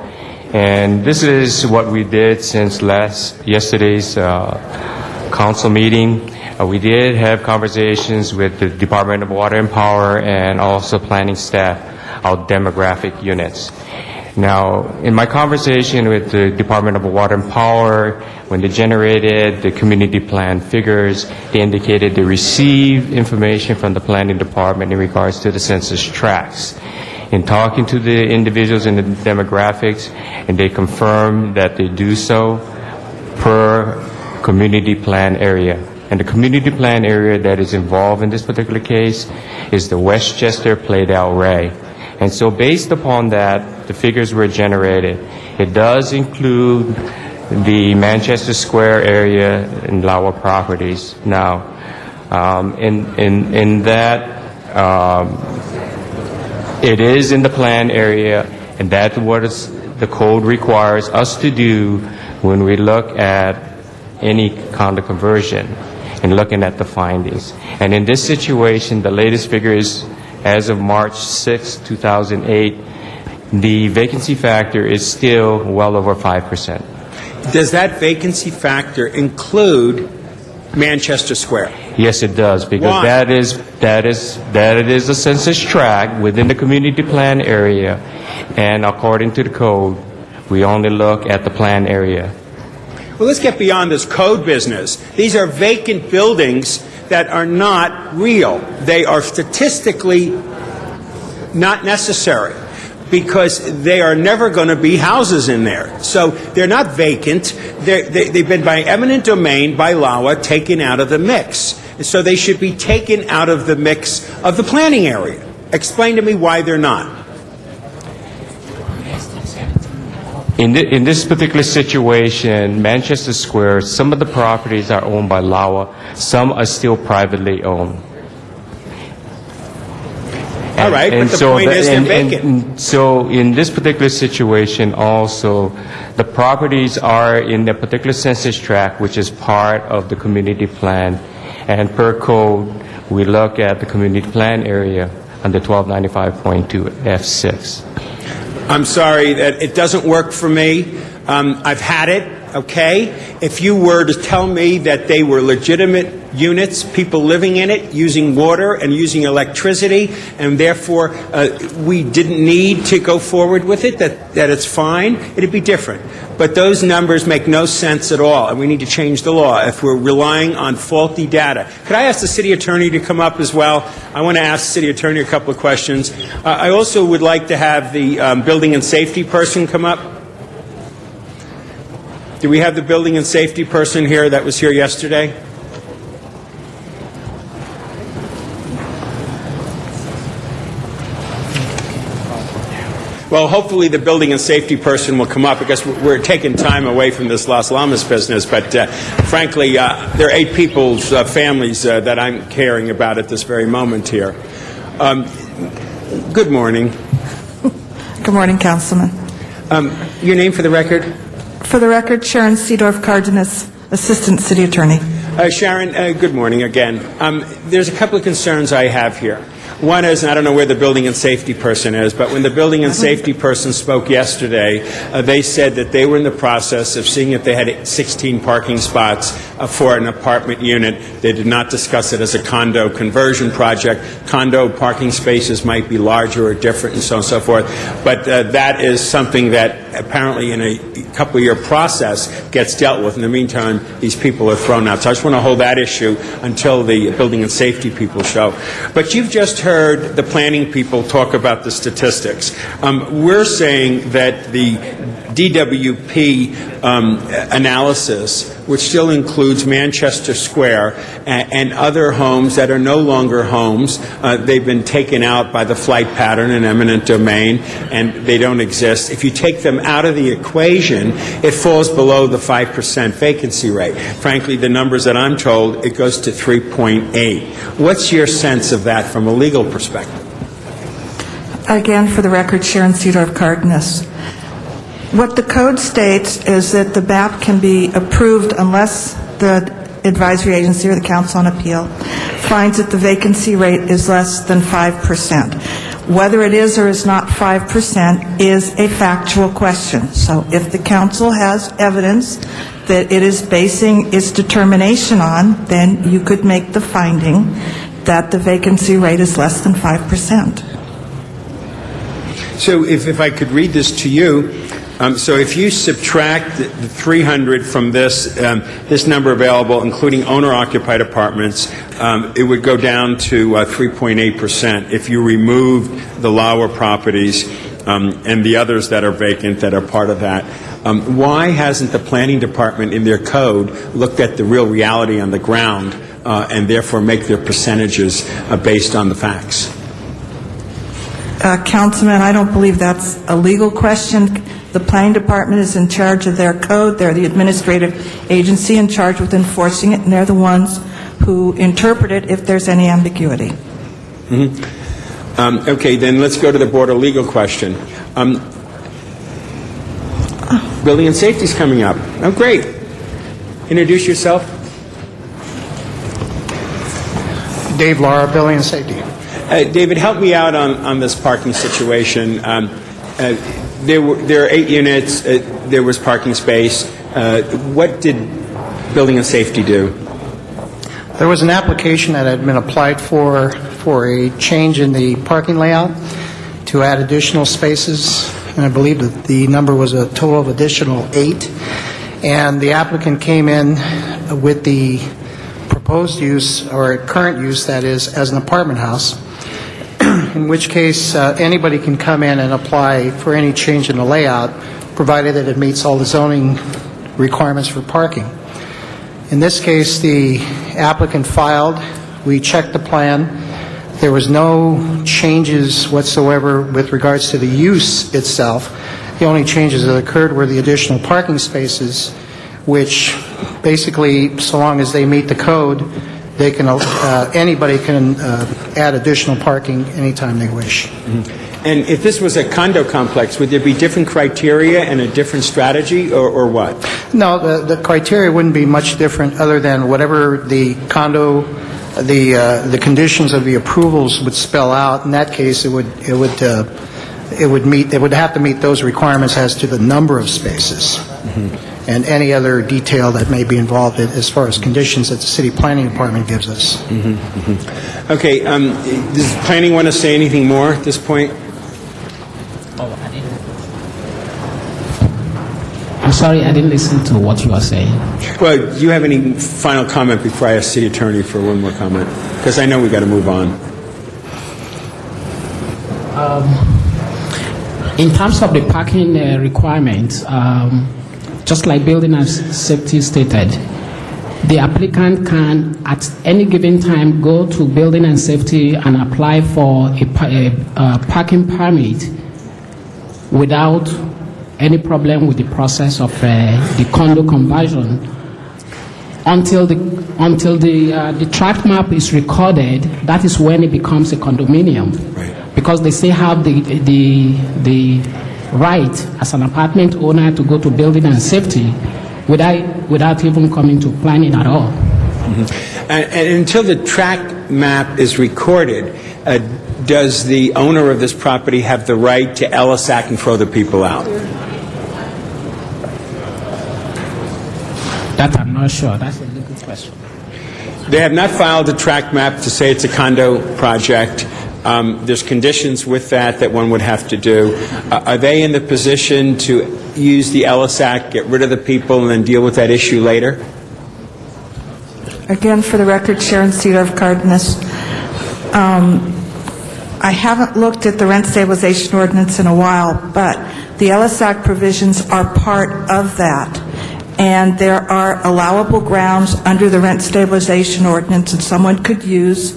And this is what we did since yesterday's council meeting. We did have conversations with the Department of Water and Power and also planning staff, our demographic units. Now, in my conversation with the Department of Water and Power, when they generated the community plan figures, they indicated they received information from the planning department in regards to the census tracts. In talking to the individuals in the demographics, and they confirmed that they do so per community plan area. And the community plan area that is involved in this particular case is the Westchester Playdale Ray. And so based upon that, the figures were generated. It does include the Manchester Square area and Lawa properties. Now, in that, it is in the plan area, and that's what the code requires us to do when we look at any condo conversion and looking at the findings. And in this situation, the latest figure is, as of March 6, 2008, the vacancy factor is still well over 5%. Does that vacancy factor include Manchester Square? Yes, it does, because Why? that is a census tract within the community plan area, and according to the code, we only look at the plan area. Well, let's get beyond this code business. These are vacant buildings that are not real. They are statistically not necessary because they are never going to be houses in there. So they're not vacant. They've been by eminent domain, by LAWA, taken out of the mix. So they should be taken out of the mix of the planning area. Explain to me why they're not. In this particular situation, Manchester Square, some of the properties are owned by LAWA, some are still privately owned. All right, but the point is they're vacant. So in this particular situation also, the properties are in the particular census tract, which is part of the community plan. And per code, we look at the community plan area under 1295.2 F6. I'm sorry that it doesn't work for me. I've had it, okay? If you were to tell me that they were legitimate units, people living in it, using water and using electricity, and therefore we didn't need to go forward with it, that it's fine, it'd be different. But those numbers make no sense at all, and we need to change the law if we're relying on faulty data. Could I ask the city attorney to come up as well? I want to ask the city attorney a couple of questions. I also would like to have the building and safety person come up. Do we have the building and safety person here that was here yesterday? Well, hopefully the building and safety person will come up because we're taking time away from this Las Llamas business. But frankly, there are 8 people's families that I'm caring about at this very moment here. Good morning. Good morning, Councilman. Your name for the record? For the record, Sharon Seedorf Cardenas, Assistant City Attorney. Sharon, good morning again. There's a couple of concerns I have here. One is, and I don't know where the building and safety person is, but when the building and safety person spoke yesterday, they said that they were in the process of seeing if they had 16 parking spots for an apartment unit. They did not discuss it as a condo conversion project. Condo parking spaces might be larger or different and so on and so forth. But that is something that apparently in a couple-year process gets dealt with. In the meantime, these people are thrown out. So I just want to hold that issue until the building and safety people show. But you've just heard the planning people talk about the statistics. We're saying that the DWP analysis, which still includes Manchester Square and other homes that are no longer homes, they've been taken out by the flight pattern and eminent domain, and they don't exist. If you take them out of the equation, it falls below the 5% vacancy rate. Frankly, the numbers that I'm told, it goes to 3.8. What's your sense of that from a legal perspective? Again, for the record, Sharon Seedorf Cardenas. What the code states is that the BAP can be approved unless the advisory agency or the Council on Appeal finds that the vacancy rate is less than 5%. Whether it is or is not 5% is a factual question. So if the Council has evidence that it is basing its determination on, then you could make the finding that the vacancy rate is less than 5%. So if I could read this to you, so if you subtract the 300 from this number available, including owner-occupied apartments, it would go down to 3.8% if you removed the Lauer properties and the others that are vacant that are part of that. Why hasn't the planning department in their code looked at the real reality on the ground and therefore make their percentages based on the facts? Councilman, I don't believe that's a legal question. The planning department is in charge of their code. They're the administrative agency in charge with enforcing it, and they're the ones who interpret it if there's any ambiguity. Okay, then let's go to the broader legal question. Building and safety's coming up. Oh, great. Introduce yourself. Dave Lara, Building and Safety. David, help me out on this parking situation. There are 8 units. There was parking space. What did Building and Safety do? There was an application that had been applied for a change in the parking layout to add additional spaces, and I believe that the number was a total of additional 8. And the applicant came in with the proposed use, or current use, that is, as an apartment house, in which case anybody can come in and apply for any change in the layout, provided that it meets all the zoning requirements for parking. In this case, the applicant filed, we checked the plan, there was no changes whatsoever with regards to the use itself. The only changes that occurred were the additional parking spaces, which basically, so long as they meet the code, they can anybody can add additional parking anytime they wish. And if this was a condo complex, would there be different criteria and a different strategy, or what? No, the criteria wouldn't be much different, other than whatever the condo, the conditions of the approvals would spell out. In that case, it would have to meet those requirements as to the number of spaces. And any other detail that may be involved as far as conditions that the city planning department gives us. Okay, does planning want to say anything more at this point? I'm sorry, I didn't listen to what you were saying. Well, do you have any final comment before I ask City Attorney for one more comment? Because I know we've got to move on. In terms of the parking requirements, just like Building and Safety stated, the applicant can at any given time go to Building and Safety and apply for a parking permit without any problem with the process of the condo conversion until the tract map is recorded. That is when it becomes a condominium, because they still have the right as an apartment owner to go to Building and Safety without even coming to planning at all. And until the tract map is recorded, does the owner of this property have the right to LSAC and throw the people out? That I'm not sure. That's a good question. They have not filed a tract map to say it's a condo project. There's conditions with that one would have to do. Are they in the position to use the LSAC, get rid of the people, and then deal with that issue later? Again, for the record, Sharon Cedar of Cardenas. I haven't looked at the rent stabilization ordinance in a while, but the LSAC provisions are part of that. And there are allowable grounds under the rent stabilization ordinance that someone could use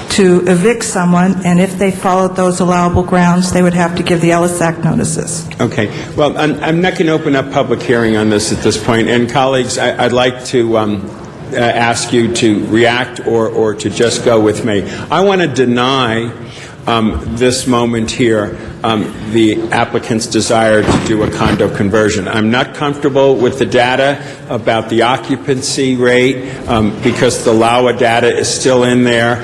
to evict someone, and if they followed those allowable grounds, they would have to give the LSAC notices. Okay. Well, I'm not going to open up public hearing on this at this point. And colleagues, I'd like to ask you to react or to just go with me. I want to deny this moment here the applicant's desire to do a condo conversion. I'm not comfortable with the data about the occupancy rate because the LAWA data is still in there.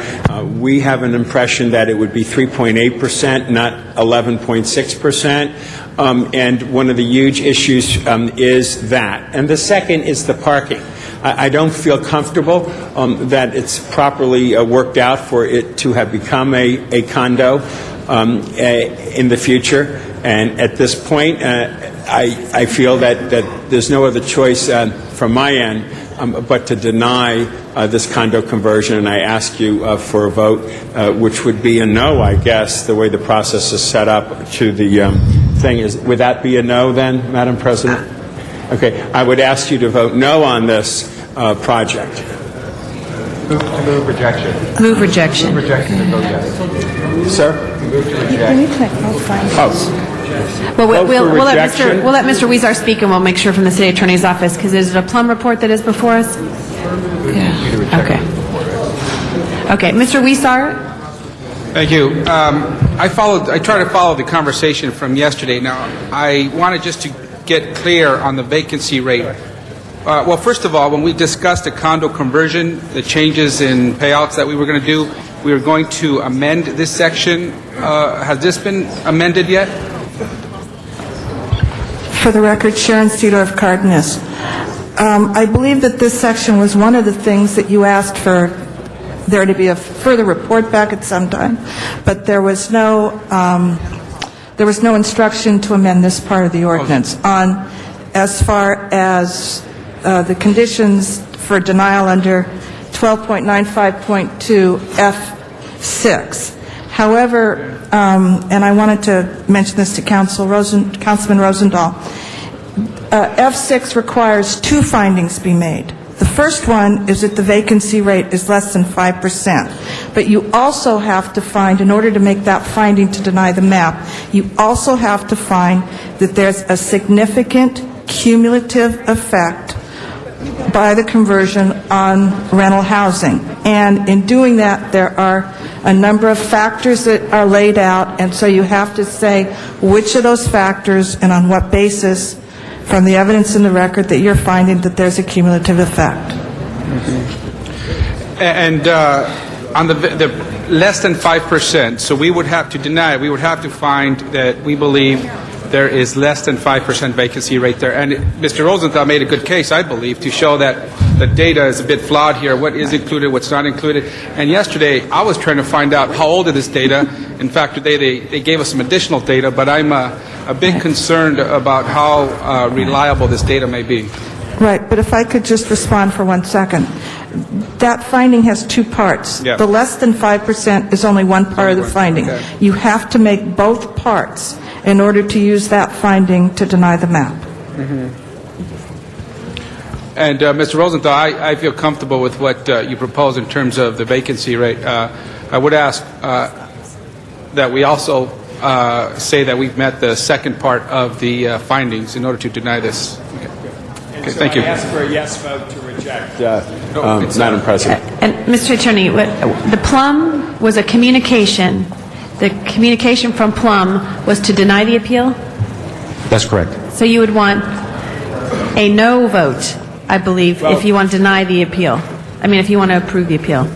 We have an impression that it would be 3.8%, not 11.6%. And one of the huge issues is that. And the second is the parking. I don't feel comfortable that it's properly worked out for it to have become a condo. in the future. And at this point, I feel that there's no other choice from my end but to deny this condo conversion. And I ask you for a vote, which would be a no, I guess, the way the process is set up to the thing. Would that be a no then, Madam President? Okay. I would ask you to vote no on this project. Move rejection. Move rejection. Move rejection to vote yes. Sir? Move to reject. Well, Vote for we'll rejection. let Mr. Weezer speak, and we'll make sure from the city attorney's office, because is it a Plum report that is before us? Yeah. Okay. Okay, Mr. Weezer? Thank you. I tried to follow the conversation from yesterday. Now, I wanted just to get clear on the vacancy rate. Well, first of all, when we discussed the condo conversion, the changes in payouts that we were going to do, we were going to amend this section. Has this been amended yet? For the record, Sharon Cedar of Cardenas. I believe that this section was one of the things that you asked for there to be a further report back at some time, but there was no instruction to amend this part of the ordinance. On as far as the conditions for denial under 12.95.2 F6. However, and I wanted to mention this to Councilman Rosendahl, F6 requires two findings be made. The first one is that the vacancy rate is less than 5%. But you also have to find, in order to make that finding to deny the map, you also have to find that there's a significant cumulative effect by the conversion on rental housing. And in doing that, there are a number of factors that are laid out, and so you have to say which of those factors and on what basis from the evidence in the record that you're finding that there's a cumulative effect. And on the less than 5%, so we would have to deny it. We would have to find that we believe there is less than 5% vacancy rate there. And Mr. Rosenthal made a good case, I believe, to show that the data is a bit flawed here, what is included, what's not included. And yesterday, I was trying to find out how old is this data. In fact, today they gave us some additional data, but I'm a bit concerned about how reliable this data may be. Right, but if I could just respond for 1 second. That finding has two parts. Yeah. The less than 5% is only one part of the finding. Okay. You have to make both parts in order to use that finding to deny the map. And Mr. Rosenthal, I feel comfortable with what you propose in terms of the vacancy rate. I would ask that we also say that we've met the second part of the findings in order to deny this. Okay, So thank you. I ask for a yes vote to reject, Madam President. And Mr. Attorney, the Plum was a communication. The communication from Plum was to deny the appeal? That's correct. So you would want a no vote, I believe, if you want to deny the appeal. I mean, if you want to approve the appeal.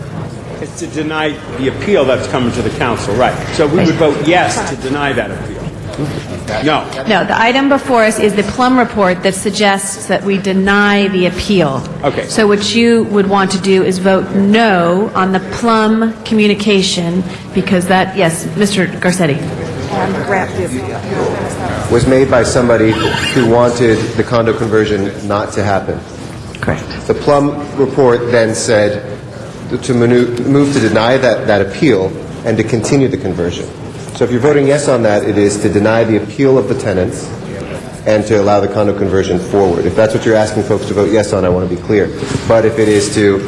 It's to deny the appeal that's coming to the council, right. So we would vote yes to deny that appeal. No. No, the item before us is the Plum report that suggests that we deny the appeal. Okay. So what you would want to do is vote no on the Plum communication, because that, yes, Mr. Garcetti. Was made by somebody who wanted the condo conversion not to happen. Correct. The Plum report then said to move to deny that appeal and to continue the conversion. So if you're voting yes on that, it is to deny the appeal of the tenants and to allow the condo conversion forward. If that's what you're asking folks to vote yes on, I want to be clear. But if it is to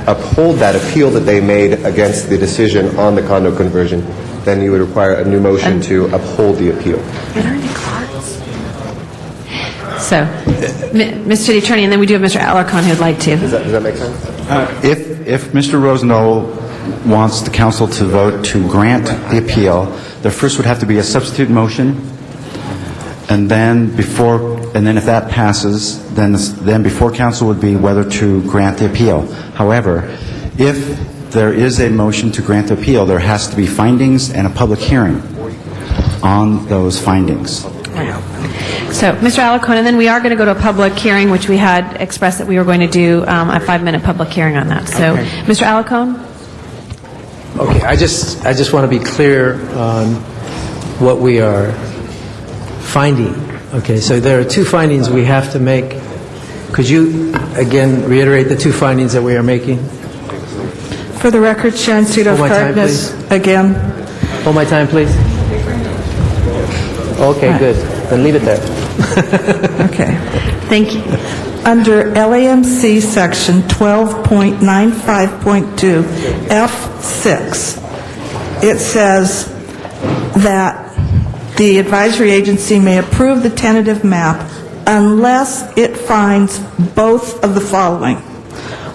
uphold that appeal that they made against the decision on the condo conversion, then you would require a new motion to uphold the appeal. So, Mr. Attorney, and then we do have Mr. Alarcon who would like to. Does that make sense? If Mr. Rosenthal wants the council to vote to grant the appeal, there first would have to be a substitute motion, and then if that passes, then before council would be whether to grant the appeal. However, if there is a motion to grant the appeal, there has to be findings and a public hearing on those findings. So, Mr. Alarcon, and then we are going to go to a public hearing, which we had expressed that we were going to do a 5-minute public hearing on that. So, Okay. Mr. Alarcon? Okay, I just want to be clear on what we are finding. Okay, so there are two findings we have to make. Could you, again, reiterate the two findings that we are making? For the record, Sharon Cedar of Hold my time, Cardenas, please. again. Hold my time, please. Okay, good. Then leave it there. Okay. Thank you. Under LAMC Section 12.95.2 F6, it says that the advisory agency may approve the tentative map unless it finds both of the following.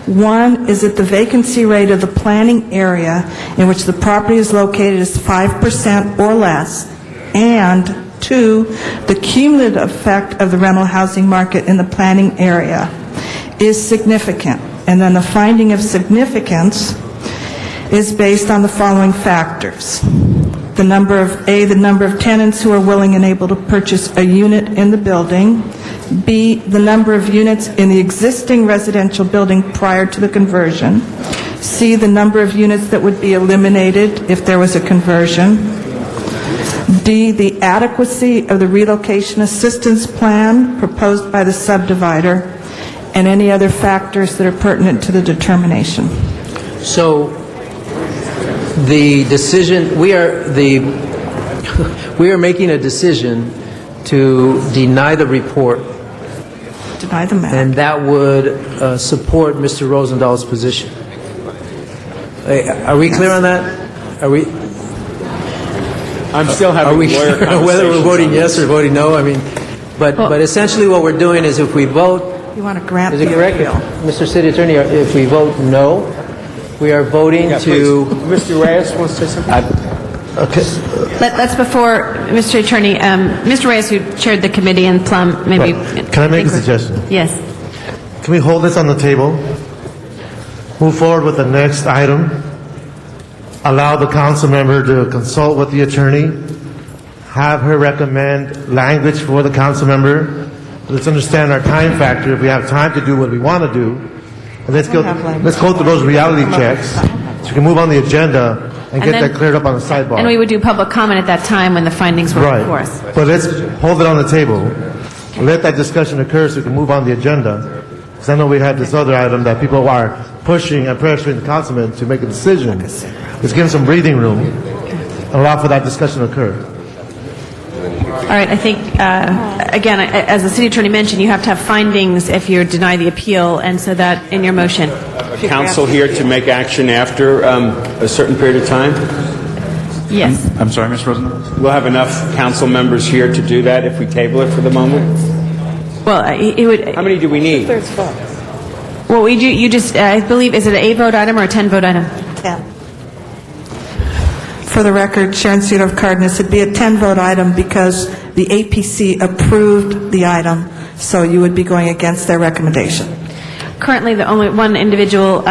One is that the vacancy rate of the planning area in which the property is located is 5% or less, and two, the cumulative effect of the rental housing market in the planning area is significant. And then the finding of significance is based on the following factors. The number of tenants who are willing and able to purchase a unit in the building. B, the number of units in the existing residential building prior to the conversion. C, the number of units that would be eliminated if there was a conversion. D, the adequacy of the relocation assistance plan proposed by the subdivider, and any other factors that are pertinent to the determination. So the decision, we are making a decision to deny the report. Deny the map. And that would support Mr. Rosenthal's position. Are we clear on that? Are we? I'm still having lawyer conversations. Whether we're voting yes or voting no, I mean, but essentially what we're doing is if we vote. You want to grant Is it the correct, appeal. Mr. City Attorney? If we vote no, we are voting to. Mr. Reyes wants to say something. Okay. Let's before, Mr. Attorney, Mr. Reyes, who chaired the committee, and Plum, maybe. Can I make a suggestion? Yes. Can we hold this on the table? Move forward with the next item. Allow the council member to consult with the attorney. Have her recommend language for the council member. Let's understand our time factor. If we have time to do what we want to do, and let's go through those reality checks so we can move on the agenda and get that cleared up on the sidebar. And we would do public comment at that time when the findings were before us. But let's hold it on the table. Let that discussion occur so we can move on the agenda. Because I know we had this other item that people are pushing and pressuring the councilman to make a decision. Let's give him some breathing room and allow for that discussion to occur. All right, I think, again, as the city attorney mentioned, you have to have findings if you deny the appeal, and so that in your motion. Council here to make action after a certain period of time? Yes. I'm sorry, Mr. Rosenthal? We'll have enough council members here to do that if we table it for the moment? Well, it would. How many do we need? Well, we do. You just, I believe, is it an 8-vote item or a 10-vote item? 10. For the record, Sharon Cedar of Cardenas, it'd be a 10-vote item because the APC approved the item, so you would be going against their recommendation. Currently, the only one individual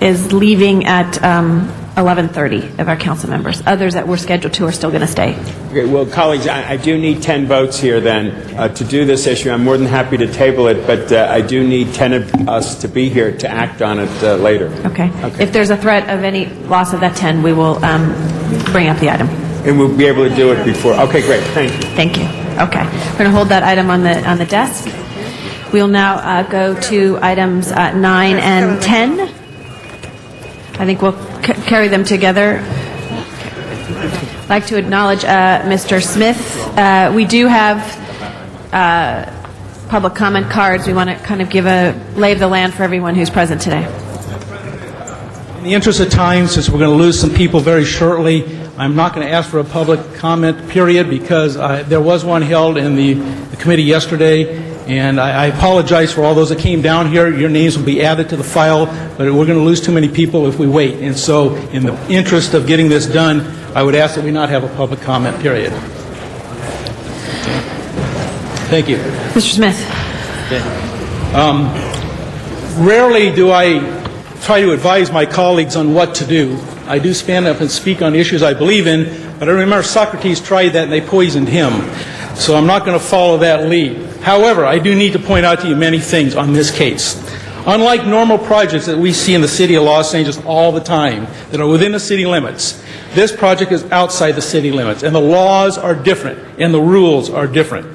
is leaving at 11:30 of our council members. Others that were scheduled to are still going to stay. Okay, well, colleagues, I do need 10 votes here then to do this issue. I'm more than happy to table it, but I do need 10 of us to be here to act on it later. Okay. If there's a threat of any loss of that 10, we will bring up the item. And we'll be able to do it before. Okay, great. Thank you. Thank you. Okay. We're going to hold that item on the desk. We'll now go to items 9 and 10. I think we'll carry them together. I'd like to acknowledge Mr. Smith. We do have public comment cards. We want to kind of give a lay of the land for everyone who's present today. In the interest of time, since we're going to lose some people very shortly, I'm not going to ask for a public comment period because there was one held in the committee yesterday, and I apologize for all those that came down here. Your names will be added to the file, but we're going to lose too many people if we wait. And so in the interest of getting this done, I would ask that we not have a public comment period. Thank you. Mr. Smith. Rarely do I try to advise my colleagues on what to do. I do stand up and speak on issues I believe in, but I remember Socrates tried that and they poisoned him. So I'm not going to follow that lead. However, I do need to point out to you many things on this case. Unlike normal projects that we see in the city of Los Angeles all the time that are within the city limits, this project is outside the city limits, and the laws are different, and the rules are different.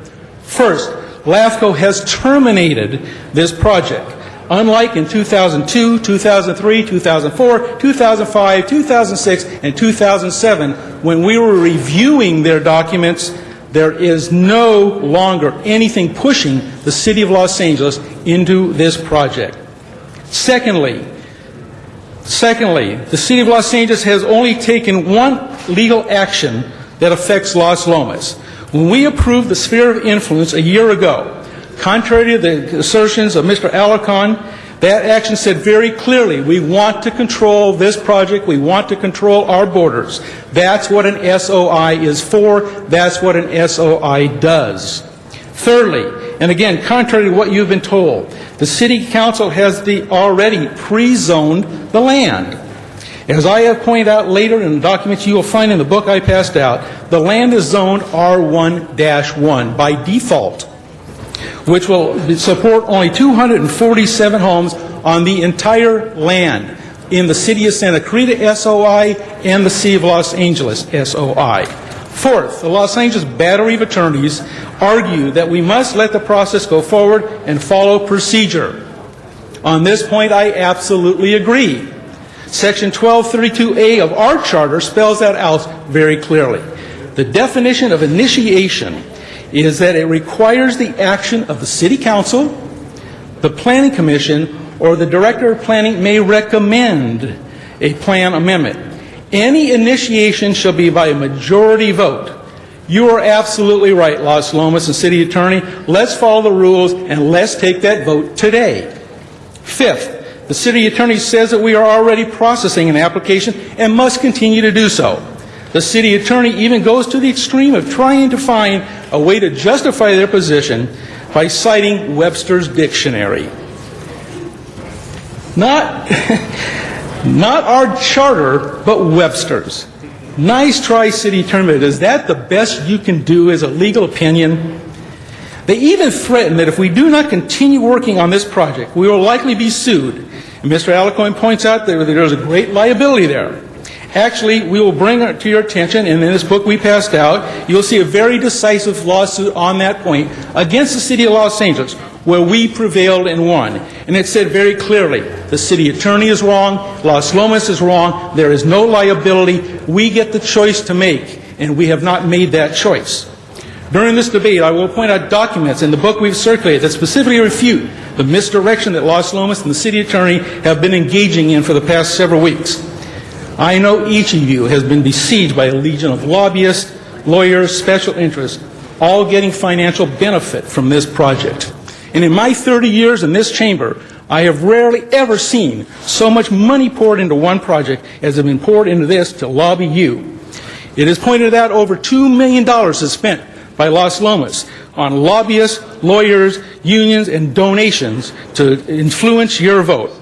First, LAFCO has terminated this project. Unlike in 2002, 2003, 2004, 2005, 2006, and 2007, when we were reviewing their documents, there is no longer anything pushing the City of Los Angeles into this project. Secondly, the City of Los Angeles has only taken one legal action that affects Las Lomas. When we approved the sphere of influence a year ago, contrary to the assertions of Mr. Alarcon, that action said very clearly, we want to control this project, we want to control our borders. That's what an SOI is for, that's what an SOI does. Thirdly, and again, contrary to what you've been told, the City Council has already pre-zoned the land. As I have pointed out later in the documents you will find in the book I passed out, the land is zoned R1-1 by default, which will support only 247 homes on the entire land in the City of Santa Clarita SOI and the City of Los Angeles SOI. Fourth, the Los Angeles Battery of Attorneys argue that we must let the process go forward and follow procedure. On this point, I absolutely agree. Section 1232A of our charter spells that out very clearly. The definition of initiation is that it requires the action of the City Council, the Planning Commission, or the Director of Planning may recommend a plan amendment. Any initiation shall be by a majority vote. You are absolutely right, Las Lomas and City Attorney. Let's follow the rules and let's take that vote today. Fifth, the City Attorney says that we are already processing an application and must continue to do so. The City Attorney even goes to the extreme of trying to find a way to justify their position by citing Webster's Dictionary. Not our charter, but Webster's. Nice try, City Attorney, but is that the best you can do as a legal opinion? They even threaten that if we do not continue working on this project, we will likely be sued. And Mr. Alarcon points out that there's a great liability there. Actually, we will bring it to your attention, and in this book we passed out, you'll see a very decisive lawsuit on that point against the City of Los Angeles, where we prevailed and won. And it said very clearly, the City Attorney is wrong, Las Lomas is wrong, there is no liability, we get the choice to make, and we have not made that choice. During this debate, I will point out documents in the book we've circulated that specifically refute the misdirection that Las Lomas and the City Attorney have been engaging in for the past several weeks. I know each of you has been besieged by a legion of lobbyists, lawyers, special interests, all getting financial benefit from this project. And in my 30 years in this chamber, I have rarely ever seen so much money poured into one project as has been poured into this to lobby you. It is pointed out over $2 million is spent by Las Lomas on lobbyists, lawyers, unions, and donations to influence your vote.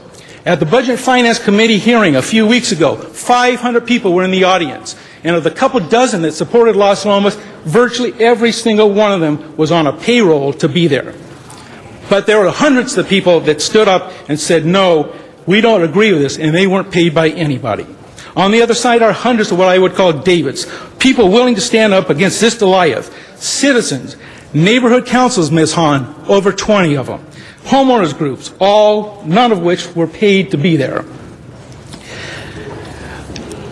At the Budget and Finance Committee hearing a few weeks ago, 500 people were in the audience. And of the couple dozen that supported Las Lomas, virtually every single one of them was on a payroll to be there. But there were hundreds of people that stood up and said, no, we don't agree with this, and they weren't paid by anybody. On the other side are hundreds of what I would call Davids, people willing to stand up against this Goliath, citizens, neighborhood councils, Ms. Hahn, over 20 of them. Homeowners groups, none of which were paid to be there.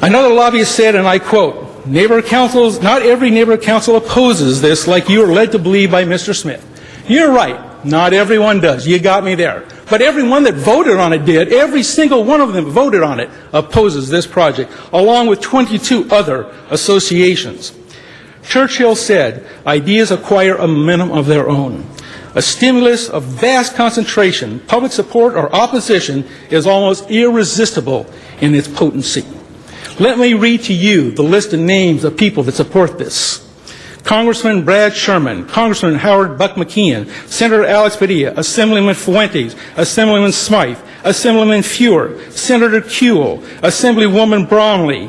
Another lobbyist said, and I quote, neighborhood councils, not every neighborhood council opposes this like you are led to believe by Mr. Smith. You're right, not everyone does. You got me there. But everyone that voted on it did. Every single one of them voted on it opposes this project, along with 22 other associations. Churchill said, ideas acquire a momentum of their own. A stimulus of vast concentration, public support or opposition is almost irresistible in its potency. Let me read to you the list of names of people that support this. Congressman Brad Sherman, Congressman Howard Buck McKeon, Senator Alex Padilla, Assemblyman Fuentes, Assemblyman Smythe, Assemblyman Feuer, Senator Kuehl, Assemblywoman Bromley,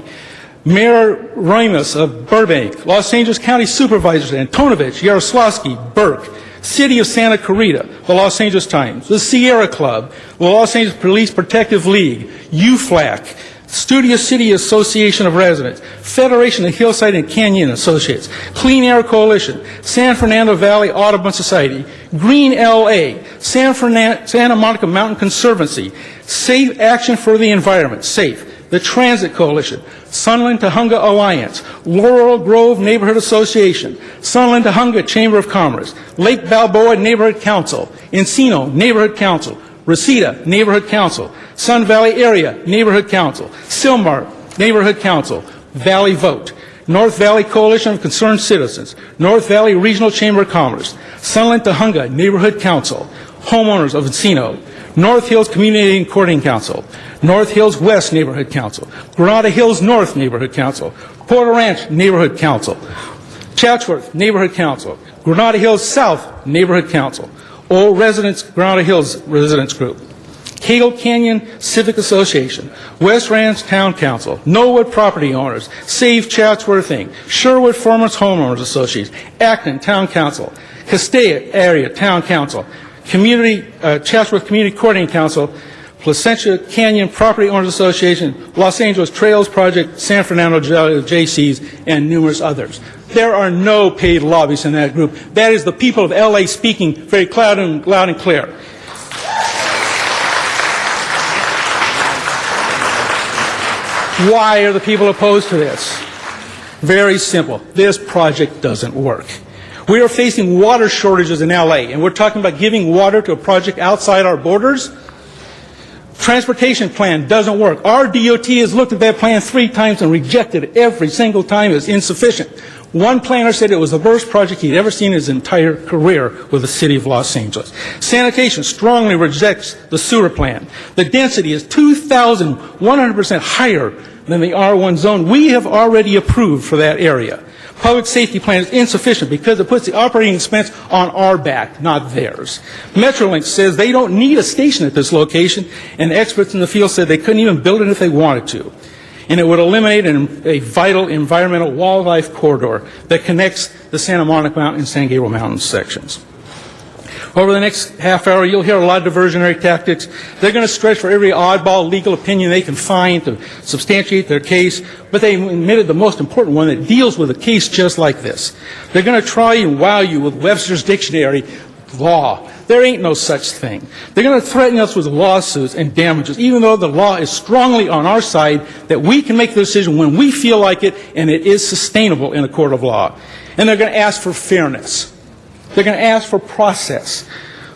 Mayor Ramos of Burbank, Los Angeles County Supervisors Antonovich, Yaroslavsky, Burke, City of Santa Clarita, the Los Angeles Times, the Sierra Club, the Los Angeles Police Protective League, UFLAC, Studio City Association of Residents, Federation of Hillside and Canyon Associates, Clean Air Coalition, San Fernando Valley Audubon Society, Green LA, Santa Monica Mountain Conservancy, Safe Action for the Environment, SAFE, the Transit Coalition, Sunland Tahunga Alliance, Laurel Grove Neighborhood Association, Sunland Tahunga Chamber of Commerce, Lake Balboa Neighborhood Council, Encino Neighborhood Council, Reseda Neighborhood Council, Sun Valley Area Neighborhood Council, Sylmar Neighborhood Council, Valley Vote, North Valley Coalition of Concerned Citizens, North Valley Regional Chamber of Commerce, Sunland Tahunga Neighborhood Council, Homeowners of Encino, North Hills Community and Courting Council, North Hills West Neighborhood Council, Granada Hills North Neighborhood Council, Porter Ranch Neighborhood Council, Chatsworth Neighborhood Council, Granada Hills South Neighborhood Council, Old Residents Granada Hills Residents Group, Cagle Canyon Civic Association, West Ranch Town Council, Knollwood Property Owners, Save Chatsworth Inc., Sherwood Farmers Homeowners Association, Acton Town Council, Castaic Area Town Council, Chatsworth Community Courting Council, Placentia Canyon Property Owners Association, Los Angeles Trails Project, San Fernando Jaycees, and numerous others. There are no paid lobbyists in that group. That is the people of LA speaking very loud and clear. Why are the people opposed to this? Very simple. This project doesn't work. We are facing water shortages in LA, and we're talking about giving water to a project outside our borders. Transportation plan doesn't work. Our DOT has looked at that plan 3 times and rejected it every single time as insufficient. One planner said it was the worst project he'd ever seen in his entire career with the city of Los Angeles. Sanitation strongly rejects the sewer plan. The density is 2,100% higher than the R1 zone we have already approved for that area. Public safety plan is insufficient because it puts the operating expense on our back, not theirs. Metrolink says they don't need a station at this location, and experts in the field said they couldn't even build it if they wanted to. And it would eliminate a vital environmental wildlife corridor that connects the Santa Monica Mountain and San Gabriel Mountain sections. Over the next half hour, you'll hear a lot of diversionary tactics. They're going to stretch for every oddball legal opinion they can find to substantiate their case, but they omitted the most important one that deals with a case just like this. They're going to try and wow you with Webster's Dictionary law. There ain't no such thing. They're going to threaten us with lawsuits and damages, even though the law is strongly on our side that we can make the decision when we feel like it, and it is sustainable in a court of law. And they're going to ask for fairness. They're going to ask for process.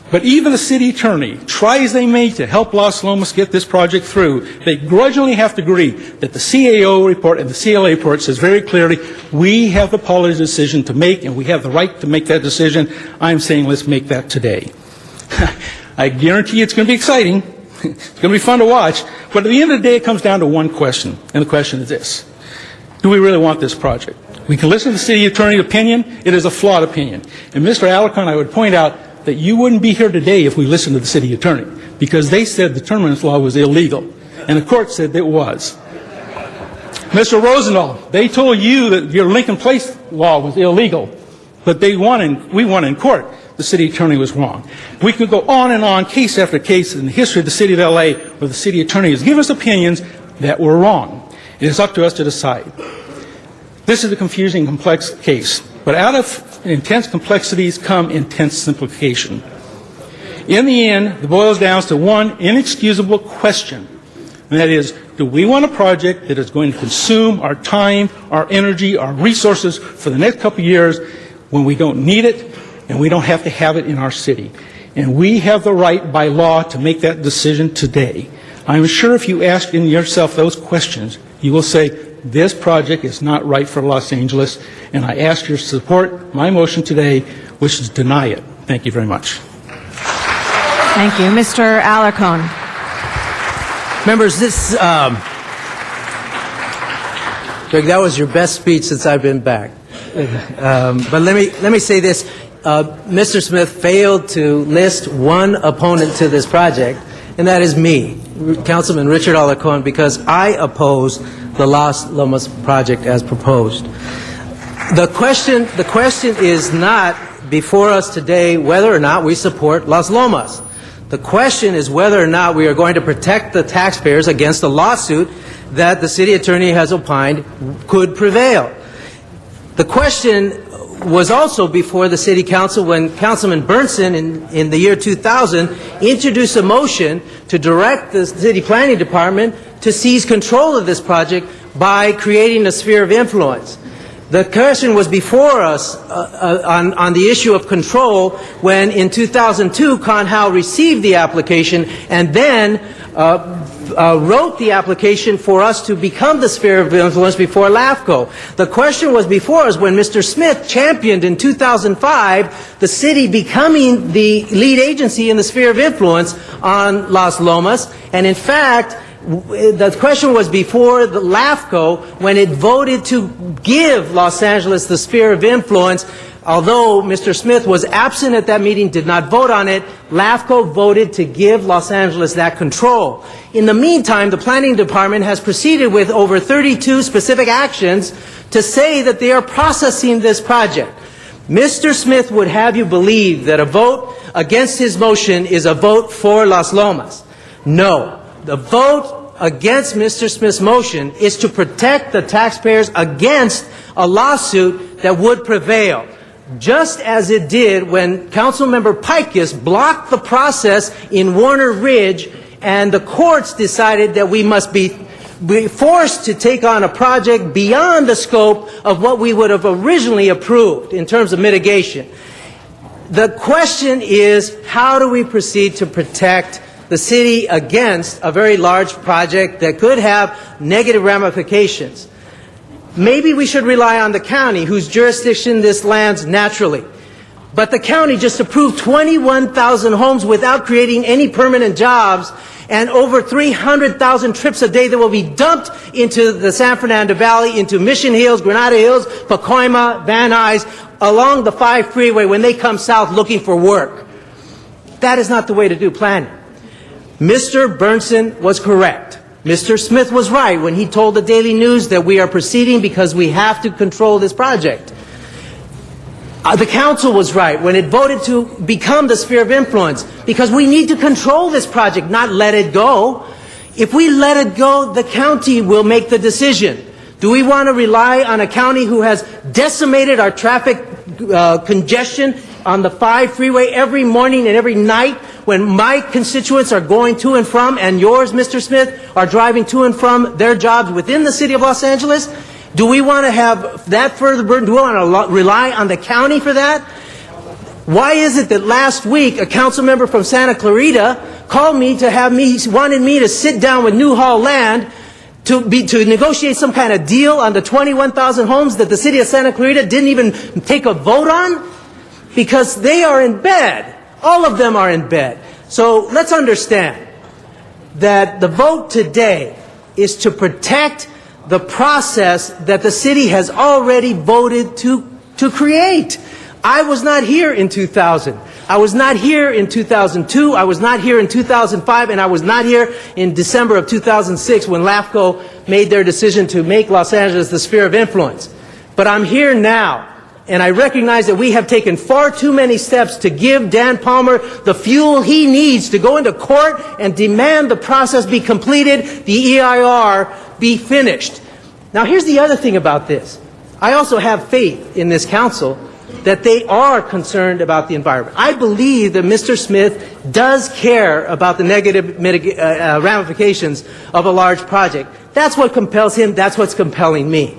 But even the city attorney, try as they may to help Los Lomas get this project through, they grudgingly have to agree that the CAO report and the CLA report says very clearly, we have the policy decision to make, and we have the right to make that decision. I'm saying let's make that today. I guarantee it's going to be exciting. It's going to be fun to watch. But at the end of the day, it comes down to one question, and the question is this. Do we really want this project? We can listen to the city attorney's opinion. It is a flawed opinion. And Mr. Alarcon, I would point out that you wouldn't be here today if we listened to the city attorney, because they said the terminus law was illegal, and the court said it was. Mr. Rosendahl, they told you that your Lincoln Place law was illegal, but we won in court. The city attorney was wrong. We could go on and on, case after case, in the history of the city of L.A., where the city attorney has given us opinions that were wrong. It is up to us to decide. This is a confusing, complex case, but out of intense complexities come intense simplification. In the end, it boils down to one inexcusable question, and that is, do we want a project that is going to consume our time, our energy, our resources for the next couple of years when we don't need it and we don't have to have it in our city? And we have the right by law to make that decision today. I'm sure if you ask yourself those questions, you will say, this project is not right for Los Angeles, and I ask your support my motion today, which is deny it. Thank you very much. Thank you. Mr. Alarcon. Members, Greg, that was your best speech since I've been back. But let me say this. Mr. Smith failed to list one opponent to this project, and that is me, Councilman Richard Alarcon, because I oppose the Los Lomas project as proposed. The question is not before us today whether or not we support Las Lomas. The question is whether or not we are going to protect the taxpayers against a lawsuit that the city attorney has opined could prevail. The question was also before the City Council when Councilman Bernson in the year 2000 introduced a motion to direct the City Planning Department to seize control of this project by creating a sphere of influence. The question was before us on the issue of control when in 2002 Con Howe received the application and then wrote the application for us to become the sphere of influence before LAFCO. The question was before us when Mr. Smith championed in 2005 the city becoming the lead agency in the sphere of influence on Las Lomas, and in fact the question was before the LAFCO when it voted to give Los Angeles the sphere of influence. Although Mr. Smith was absent at that meeting, did not vote on it, LAFCO voted to give Los Angeles that control. In the meantime, the Planning Department has proceeded with over 32 specific actions to say that they are processing this project. Mr. Smith would have you believe that a vote against his motion is a vote for Las Lomas. No. The vote against Mr. Smith's motion is to protect the taxpayers against a lawsuit that would prevail, just as it did when Councilmember Pikus blocked the process in Warner Ridge and the courts decided that we must be forced to take on a project beyond the scope of what we would have originally approved in terms of mitigation. The question is, how do we proceed to protect the city against a very large project that could have negative ramifications? Maybe we should rely on the county, whose jurisdiction this lands naturally. But the county just approved 21,000 homes without creating any permanent jobs and over 300,000 trips a day that will be dumped into the San Fernando Valley, into Mission Hills, Granada Hills, Pacoima, Van Nuys, along the 5 freeway when they come south looking for work. That is not the way to do planning. Mr. Bernson was correct. Mr. Smith was right when he told the Daily News that we are proceeding because we have to control this project. The council was right when it voted to become the sphere of influence because we need to control this project, not let it go. If we let it go, the county will make the decision. Do we want to rely on a county who has decimated our traffic congestion on the 5 freeway every morning and every night when my constituents are going to and from, and yours, Mr. Smith, are driving to and from their jobs within the city of Los Angeles? Do we want to have that further burden? Do we want to rely on the county for that? Why is it that last week a council member from Santa Clarita called me wanted me to sit down with Newhall Land to negotiate some kind of deal on the 21,000 homes that the city of Santa Clarita didn't even take a vote on? Because they are in bed. All of them are in bed. So let's understand that the vote today is to protect the process that the city has already voted to create. I was not here in 2000. I was not here in 2002. I was not here in 2005. And I was not here in December of 2006 when LAFCO made their decision to make Los Angeles the sphere of influence. But I'm here now. And I recognize that we have taken far too many steps to give Dan Palmer the fuel he needs to go into court and demand the process be completed, the EIR be finished. Now, here's the other thing about this. I also have faith in this council that they are concerned about the environment. I believe that Mr. Smith does care about the negative ramifications of a large project. That's what compels him. That's what's compelling me.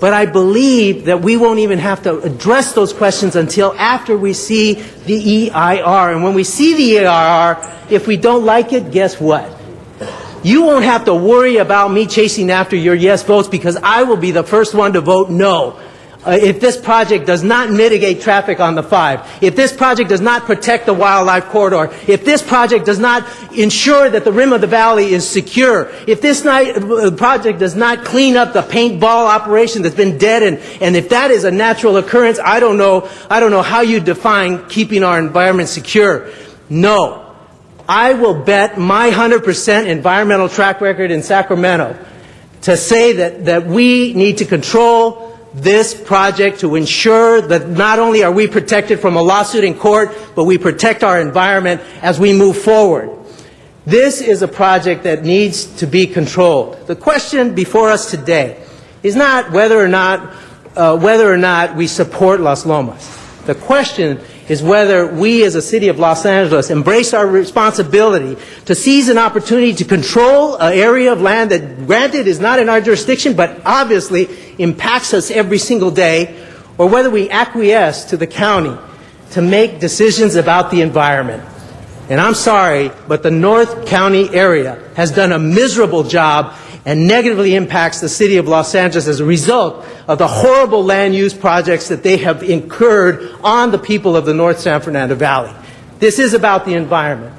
But I believe that we won't even have to address those questions until after we see the EIR. And when we see the EIR, if we don't like it, guess what? You won't have to worry about me chasing after your yes votes because I will be the first one to vote no. If this project does not mitigate traffic on the 5, if this project does not protect the wildlife corridor, if this project does not ensure that the rim of the valley is secure, if this project does not clean up the paintball operation that's been dead, and if that is a natural occurrence, I don't know how you define keeping our environment secure. No. I will bet my 100% environmental track record in Sacramento to say that we need to control this project to ensure that not only are we protected from a lawsuit in court, but we protect our environment as we move forward. This is a project that needs to be controlled. The question before us today is not whether or not we support Las Lomas. The question is whether we as a city of Los Angeles embrace our responsibility to seize an opportunity to control an area of land that, granted, is not in our jurisdiction, but obviously impacts us every single day, or whether we acquiesce to the county to make decisions about the environment. And I'm sorry, but the North County area has done a miserable job and negatively impacts the city of Los Angeles as a result of the horrible land use projects that they have incurred on the people of the North San Fernando Valley. This is about the environment.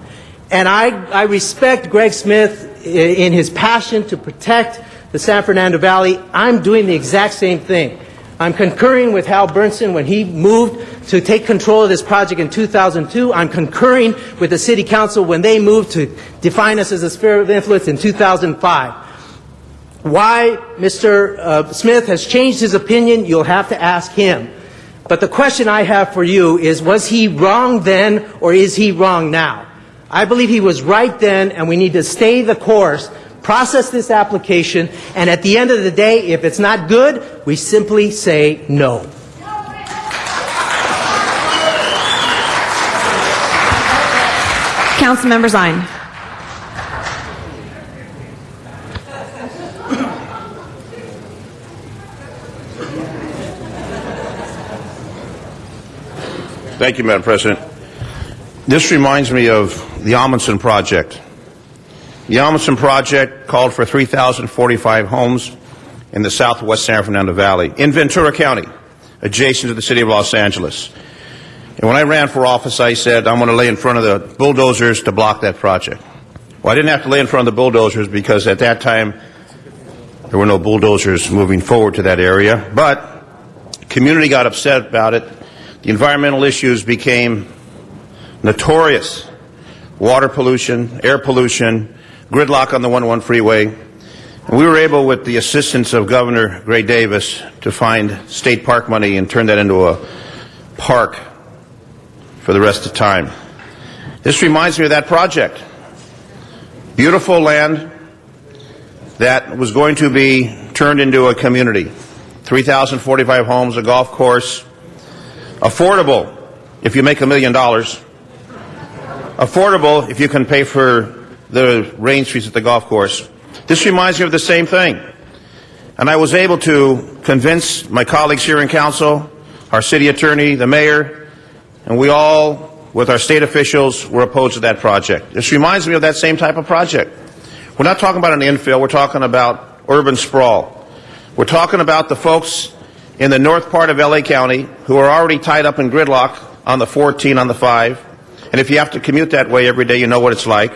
And I respect Greg Smith in his passion to protect the San Fernando Valley. I'm doing the exact same thing. I'm concurring with Hal Bernstein when he moved to take control of this project in 2002. I'm concurring with the City Council when they moved to define us as a sphere of influence in 2005. Why Mr. Smith has changed his opinion, you'll have to ask him. But the question I have for you is, was he wrong then or is he wrong now? I believe he was right then, and we need to stay the course, process this application, and at the end of the day, if it's not good, we simply say no. Councilmember Zine. Thank you, Madam President. This reminds me of the Amundsen Project. The Amundsen Project called for 3,045 homes in the southwest San Fernando Valley, in Ventura County, adjacent to the city of Los Angeles. And when I ran for office, I said, I'm going to lay in front of the bulldozers to block that project. Well, I didn't have to lay in front of the bulldozers because at that time, there were no bulldozers moving forward to that area. But the community got upset about it. The environmental issues became notorious. Water pollution, air pollution, gridlock on the 101 freeway. And we were able, with the assistance of Governor Gray Davis, to find state park money and turn that into a park for the rest of time. This reminds me of that project. Beautiful land that was going to be turned into a community. 3,045 homes, a golf course. Affordable if you make $1 million. Affordable if you can pay for the range fees at the golf course. This reminds me of the same thing. And I was able to convince my colleagues here in council, our city attorney, the mayor, and we all, with our state officials, were opposed to that project. This reminds me of that same type of project. We're not talking about an infill, we're talking about urban sprawl. We're talking about the folks in the north part of LA County who are already tied up in gridlock on the 14, on the 5. And if you have to commute that way every day, you know what it's like.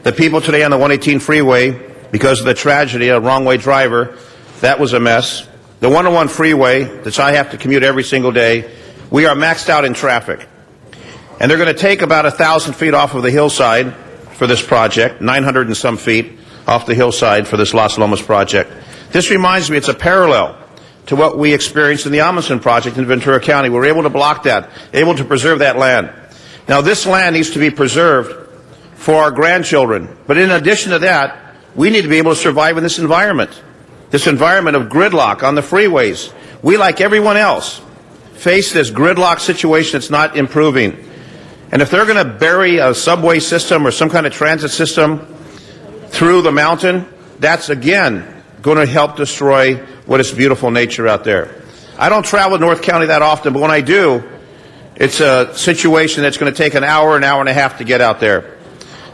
The people today on the 118 freeway, because of the tragedy, a wrong-way driver, that was a mess. The 101 freeway, that I have to commute every single day, we are maxed out in traffic. And they're going to take about 1,000 feet off of the hillside for this project, 900 and some feet off the hillside for this Las Lomas project. This reminds me, it's a parallel to what we experienced in the Amundsen Project in Ventura County. We were able to block that, able to preserve that land. Now, this land needs to be preserved for our grandchildren. But in addition to that, we need to be able to survive in this environment of gridlock on the freeways. We, like everyone else, face this gridlock situation that's not improving. And if they're going to bury a subway system or some kind of transit system through the mountain, that's, again, going to help destroy what is beautiful nature out there. I don't travel North County that often, but when I do, it's a situation that's going to take an hour and a half to get out there.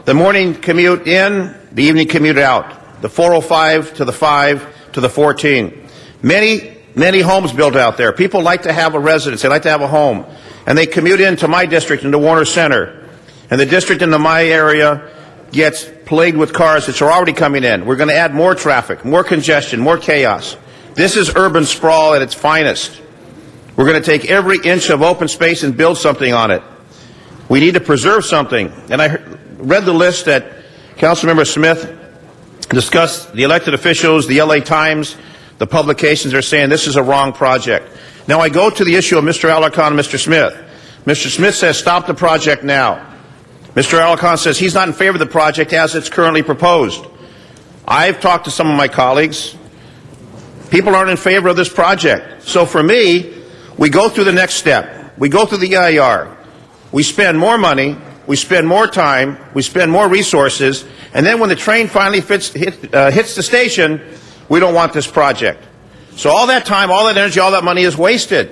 The morning commute in, the evening commute out. The 405 to the 5 to the 14. Many homes built out there. People like to have a residence. They like to have a home. And they commute into my district, into Warner Center. And the district into my area gets plagued with cars that are already coming in. We're going to add more traffic, more congestion, more chaos. This is urban sprawl at its finest. We're going to take every inch of open space and build something on it. We need to preserve something. And I read the list that Councilmember Smith discussed, the elected officials, the LA Times, The publications are saying this is a wrong project. Now I go to the issue of Mr. Alarcon and Mr. Smith. Mr. Smith says stop the project now. Mr. Alarcon says he's not in favor of the project as it's currently proposed. I've talked to some of my colleagues. People aren't in favor of this project. So for me, we go through the next step. We go through the EIR. We spend more money. We spend more time. We spend more resources. And then when the train finally hits the station, we don't want this project. So all that time, all that energy, all that money is wasted.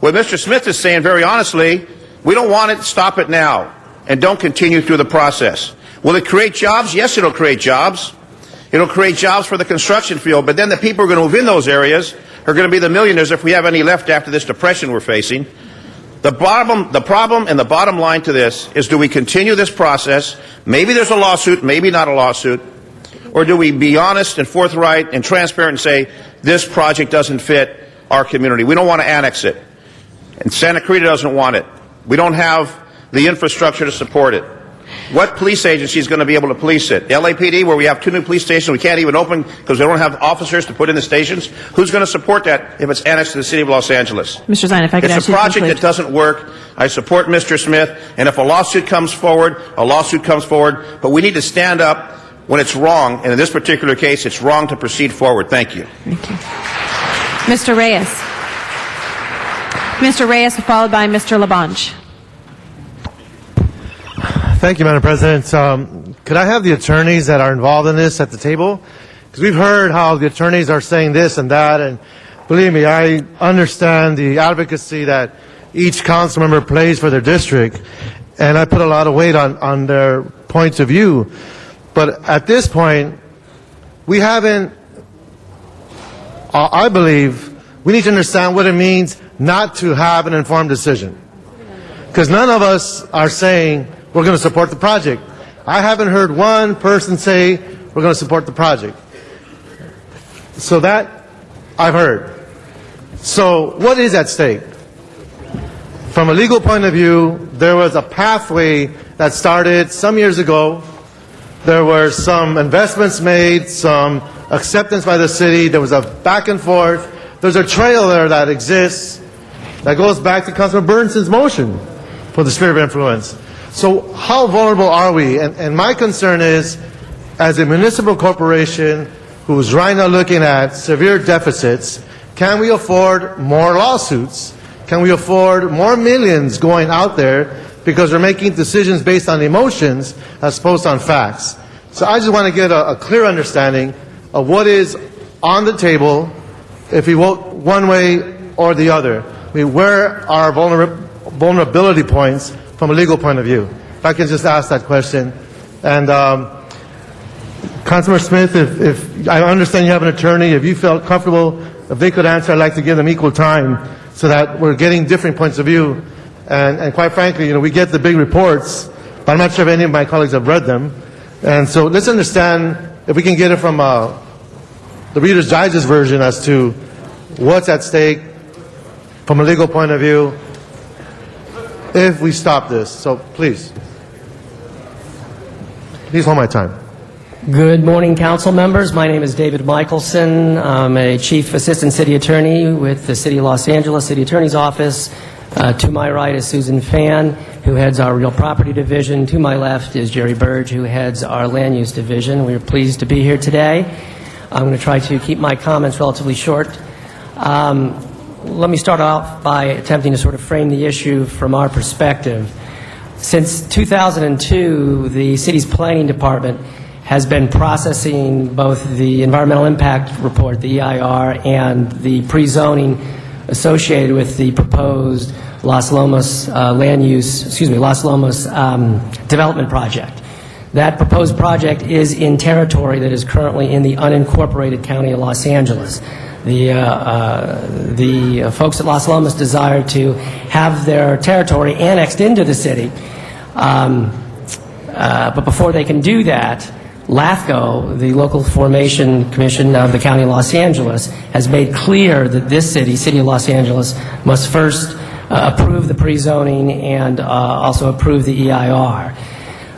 What Mr. Smith is saying, very honestly, we don't want it, stop it now, and don't continue through the process. Will it create jobs? Yes, it'll create jobs. It'll create jobs for the construction field, but then the people who are going to move in those areas are going to be the millionaires if we have any left after this depression we're facing. The problem and the bottom line to this is, do we continue this process? Maybe there's a lawsuit, maybe not a lawsuit. Or do we be honest and forthright and transparent and say, this project doesn't fit our community. We don't want to annex it. And Santa Clarita doesn't want it. We don't have the infrastructure to support it. What police agency is going to be able to police it? The LAPD, where we have 2 new police stations we can't even open because they don't have officers to put in the stations? Who's going to support that if it's annexed to the city of Los Angeles? Mr. Zine, if I could It's ask a you to project conclude. that doesn't work. I support Mr. Smith, and if a lawsuit comes forward, a lawsuit comes forward. But we need to stand up when it's wrong, and in this particular case, it's wrong to proceed forward. Thank you. Thank you. Mr. Reyes. Mr. Reyes, followed by Mr. Labange. Thank you, Madam President. Could I have the attorneys that are involved in this at the table? Because we've heard how the attorneys are saying this and that, and believe me, I understand the advocacy that each council member plays for their district, and I put a lot of weight on their points of view. But at this point, we haven't, I believe, we need to understand what it means not to have an informed decision. Because none of us are saying we're going to support the project. I haven't heard one person say we're going to support the project. So that I've heard. So what is at stake? From a legal point of view, there was a pathway that started some years ago. There were some investments made, some acceptance by the city. There was a back and forth. There's a trail there that exists that goes back to Councilman Bernson's motion for the sphere of influence. So how vulnerable are we? And my concern is, as a municipal corporation who's right now looking at severe deficits, can we afford more lawsuits? Can we afford more millions going out there because we're making decisions based on emotions as opposed on facts? So I just want to get a clear understanding of what is on the table if we vote one way or the other. I mean, where are vulnerability points from a legal point of view? If I can just ask that question. And Councilor Smith, if I understand you have an attorney, if you felt comfortable, if they could answer, I'd like to give them equal time so that we're getting different points of view. And quite frankly, you know, we get the big reports, but I'm not sure if any of my colleagues have read them. And so let's understand if we can get it from the Reader's Digest version as to what's at stake from a legal point of view if we stop this. So please hold my time. Good morning, council members. My name is David Michelson. I'm a Chief Assistant City Attorney with the City of Los Angeles City Attorney's Office. To my right is Susan Phan, who heads our Real Property Division. To my left is Jerry Burge, who heads our Land Use Division. We are pleased to be here today. I'm going to try to keep my comments relatively short. Let me start off by attempting to sort of frame the issue from our perspective. Since 2002, the city's planning department has been processing both the environmental impact report, the EIR, and the pre-zoning associated with the proposed Los Lomos Los Lomos development project. That proposed project is in territory that is currently in the unincorporated county of Los Angeles. The folks at Los Lomos desire to have their territory annexed into the city, but before they can do that, LAFCO, the local formation commission of the County of Los Angeles, has made clear that this city of Los Angeles, must first approve the pre-zoning and also approve the EIR.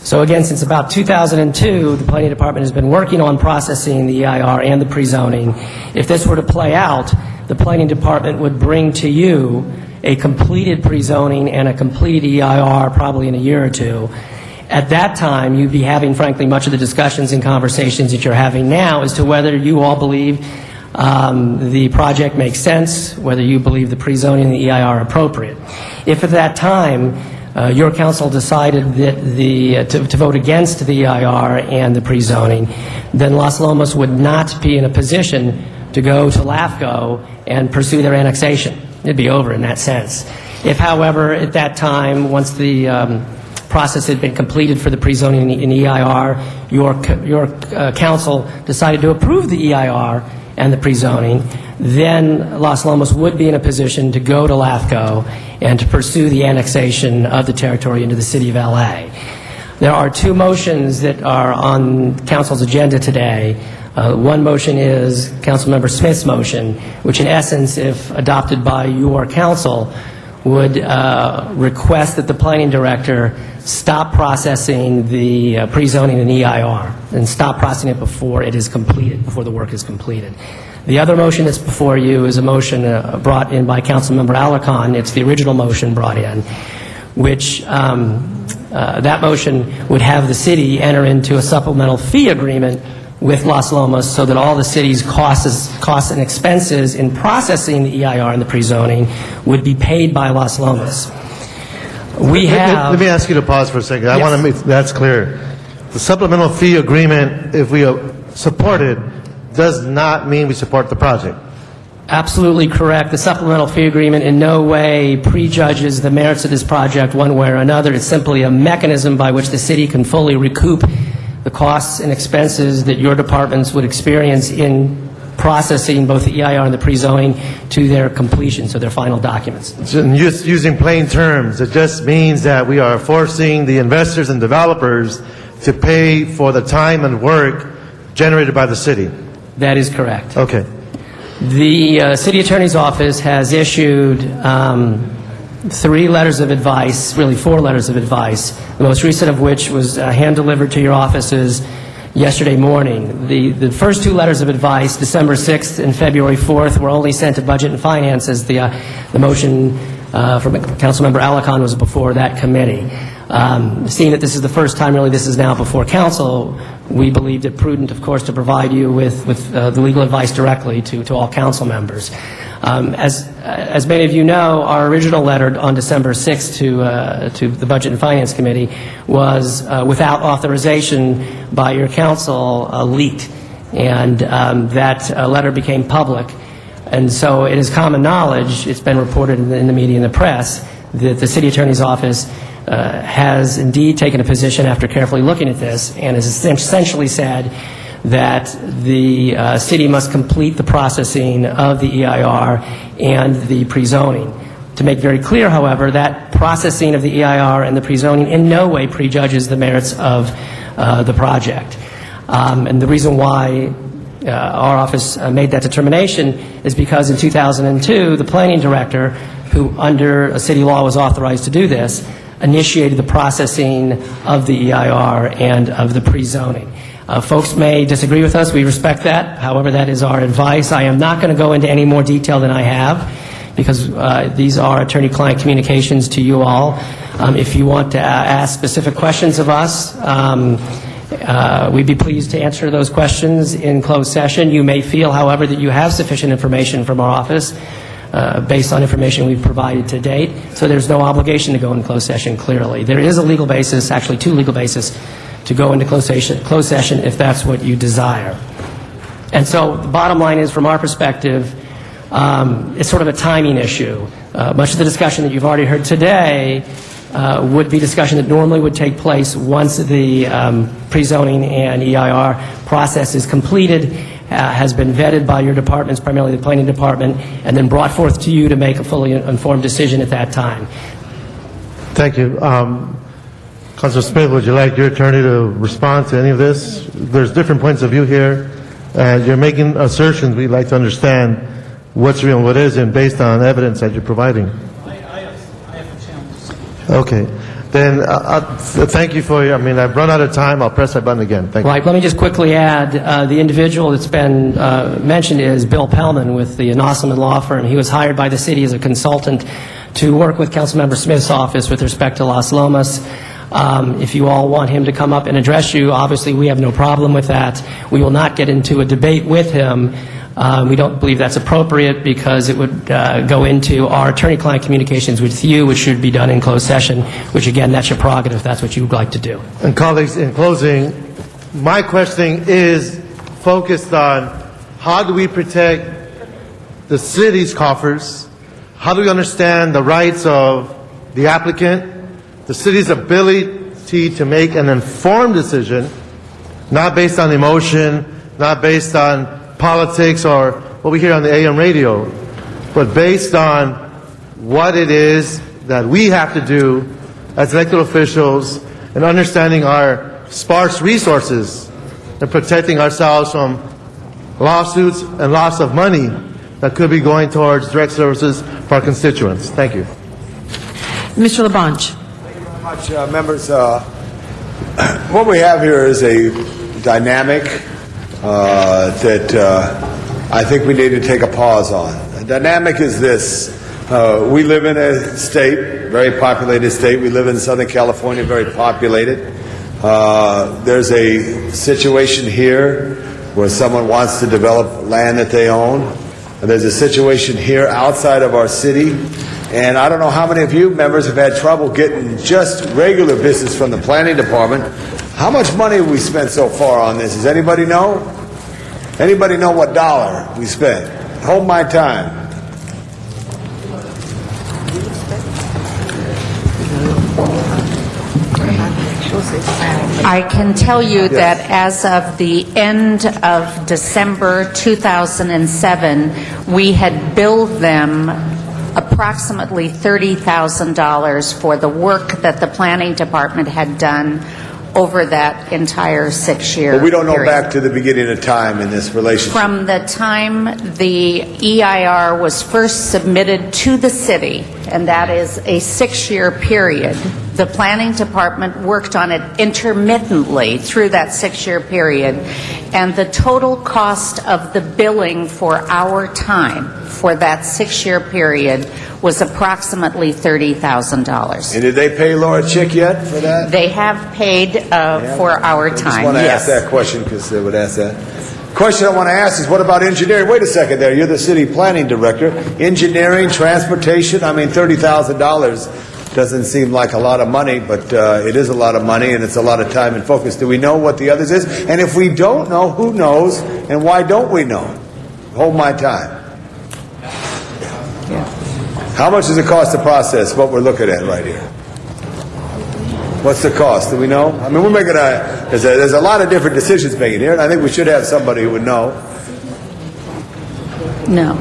So again, since about 2002, the Planning Department has been working on processing the EIR and the pre-zoning. If this were to play out, the Planning Department would bring to you a completed pre-zoning and a completed EIR probably in a year or two. At that time, you'd be having, frankly, much of the discussions and conversations that you're having now as to whether you all believe the project makes sense, whether you believe the pre-zoning and the EIR are appropriate. If at that time your council decided that to vote against the EIR and the pre-zoning, then Las Lomas would not be in a position to go to LAFCO and pursue their annexation. It'd be over in that sense. If, however, at that time, once the process had been completed for the pre-zoning and EIR, your council decided to approve the EIR and the pre-zoning, then Las Lomas would be in a position to go to LAFCO and to pursue the annexation of the territory into the city of L.A. There are two motions that are on council's agenda today. One motion is Councilmember Smith's motion, which in essence, if adopted by your council, would request that the planning director stop processing the pre-zoning and EIR and stop processing it before it is completed, before the work is completed. The other motion that's before you is a motion brought in by Councilmember Alarcon. It's the original motion brought in, which that motion would have the city enter into a supplemental fee agreement with Las Lomas so that all the city's costs and expenses in processing the EIR and the pre-zoning would be paid by Las Lomas. We have... Let me ask you to pause for a second. I want to make that's clear. The supplemental fee agreement, if we support it, does not mean we support the project. Absolutely correct. The supplemental fee agreement in no way prejudges the merits of this project one way or another. It's simply a mechanism by which the city can fully recoup the costs and expenses that your departments would experience in processing both the EIR and the pre-zoning to their completion, so their final documents. Just using plain terms, it just means that we are forcing the investors and developers to pay for the time and work generated by the city. That is correct. Okay. The city attorney's office has issued 3 letters of advice, really 4 letters of advice, the most recent of which was hand-delivered to your offices yesterday morning. The first 2 letters of advice, December 6th and February 4th, were only sent to Budget and Finance as the motion from Councilmember Alarcon was before that committee. Seeing that this is the first time really this is now before council, we believed it prudent, of course, to provide you with the legal advice directly to all council members. As many of you know, our original letter on December 6th to the Budget and Finance Committee was without authorization by your council leaked, and that letter became public. And so it is common knowledge, it's been reported in the media and the press, that the city attorney's office has indeed taken a position after carefully looking at this and has essentially said that the city must complete the processing of the EIR and the pre-zoning. To make very clear, however, that processing of the EIR and the pre-zoning in no way prejudges the merits of the project. And the reason why our office made that determination is because in 2002, the planning director, who under a city law was authorized to do this, initiated the processing of the EIR and of the pre-zoning. Folks may disagree with us. We respect that. However, that is our advice. I am not going to go into any more detail than I have because these are attorney-client communications to you all. If you want to ask specific questions of us, we'd be pleased to answer those questions in closed session. You may feel, however, that you have sufficient information from our office based on information we've provided to date, so there's no obligation to go in closed session, clearly. There is a legal basis, actually 2 legal bases, to go into closed session if that's what you desire. And so the bottom line is, from our perspective, it's sort of a timing issue. Much of the discussion that you've already heard today would be discussion that normally would take place once the pre-zoning and EIR process is completed, has been vetted by your departments, primarily the planning department, and then brought forth to you to make a fully informed decision at that time. Thank you. Councilor Smith, would you like your attorney to respond to any of this? There's different points of view here. You're making assertions. We'd like to understand what's real and what isn't based on evidence that you're providing. I have a challenge. Okay. then thank you for your, I've run out of time. I'll press that button again. Thank you. Right. Let me just quickly add, the individual that's been mentioned is Bill Pellman with the Nossaman Law Firm. He was hired by the city as a consultant to work with Councilmember Smith's office with respect to Las Lomas. If you all want him to come up and address you, obviously we have no problem with that. We will not get into a debate with him. We don't believe that's appropriate because it would go into our attorney-client communications with you, which should be done in closed session, which, again, that's your prerogative if that's what you would like to do. And colleagues, in closing, my questioning is focused on how do we protect the city's coffers? How do we understand the rights of the applicant, the city's ability to make an informed decision, not based on emotion, not based on politics or what we hear on the AM radio, but based on what it is that we have to do as elected officials and understanding our sparse resources and protecting ourselves from lawsuits and loss of money that could be going towards direct services for our constituents. Thank you. Mr. LaBonge. Thank you very much, members. What we have here is a dynamic that I think we need to take a pause on. The dynamic is this. We live in a state, very populated state. We live in Southern California, very populated. There's a situation here where someone wants to develop land that they own. And there's a situation here outside of our city. And I don't know how many of you members have had trouble getting just regular business from the planning department. How much money have we spent so far on this? Does anybody know? Anybody know what dollar we spent? Hold my time. I can tell you that as of the end of December 2007, we had billed them approximately $30,000 for the work that the planning department had done over that entire 6-year But we don't know period. back to the beginning of time in this relationship. From the time the EIR was first submitted to the city, and that is a 6-year period, the planning department worked on it intermittently through that 6-year period, and the total cost of the billing for our time for that 6-year period was approximately $30,000. And did they pay Laura Chick yet for that? They have paid for our I just time, want to yes. ask that question because they would ask that. Question I want to ask is, what about engineering? Wait a second there. You're the city planning director. Engineering, transportation, $30,000 doesn't seem like a lot of money, but it is a lot of money and it's a lot of time and focus. Do we know what the others is? And if we don't know, who knows? And why don't we know? Hold my time. How much does it cost to process what we're looking at right here? What's the cost? Do we know? I mean, we're making there's a lot of different decisions making here, and I think we should have somebody who would know. No.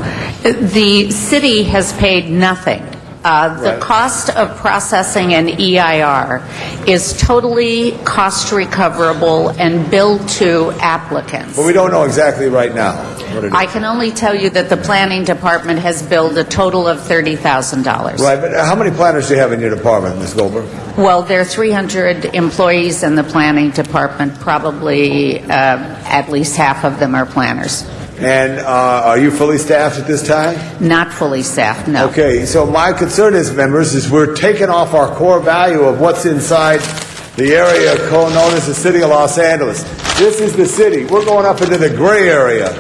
The city has paid nothing. The cost of processing an EIR is totally cost recoverable and billed to applicants. But we don't know exactly right now what it is. I can only tell you that the planning department has billed a total of $30,000. Right, but how many planners do you have in your department, Ms. Goldberg? Well, there are 300 employees in the planning department. Probably at least half of them are planners. And are you fully staffed at this time? Not fully staffed, no. Okay, so my concern is, members, is we're taking off our core value of what's inside the area known as the city of Los Angeles. This is the city. We're going up into the gray area.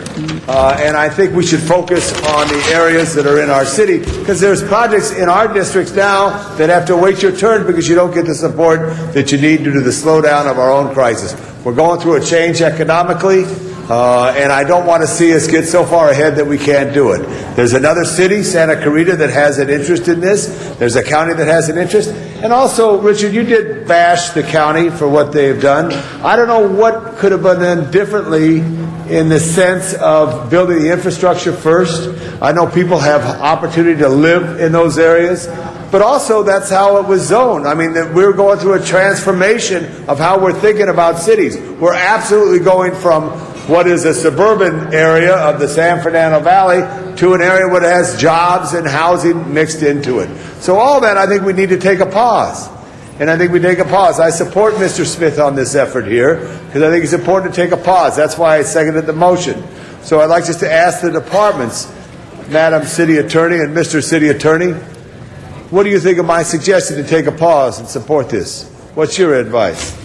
And I think we should focus on the areas that are in our city, because there's projects in our districts now that have to wait your turn because you don't get the support that you need due to the slowdown of our own crisis. We're going through a change economically. And I don't want to see us get so far ahead that we can't do it. There's another city, Santa Clarita, that has an interest in this. There's a county that has an interest. And also, Richard, you did bash the county for what they've done. I don't know what could have been done differently in the sense of building the infrastructure first. I know people have opportunity to live in those areas. But also, that's how it was zoned. I mean, we're going through a transformation of how we're thinking about cities. We're absolutely going from what is a suburban area of the San Fernando Valley to an area where it has jobs and housing mixed into it. So all that, I think we need to take a pause and I think we take a pause. I support Mr. Smith on this effort here because I think it's important to take a pause. That's why I seconded the motion. So I'd like just to ask the departments, Madam City Attorney and Mr. City Attorney, what do you think of my suggestion to take a pause and support this? What's your advice?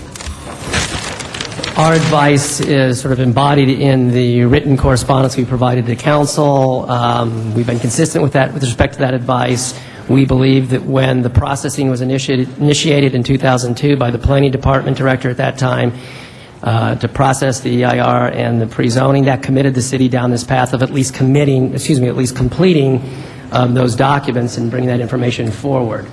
Our advice is sort of embodied in the written correspondence we provided to council. We've been consistent with that with respect to that advice. We believe that when the processing was initiated in 2002 by the planning department director at that time to process the EIR and the pre-zoning, that committed the city down this path of at least completing those documents and bringing that information forward.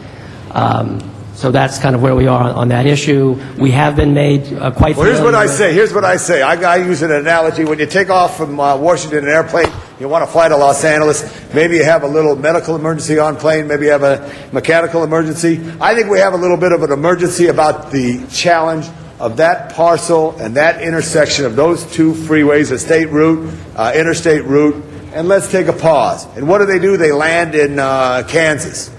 So that's kind of where we are on that issue. We have been made quite familiar. Well, here's what I say. I use an analogy. When you take off from Washington in an airplane, you want to fly to Los Angeles. Maybe you have a little medical emergency on plane. Maybe you have a mechanical emergency. I think we have a little bit of an emergency about the challenge of that parcel and that intersection of those two freeways, a state route, interstate route, and let's take a pause. And what do? They land in Kansas.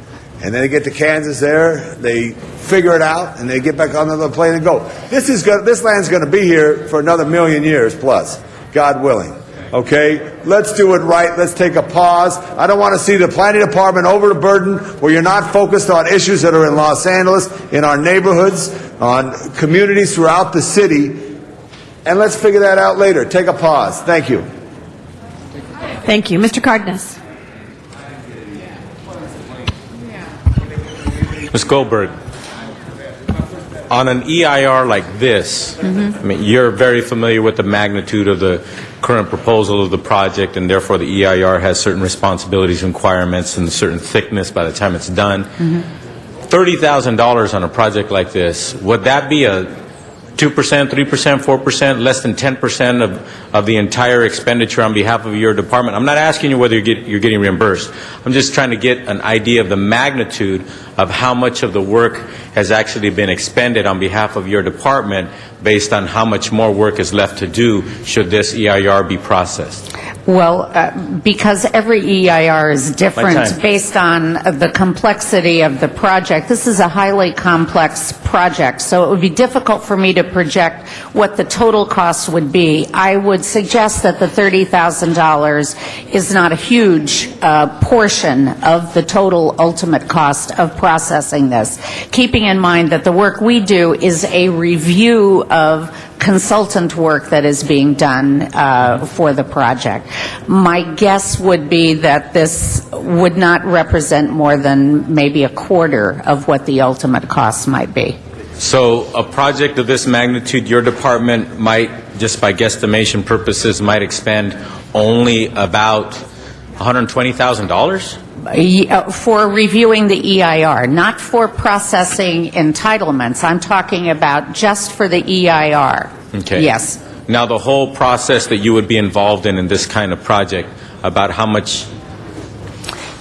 And then they get to Kansas there, they figure it out, and they get back on another plane and go. This land's going to be here for another 1,000,000 years plus, God willing. Okay? Let's do it right. Let's take a pause. I don't want to see the planning department overburdened where you're not focused on issues that are in Los Angeles, in our neighborhoods, on communities throughout the city. And let's figure that out later. Take a pause. Thank you. Thank you. Mr. Cardenas. Ms. Goldberg, on an EIR like this, I mean, you're very familiar with the magnitude of the current proposal of the project, and therefore the EIR has certain responsibilities, requirements, and a certain thickness by the time it's done. $30,000 on a project like this, would that be a 2%, 3%, 4%, less than 10% of the entire expenditure on behalf of your department? I'm not asking you whether you're getting reimbursed. I'm just trying to get an idea of the magnitude of how much of the work has actually been expended on behalf of your department based on how much more work is left to do should this EIR be processed. Well, because every EIR is different based on the complexity of the project. This is a highly complex project, so it would be difficult for me to project what the total cost would be. I would suggest that the $30,000 is not a huge portion of the total ultimate cost of processing this, keeping in mind that the work we do is a review of consultant work that is being done for the project. My guess would be that this would not represent more than maybe a quarter of what the ultimate cost might be. So a project of this magnitude, your department might, just by guesstimation purposes, might expend only about $120,000? For reviewing the EIR, not for processing entitlements. I'm talking about just for the EIR. Okay. Yes. Now, the whole process that you would be involved in this kind of project, about how much?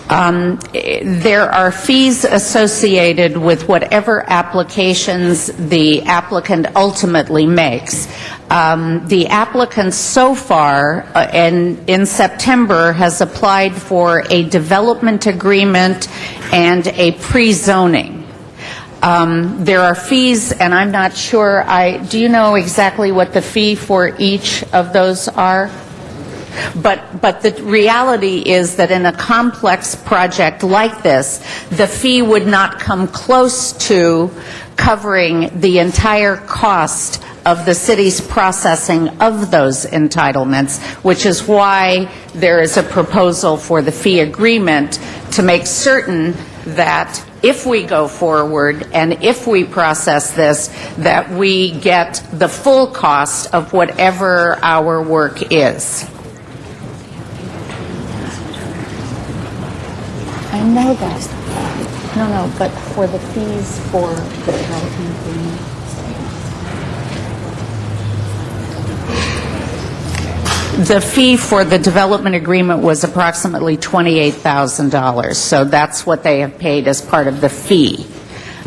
There are fees associated with whatever applications the applicant ultimately makes. The applicant so far, in September, has applied for a development agreement and a pre-zoning. There are fees, and I'm not sure, do you know exactly what the fee for each of those are? But the reality is that in a complex project like this, the fee would not come close to covering the entire cost of the city's processing of those entitlements, which is why there is a proposal for the fee agreement to make certain that if we go forward and if we process this, that we get the full cost of whatever our work is. I know that. No, but for the fees for the development agreement. The fee for the development agreement was approximately $28,000, so that's what they have paid as part of the fee.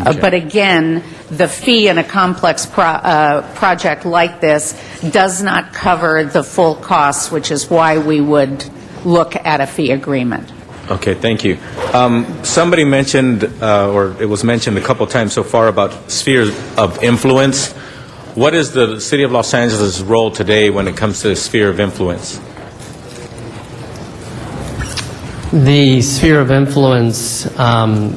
Okay. But again, the fee in a complex project like this does not cover the full cost, which is why we would look at a fee agreement. Okay, thank you. Somebody mentioned, or it was mentioned a couple times so far about spheres of influence. What is the City of Los Angeles' role today when it comes to the sphere of influence? The sphere of influence, I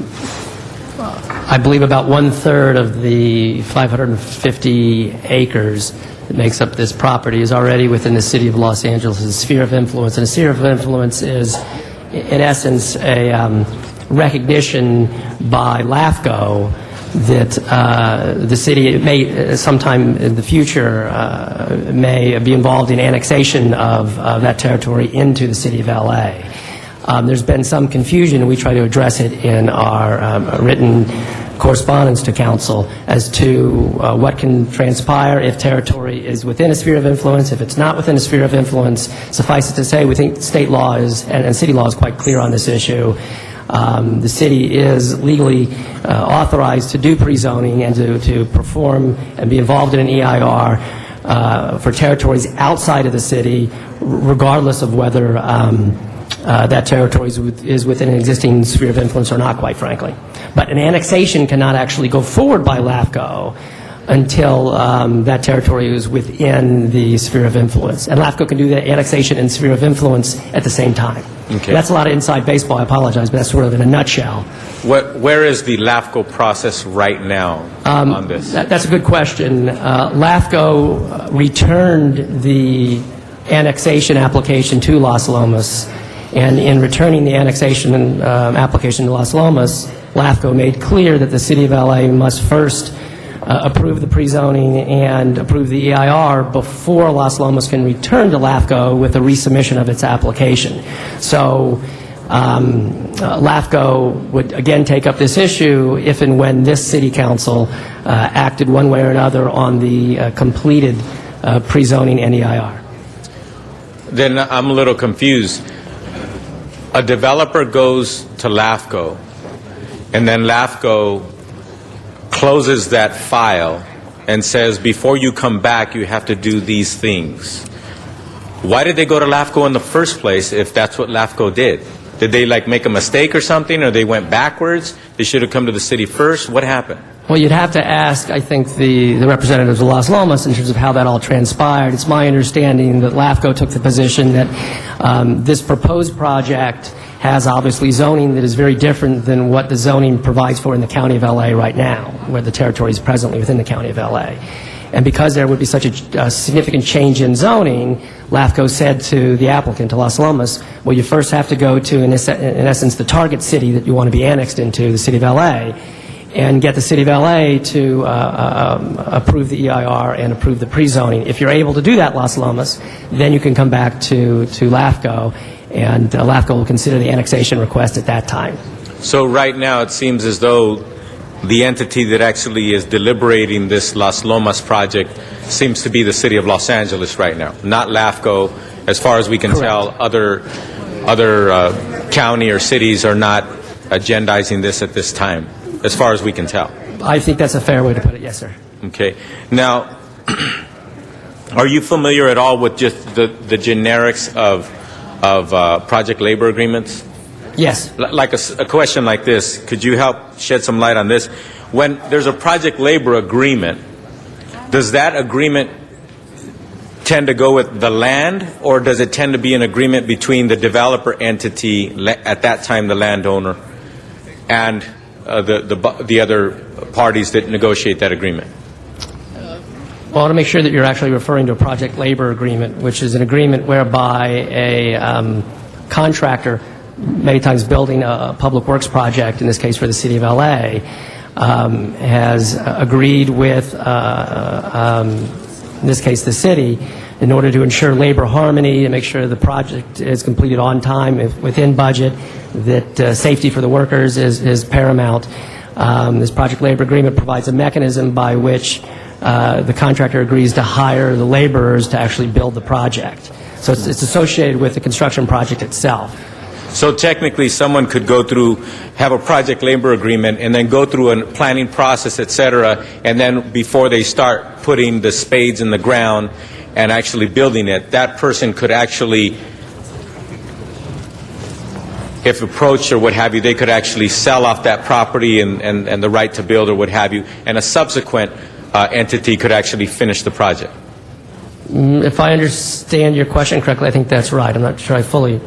believe about 1/3 of the 550 acres that makes up this property is already within the City of Los Angeles' sphere of influence. And a sphere of influence is, in essence, a recognition by LAFCO that the city may, sometime in the future, may be involved in annexation of that territory into the City of L.A. There's been some confusion, and we try to address it in our written correspondence to council as to what can transpire if territory is within a sphere of influence, if it's not within a sphere of influence. Suffice it to say, we think state law is, and city law is quite clear on this issue. The city is legally authorized to do pre-zoning and to perform and be involved in an EIR for territories outside of the city, regardless of whether that territory is within an existing sphere of influence or not, quite frankly. But an annexation cannot actually go forward by LAFCO until that territory is within the sphere of influence. And LAFCO can do the annexation and sphere of influence at the same time. Okay. That's a lot of inside baseball, I apologize, but that's sort of in a nutshell. Where is the LAFCO process right now on this? That's a good question. LAFCO returned the annexation application to Las Lomas, and in returning the annexation application to Las Lomas, LAFCO made clear that the City of LA must first approve the pre-zoning and approve the EIR before Las Lomas can return to LAFCO with a resubmission of its application. So LAFCO would again take up this issue if and when this City Council acted one way or another on the completed pre-zoning and EIR. Then I'm a little confused. A developer goes to LAFCO, and then LAFCO closes that file and says, before you come back, you have to do these things. Why did they go to LAFCO in the first place if that's what LAFCO did? Did they make a mistake or something, or they went backwards? They should have come to the city first? What happened? Well, you'd have to ask, I think, the representatives of Las Lomas in terms of how that all transpired. It's my understanding that LAFCO took the position that this proposed project has obviously zoning that is very different than what the zoning provides for in the County of L.A. right now, where the territory is presently within the County of L.A. And because there would be such a significant change in zoning, LAFCO said to the applicant, to Las Lomas, well, you first have to go to, in essence, the target city that you want to be annexed into, the City of L.A., and get the City of L.A. to approve the EIR and approve the pre-zoning. If you're able to do that, Las Lomas, then you can come back to LAFCO, and LAFCO will consider the annexation request at that time. So right now it seems as though the entity that actually is deliberating this Las Lomas project seems to be the City of Los Angeles right now, not LAFCO. As far as we can tell, other county or cities are not agendizing this at this time, as far as we can tell. I think that's a fair way to put it, yes, sir. Okay. Now, are you familiar at all with just the generics of project labor agreements? Yes. Like a question like this, could you help shed some light on this? When there's a project labor agreement, does that agreement tend to go with the land, or does it tend to be an agreement between the developer entity, at that time the landowner, and the other parties that negotiate that agreement? Well, I want to make sure that you're actually referring to a project labor agreement, which is an agreement whereby a contractor, many times building a public works project, in this case for the City of L.A., has agreed with, in this case, the city, in order to ensure labor harmony and make sure the project is completed on time, within budget, that safety for the workers is paramount. This project labor agreement provides a mechanism by which the contractor agrees to hire the laborers to actually build the project. So it's associated with the construction project itself. So technically, someone could go through, have a project labor agreement, and then go through a planning process, et cetera, and then before they start putting the spades in the ground and actually building it, that person could actually if approached or what have you, they could actually sell off that property and the right to build or what have you, and a subsequent entity could actually finish the project. If I understand your question correctly, I think that's right. I'm not sure I fully...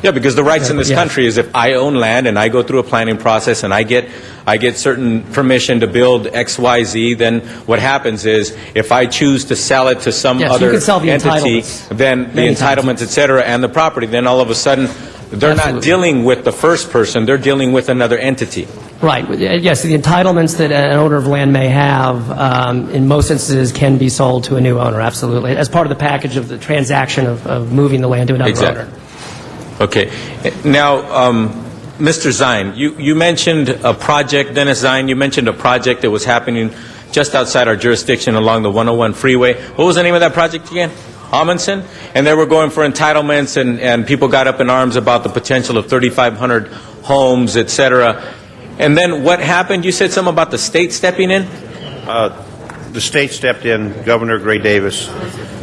Yeah, because the rights in this Yeah. country is if I own land and I go through a planning process and I get certain permission to build X, Y, Z, then what happens is if I choose to sell it to some Yes, you other can sell the entity, entitlements then the many times. entitlements, et cetera, and the property, then all of a sudden they're not dealing with the first person, they're dealing with another entity. Right. Yes, the entitlements that an owner of land may have, in most instances, can be sold to a new owner, absolutely, as part of the package of the transaction of moving the land to another Exactly. owner. Okay. Now, Mr. Zine, you mentioned a project, Dennis Zine, you mentioned a project that was happening just outside our jurisdiction along the 101 freeway. What was the name of that project again? Amundsen? And they were going for entitlements, and people got up in arms about the potential of 3,500 homes, et cetera. And then what happened? You said something about the state stepping in? The state stepped in. Governor Gray Davis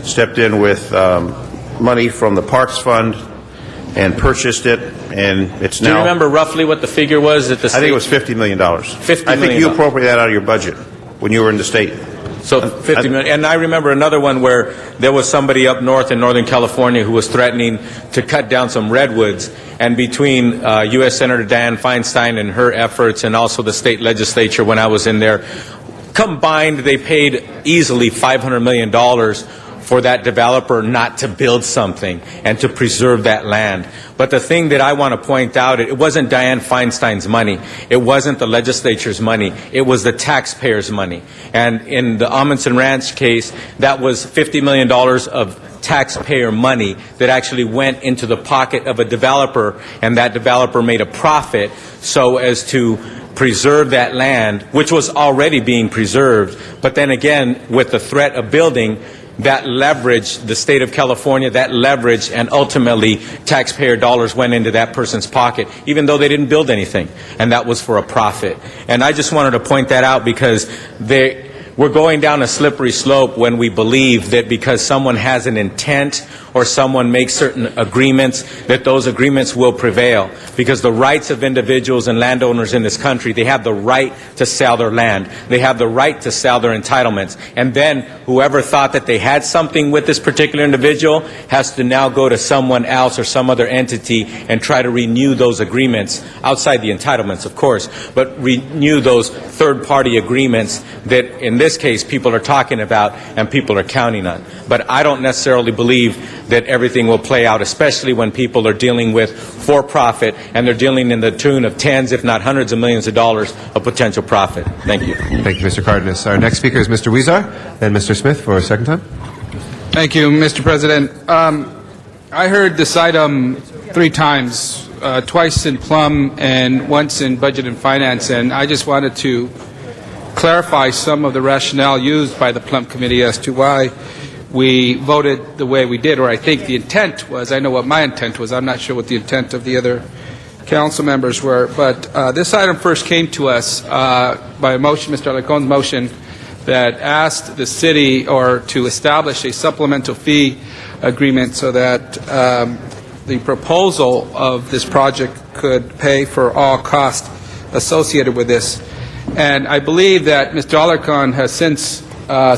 stepped in with money from the Parks Fund and purchased it, and it's now... Do you remember roughly what the figure was that the state... I think it was $50 million. $50 I think million. you appropriated that out of your budget when you were in the state. So 50 million. And I remember another one where there was somebody up north in Northern California who was threatening to cut down some redwoods. And between U.S. Senator Dianne Feinstein and her efforts, and also the state legislature when I was in there, combined they paid easily $500 million for that developer not to build something and to preserve that land. But the thing that I want to point out, it wasn't Dianne Feinstein's money. It wasn't the legislature's money. It was the taxpayers' money. And in the Amundsen Ranch case, that was $50 million of taxpayer money that actually went into the pocket of a developer, and that developer made a profit so as to preserve that land, which was already being preserved. But then again, with the threat of building, that leverage, the state of California, that leverage, and ultimately taxpayer dollars went into that person's pocket, even though they didn't build anything, and that was for a profit. And I just wanted to point that out because we're going down a slippery slope when we believe that because someone has an intent or someone makes certain agreements, that those agreements will prevail. Because the rights of individuals and landowners in this country, they have the right to sell their land. They have the right to sell their entitlements. And then whoever thought that they had something with this particular individual has to now go to someone else or some other entity and try to renew those agreements, outside the entitlements, of course, but renew those third-party agreements that, in this case, people are talking about and people are counting on. But I don't necessarily believe that everything will play out, especially when people are dealing with for-profit and they're dealing in the tune of tens, if not hundreds of millions of dollars of potential profit. Thank you. Thank you, Mr. Cardenas. Our next speaker is Mr. Huizar, then Mr. Smith for a second time. Thank you, Mr. President. I heard this item 3 times, twice in Plum and once in Budget and Finance, and I just wanted to clarify some of the rationale used by the Plum Committee as to why we voted the way we did, or I think the intent was. I know what my intent was. I'm not sure what the intent of the other council members were. But this item first came to us by a motion, Mr. Alarcon's motion, that asked the city to establish a supplemental fee agreement so that the proposal of this project could pay for all costs associated with this. And I believe that Mr. Alarcon has since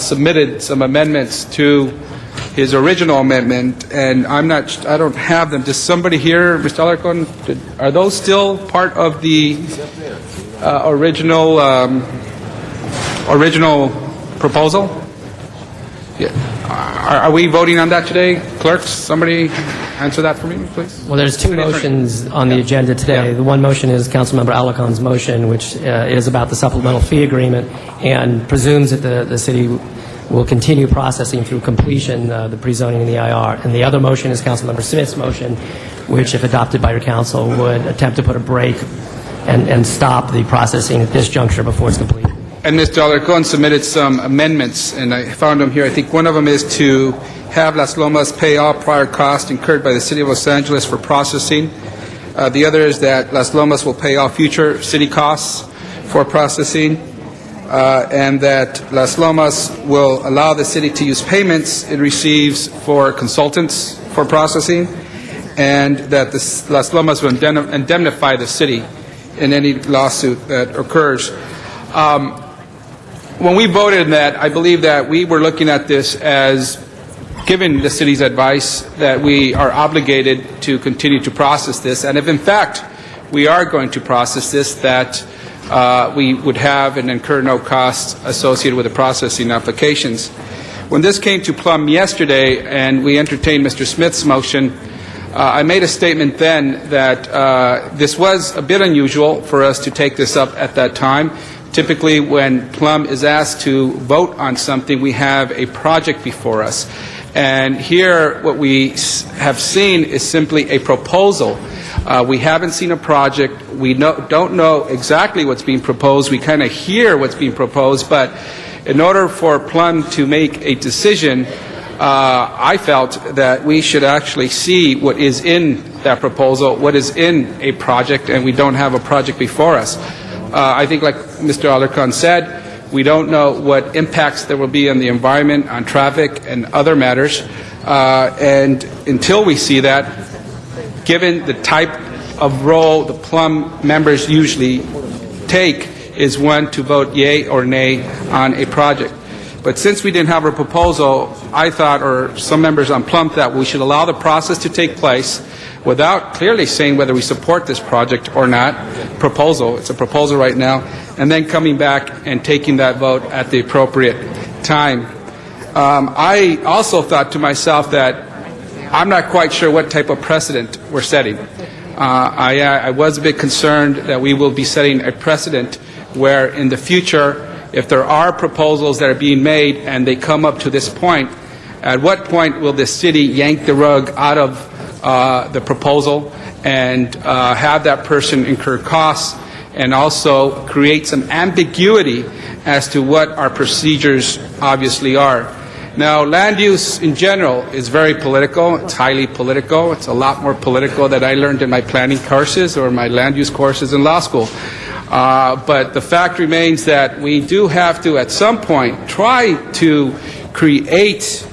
submitted some amendments to his original amendment, and I don't have them. Does somebody here, Mr. Alarcon, are those still part of the original proposal? Yeah. Are we voting on that today? Clerks, somebody answer that for me, please. Well, there's 2 motions on the agenda today. The one motion is Councilmember Alarcon's motion, which is about the supplemental fee agreement and presumes that the city will continue processing through completion the pre-zoning and the IR. And the other motion is Councilmember Smith's motion, which, if adopted by your council, would attempt to put a brake and stop the processing at this juncture before it's complete. And Mr. Alarcon submitted some amendments, and I found them here. I think one of them is to have Las Lomas pay all prior costs incurred by the City of Los Angeles for processing. The other is that Las Lomas will pay all future city costs for processing, and that Las Lomas will allow the city to use payments it receives for consultants for processing, and that Las Lomas will indemnify the city in any lawsuit that occurs. When we voted on that, I believe that we were looking at this as given the city's advice that we are obligated to continue to process this, and if in fact we are going to process this, that we would have and incur no costs associated with the processing applications. When this came to Plum yesterday and we entertained Mr. Smith's motion, I made a statement then that this was a bit unusual for us to take this up at that time. Typically, when Plum is asked to vote on something, we have a project before us. And here, what we have seen is simply a proposal. We haven't seen a project. We don't know exactly what's being proposed. We kind of hear what's being proposed, but in order for Plum to make a decision, I felt that we should actually see what is in that proposal, what is in a project, and we don't have a project before us. I think, like Mr. Alarcon said, we don't know what impacts there will be on the environment, on traffic, and other matters. And until we see that, given the type of role the Plum members usually take, is one to vote yea or nay on a project. But since we didn't have a proposal, I thought, or some members on Plum thought, we should allow the process to take place without clearly saying whether we support this project or not. Proposal, it's a proposal right now, and then coming back and taking that vote at the appropriate time. I also thought to myself that I'm not quite sure what type of precedent we're setting. I was a bit concerned that we will be setting a precedent where in the future, if there are proposals that are being made and they come up to this point, at what point will the city yank the rug out of the proposal and have that person incur costs and also create some ambiguity as to what our procedures obviously are. Now, land use in general is very political. It's highly political. It's a lot more political than I learned in my planning courses or my land use courses in law school. But the fact remains that we do have to, at some point, try to create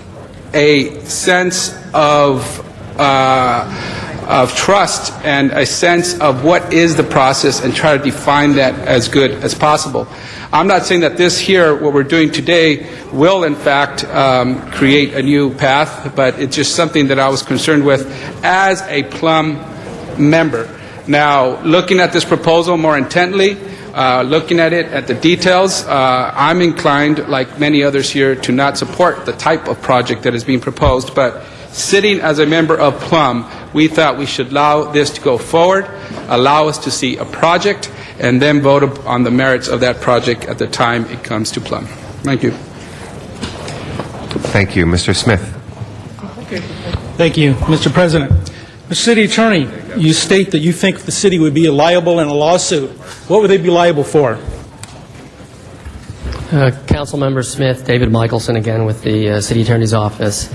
a sense of trust and a sense of what is the process and try to define that as good as possible. I'm not saying that this here, what we're doing today, will in fact create a new path, but it's just something that I was concerned with as a Plum member. Now, looking at this proposal more intently, looking at it at the details, I'm inclined, like many others here, to not support the type of project that is being proposed, but sitting as a member of Plum, we thought we should allow this to go forward, allow us to see a project, and then vote on the merits of that project at the time it comes to Plum. Thank you. Thank you. Mr. Smith. Thank you, Mr. President. Mr. City Attorney, you state that you think the city would be liable in a lawsuit. What would they be liable for? Councilmember Smith, David Michelson again with the City Attorney's Office.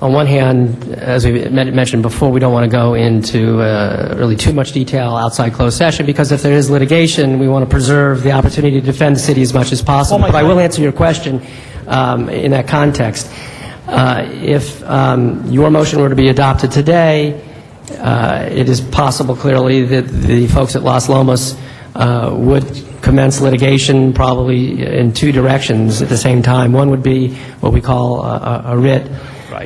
On one hand, as we mentioned before, we don't want to go into really too much detail outside closed session because if there is litigation, we want to preserve the opportunity to defend the city as much as possible. But I will answer your question in that context. If your motion were to be adopted today, it is possible clearly that the folks at Las Lomas would commence litigation probably in two directions at the same time. One would be what we call a writ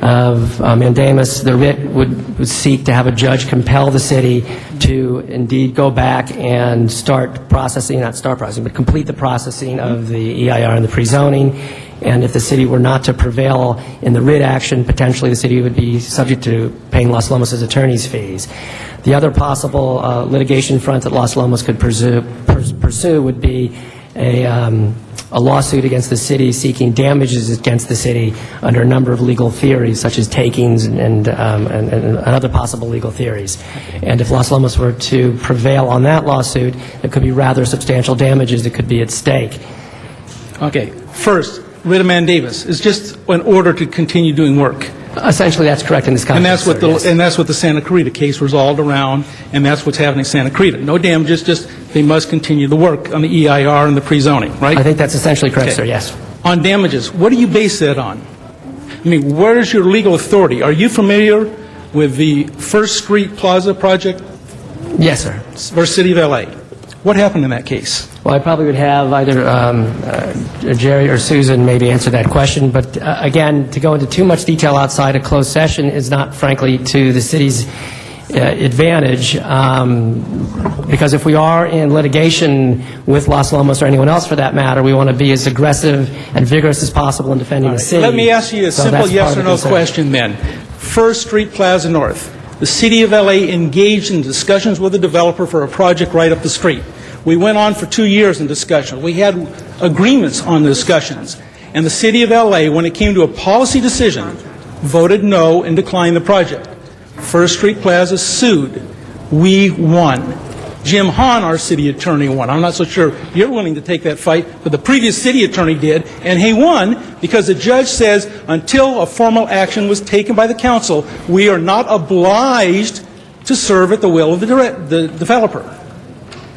of mandamus. The writ would seek to have a judge compel the city to indeed go back and start processing, not start processing, but complete the processing of the EIR and the pre-zoning. And if the city were not to prevail in the writ action, potentially the city would be subject to paying Las Lomas' attorney's fees. The other possible litigation front that Las Lomas could pursue would be a lawsuit against the city seeking damages against the city under a number of legal theories, such as takings and other possible legal theories. And if Las Lomas were to prevail on that lawsuit, it could be rather substantial damages that could be at stake. Okay. First, writ of mandamus is just an order to continue doing work. Essentially, that's correct in this context. And that's what the Santa Clarita case resolved around, and that's what's happening in Santa Clarita. No damages, just they must continue the work on the EIR and the pre-zoning, right? I think that's essentially correct, sir, yes. On damages, what do you base that on? I mean, where is your legal authority? Are you familiar with the First Street Plaza project Yes, sir. versus City of LA. What happened in that case? Well, I probably would have either Jerry or Susan maybe answer that question, but again, to go into too much detail outside a closed session is not, frankly, to the city's advantage, because if we are in litigation with Los Lomos or anyone else for that matter, we want to be as aggressive and vigorous as possible in defending the city. Let me ask you a So simple that's yes part or of no the concern. question then. First Street Plaza North. The City of LA engaged in discussions with the developer for a project right up the street. We went on for 2 years in discussion. We had agreements on the discussions. And the City of LA, when it came to a policy decision, voted no and declined the project. First Street Plaza sued. We won. Jim Hahn, our city attorney, won. I'm not so sure you're willing to take that fight, but the previous city attorney did, and he won because the judge says until a formal action was taken by the council, we are not obliged to serve at the will of the developer.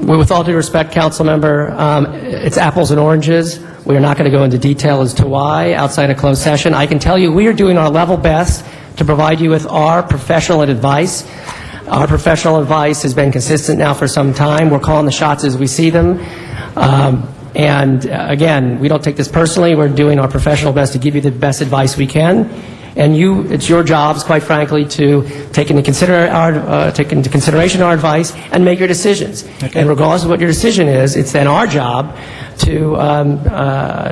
With all due respect, council member, it's apples and oranges. We are not going to go into detail as to why outside a closed session. I can tell you we are doing our level best to provide you with our professional advice. Our professional advice has been consistent now for some time. We're calling the shots as we see them. And again, we don't take this personally. We're doing our professional best to give you the best advice we can. And it's your jobs, quite frankly, to take into consideration our advice and make your decisions. Okay. And regardless of what your decision is, it's then our job to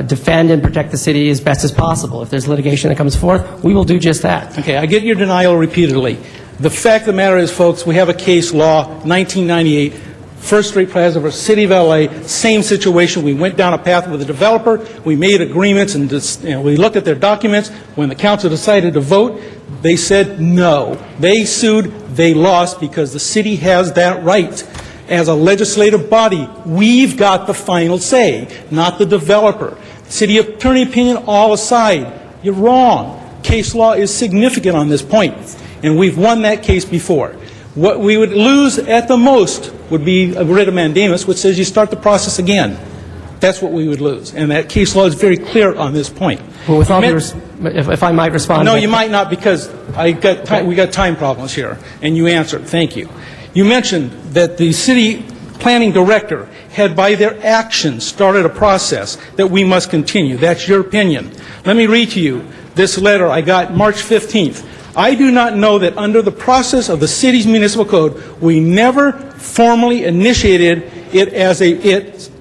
defend and protect the city as best as possible. If there's litigation that comes forth, we will do just that. Okay, I get your denial repeatedly. The fact of the matter is, folks, we have a case law, 1998, First Street Plaza versus City of LA, same situation. We went down a path with the developer. We made agreements and we looked at their documents. When the council decided to vote, they said no. They sued. They lost because the city has that right. As a legislative body, we've got the final say, not the developer. City attorney opinion all aside, you're wrong. Case law is significant on this point, and we've won that case before. What we would lose at the most would be a writ of mandamus, which says you start the process again. That's what we would lose. And that case law is very clear on this point. Well, with all if I might respond. No, you might not, because we got time problems here, and you answered. Thank you. You mentioned that the city planning director had, by their actions, started a process that we must continue. That's your opinion. Let me read to you this letter I got March 15th. I do not know that under the process of the city's municipal code, we never formally initiated it as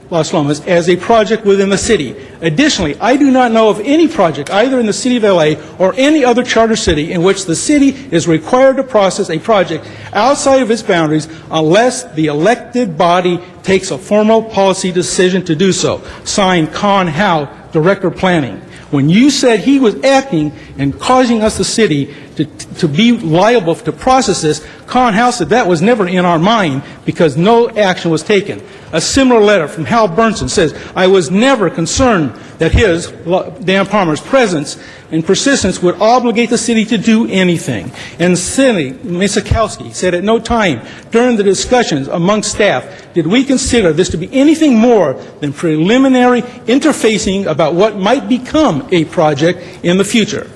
Los Lomos, as a project within the city. Additionally, I do not know of any project, either in the City of LA or any other charter city, in which the city is required to process a project outside of its boundaries unless the elected body takes a formal policy decision to do so. Signed, Con Howe, Director of Planning. When you said he was acting and causing us, the city, to be liable to process this, Con Howe said that was never in our mind because no action was taken. A similar letter from Hal Burnson says, I was never concerned that his, Dan Palmer's, presence and persistence would obligate the city to do anything. And Cindy Misakowski said at no time during the discussions among staff did we consider this to be anything more than preliminary interfacing about what might become a project in the future.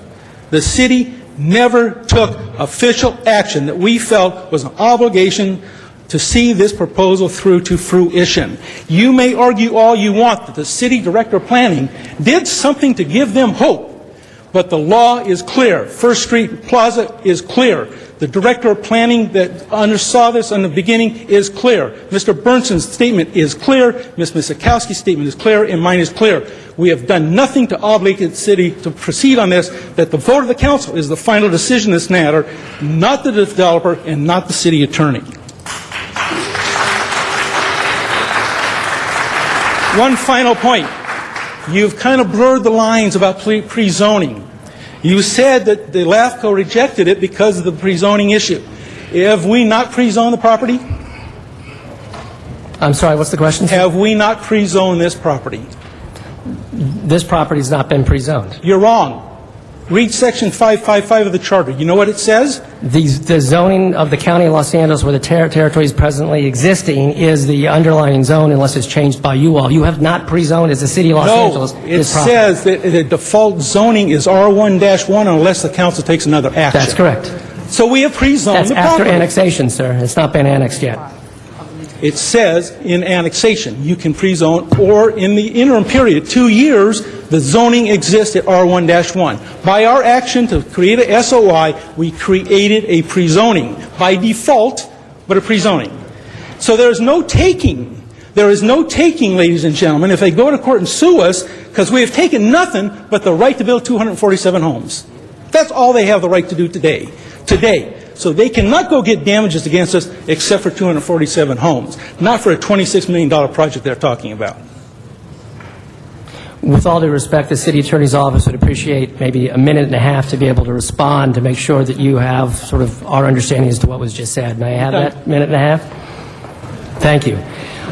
The city never took official action that we felt was an obligation to see this proposal through to fruition. You may argue all you want that the city director of planning did something to give them hope, but the law is clear. First Street Plaza is clear. The director of planning that undersaw this in the beginning is clear. Mr. Burnson's statement is clear. Ms. Misakowski's statement is clear, and mine is clear. We have done nothing to obligate the city to proceed on this, that the vote of the council is the final decision in this matter, not the developer and not the city attorney. One final point. You've kind of blurred the lines about pre-zoning. You said that the LAFCO rejected it because of the pre-zoning issue. Have we not pre-zoned the property? I'm sorry, what's the question? Have we not pre-zoned this property? This property has not been pre-zoned. You're wrong. Read Section 555 of the Charter. You know what it says? The zoning of the County of Los Angeles, where the territory is presently existing, is the underlying zone unless it's changed by you all. You have not pre-zoned as the City of Los Angeles. No, it says that the default zoning is R1-1 unless the council takes another action. That's correct. So we have pre-zoned That's the after property. annexation, sir. It's not been annexed yet. It says in annexation, you can pre-zone, or in the interim period, 2 years, the zoning exists at R1-1. By our action to create a SOI, we created a pre-zoning. By default, but a pre-zoning. So there is no taking. There is no taking, ladies and gentlemen, if they go to court and sue us, because we have taken nothing but the right to build 247 homes. That's all they have the right to do today. So they cannot go get damages against us except for 247 homes, not for a $26 million project they're talking about. With all due respect, the city attorney's office would appreciate maybe a minute and a half to be able to respond to make sure that you have sort of our understanding as to what was just said. May I have that minute and a half? Thank you.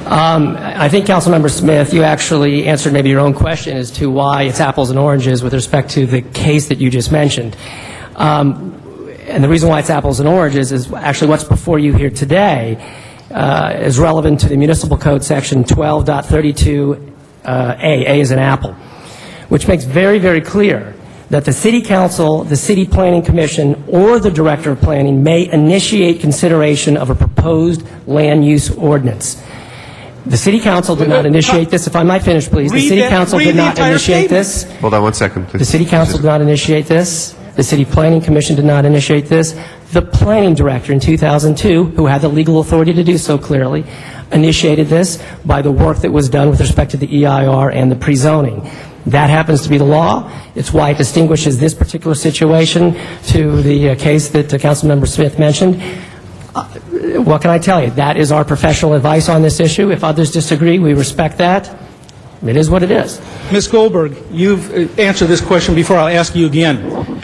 I think, Councilmember Smith, you actually answered maybe your own question as to why it's apples and oranges with respect to the case that you just mentioned. And the reason why it's apples and oranges is actually what's before you here today is relevant to the Municipal Code Section 12.32A, A is an apple, which makes very, very clear that the City Council, the City Planning Commission, or the Director of Planning may initiate consideration of a proposed land use ordinance. The City Council did not initiate this. If I might finish, please. The City Council did not initiate this. Hold on 1 second, please. The City Council did not initiate this. The City Planning Commission did not initiate this. The Planning Director in 2002, who had the legal authority to do so clearly, initiated this by the work that was done with respect to the EIR and the pre-zoning. That happens to be the law. It's why it distinguishes this particular situation to the case that Councilmember Smith mentioned. What can I tell you? That is our professional advice on this issue. If others disagree, we respect that. It is what it is. Ms. Goldberg, you've answered this question before. I'll ask you again.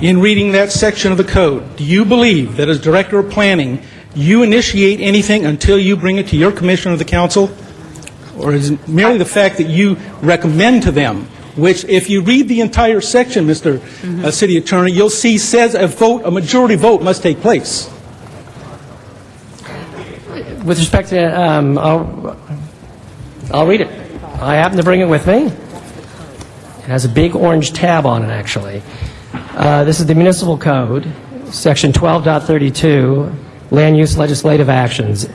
In reading that section of the code, do you believe that as Director of Planning, you initiate anything until you bring it to your commission or the council? Or is it merely the fact that you recommend to them, which if you read the entire section, Mr. City Attorney, you'll see says a majority vote must take place? With respect to, I'll read it. I happen to bring it with me. It has a big orange tab on it, actually. This is the Municipal Code, Section 12.32, Land Use Legislative Actions.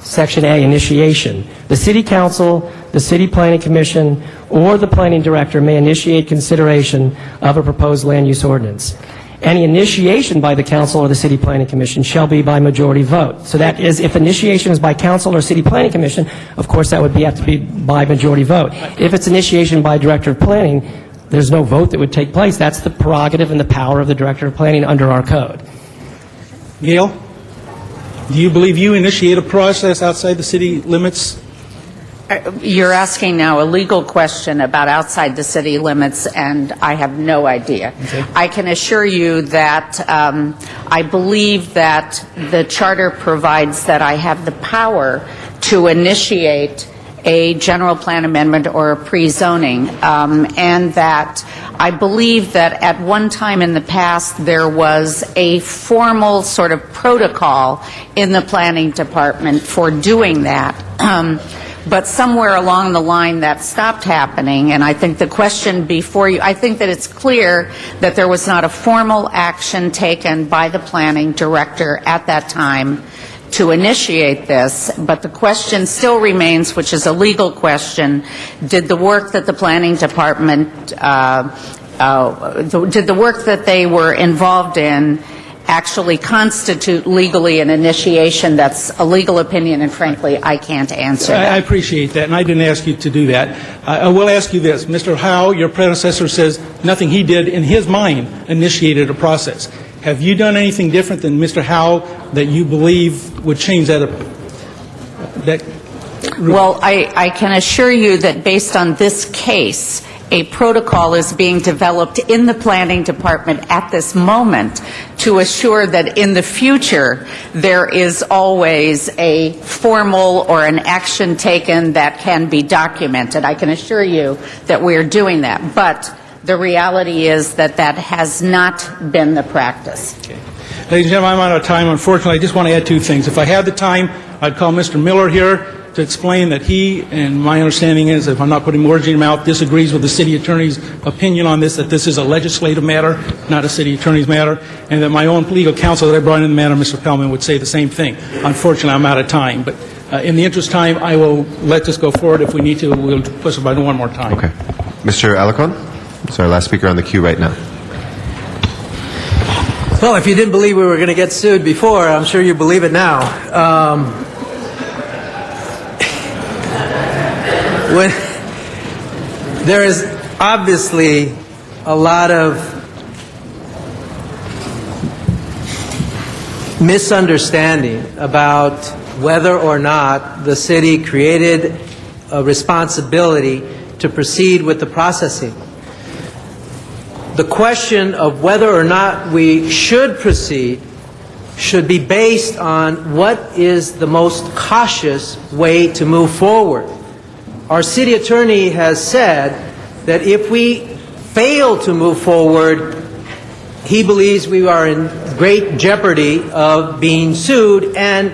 Section A, Initiation. The City Council, the City Planning Commission, or the Planning Director may initiate consideration of a proposed land use ordinance. Any initiation by the Council or the City Planning Commission shall be by majority vote. So that is, if initiation is by Council or City Planning Commission, of course that would have to be by majority vote. If it's initiation by Director of Planning, there's no vote that would take place. That's the prerogative and the power of the Director of Planning under our code. Gail, do you believe you initiate a process outside the city limits? You're asking now a legal question about outside the city limits, and I have no idea. Okay. I can assure you that I believe that the charter provides that I have the power to initiate a general plan amendment or a pre-zoning, and that I believe that at one time in the past there was a formal sort of protocol in the planning department for doing that. But somewhere along the line that stopped happening, and I think the question before you, I think that it's clear that there was not a formal action taken by the planning director at that time to initiate this, but the question still remains, which is a legal question: did the work that the planning department, did the work that they were involved in actually constitute legally an initiation? That's a legal opinion, and frankly, I can't answer that. I appreciate that, and I didn't ask you to do that. I will ask you this. Mr. Howe, your predecessor, says nothing he did in his mind initiated a process. Have you done anything different than Mr. Howe that you believe would change that? Well, I can assure you that based on this case, a protocol is being developed in the planning department at this moment to assure that in the future there is always a formal or an action taken that can be documented. I can assure you that we are doing that, but the reality is that that has not been the practice. Okay. Ladies and gentlemen, I'm out of time. Unfortunately, I just want to add two things. If I had the time, I'd call Mr. Miller here to explain that he, and my understanding is, if I'm not putting words in your mouth, disagrees with the city attorney's opinion on this, that this is a legislative matter, not a city attorney's matter, and that my own legal counsel that I brought in the matter, Mr. Pellman, would say the same thing. Unfortunately, I'm out of time. But in the interest of time, I will let this go forward. If we need to, we'll push it by one more time. Okay. Mr. Alacon? It's our last speaker on the queue right now. Well, if you didn't believe we were going to get sued before, I'm sure you believe it now. When there is obviously a lot of misunderstanding about whether or not the city created a responsibility to proceed with the processing. The question of whether or not we should proceed should be based on what is the most cautious way to move forward. Our city attorney has said that if we fail to move forward, he believes we are in great jeopardy of being sued and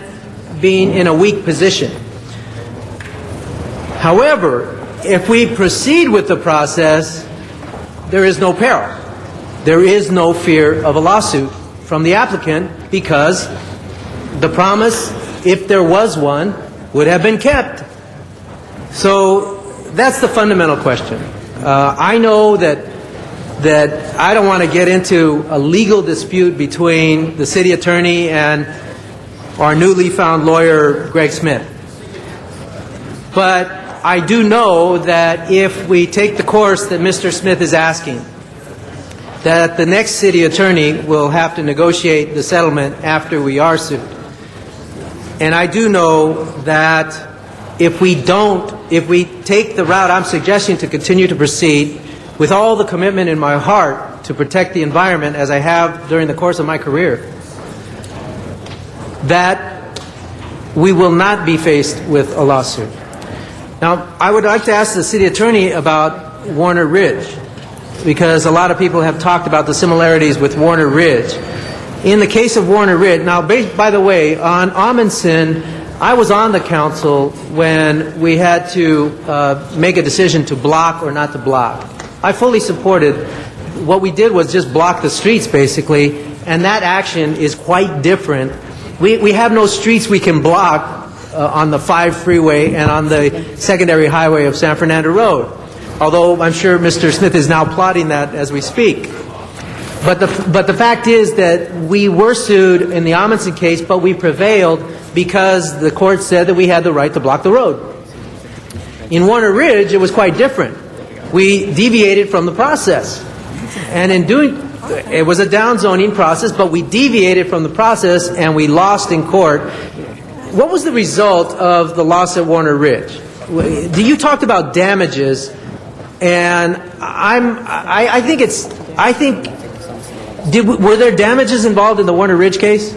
being in a weak position. However, if we proceed with the process, there is no peril. There is no fear of a lawsuit from the applicant because the promise, if there was one, would have been kept. So that's the fundamental question. I know that I don't want to get into a legal dispute between the city attorney and our newly found lawyer, Greg Smith. But I do know that if we take the course that Mr. Smith is asking, that the next city attorney will have to negotiate the settlement after we are sued. And I do know that if we take the route I'm suggesting to continue to proceed with all the commitment in my heart to protect the environment as I have during the course of my career, that we will not be faced with a lawsuit. Now, I would like to ask the city attorney about Warner Ridge, because a lot of people have talked about the similarities with Warner Ridge. In the case of Warner Ridge, now, by the way, on Amundsen, I was on the council when we had to make a decision to block or not to block. I fully supported. What we did was just block the streets, basically, and that action is quite different. We have no streets we can block on the 5 freeway and on the secondary highway of San Fernando Road, although I'm sure Mr. Smith is now plotting that as we speak. But the fact is that we were sued in the Amundsen case, but we prevailed because the court said that we had the right to block the road. In Warner Ridge, it was quite different. We deviated from the process. And in doing, it was a downzoning process, but we deviated from the process and we lost in court. What was the result of the loss at Warner Ridge? You talked about damages, and were there damages involved in the Warner Ridge case?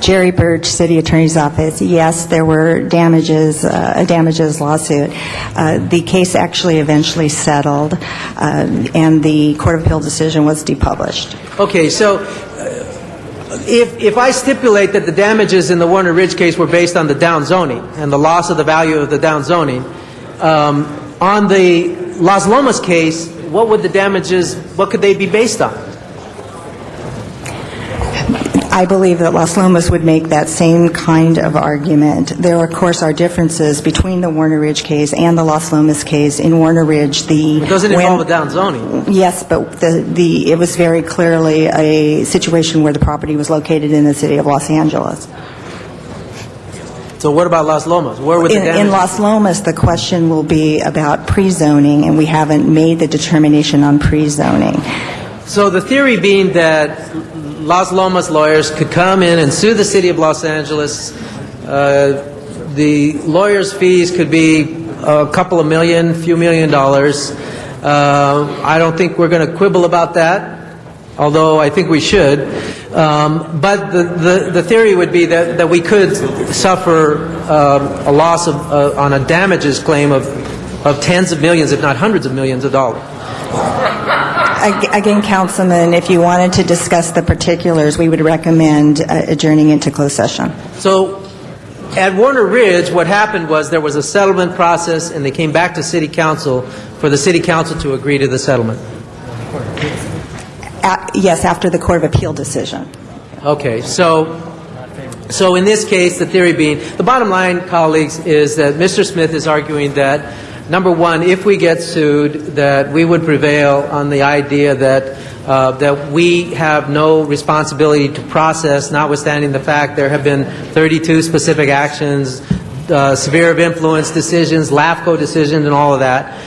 Jerry Burge, City Attorney's Office. Yes, there were damages, a damages lawsuit. The case actually eventually settled, and the Court of Appeal decision was depublished. Okay, so if I stipulate that the damages in the Warner Ridge case were based on the downzoning and the loss of the value of the downzoning, on the Las Lomas case, what would the damages, what could they be based on? I believe that Las Lomas would make that same kind of argument. There, of course, are differences between the Warner Ridge case and the Las Lomas case. In Warner Ridge, it doesn't involve a downzoning. Yes, but it was very clearly a situation where the property was located in the city of Los Angeles. So what about Las Lomas? Where would the damages? In Las Lomas, the question will be about pre-zoning, and we haven't made the determination on pre-zoning. So the theory being that Las Lomas lawyers could come in and sue the city of Los Angeles. The lawyers' fees could be a couple of million, few $1 million. I don't think we're going to quibble about that, although I think we should. But the theory would be that we could suffer a loss on a damages claim of tens of millions, if not hundreds of millions of dollars. Again, Councilman, if you wanted to discuss the particulars, we would recommend adjourning into closed session. So at Warner Ridge, what happened was there was a settlement process, and they came back to City Council for the City Council to agree to the settlement. Yes, after the Court of Appeal decision. Okay, so in this case, the theory being, the bottom line, colleagues, is that Mr. Smith is arguing that, number one, if we get sued, that we would prevail on the idea that we have no responsibility to process, notwithstanding the fact there have been 32 specific actions, sphere of influence decisions, LAFCO decisions, and all of that.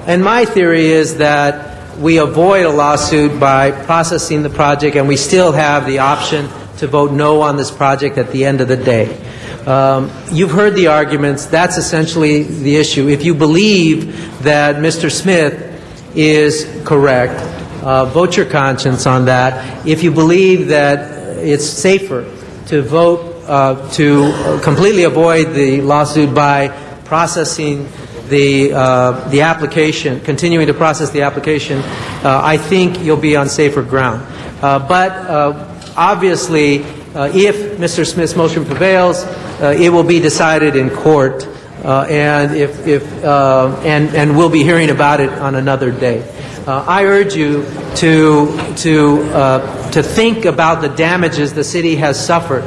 And my theory is that we avoid a lawsuit by processing the project, and we still have the option to vote no on this project at the end of the day. You've heard the arguments. That's essentially the issue. If you believe that Mr. Smith is correct, vote your conscience on that. If you believe that it's safer to vote to completely avoid the lawsuit by processing the application, continuing to process the application, I think you'll be on safer ground. But obviously, if Mr. Smith's motion prevails, it will be decided in court, and we'll be hearing about it on another day. I urge you to think about the damages the city has suffered.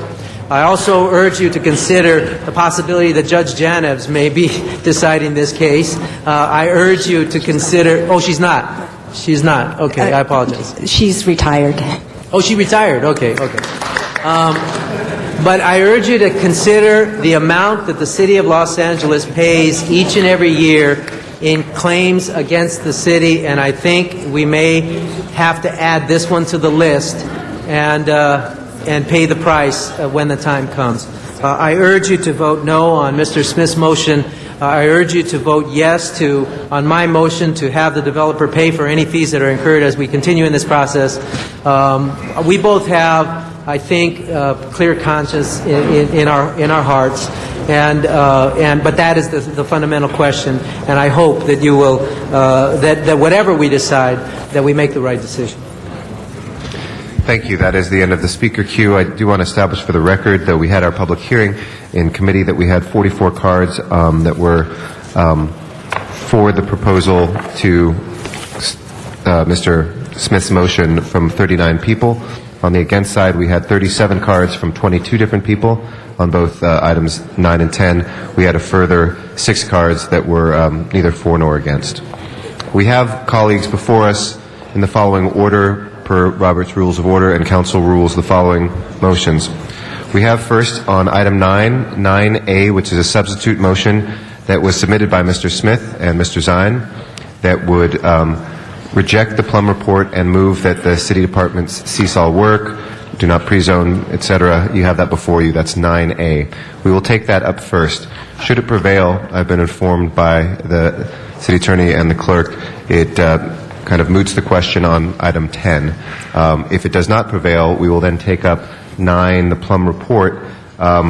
I also urge you to consider the possibility that Judge Janevs may be deciding this case. I urge you to consider... Oh, she's not. She's not. Okay, I apologize. She's retired. Oh, she retired. Okay. But I urge you to consider the amount that the City of Los Angeles pays each and every year in claims against the city, and I think we may have to add this one to the list and pay the price when the time comes. I urge you to vote no on Mr. Smith's motion. I urge you to vote yes on my motion to have the developer pay for any fees that are incurred as we continue in this process. We both have, I think, clear conscience in our hearts, but that is the fundamental question, and I hope that you will that whatever we decide, that we make the right decision. Thank you. That is the end of the speaker queue. I do want to establish for the record that we had our public hearing in committee, that we had 44 cards that were for the proposal to Mr. Smith's motion from 39 people. On the against side, we had 37 cards from 22 different people on both items 9 and 10. We had a further 6 cards that were neither for nor against. We have, colleagues, before us in the following order, per Robert's Rules of Order and Council Rules, the following motions. We have first on item 9A, which is a substitute motion that was submitted by Mr. Smith and Mr. Zine, that would reject the Plum report and move that the City Departments cease all work, do not pre-zone, etc. You have that before you. That's 9A. We will take that up first. Should it prevail, I've been informed by the City Attorney and the Clerk, it kind of moots the question on item 10. If it does not prevail, we will then take up 9, the Plum report,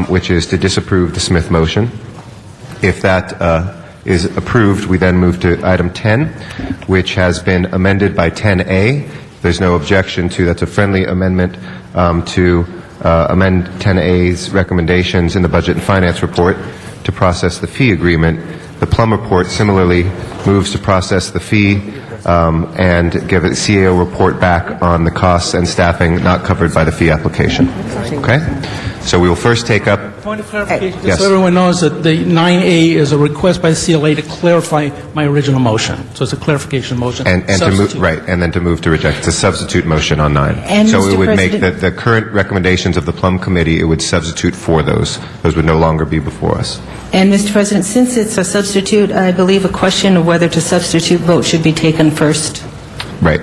which is to disapprove the Smith motion. If that is approved, we then move to item 10, which has been amended by 10A. There's no objection to, that's a friendly amendment to amend 10A's recommendations in the Budget and Finance report to process the fee agreement. The Plum report similarly moves to process the fee and give a CAO report back on the costs and staffing not covered by the fee application. Okay? So we will first take up... Point of clarification, yes. so everyone knows that the 9A is a request by the CLA to clarify my original motion. So it's a clarification motion. And to move, right, and then to move to reject. It's a substitute motion on 9. And so Mr. it would make President- the current recommendations of the Plum Committee, it would substitute for those. Those would no longer be before us. And, Mr. President, since it's a substitute, I believe a question of whether to substitute vote should be taken first. Right.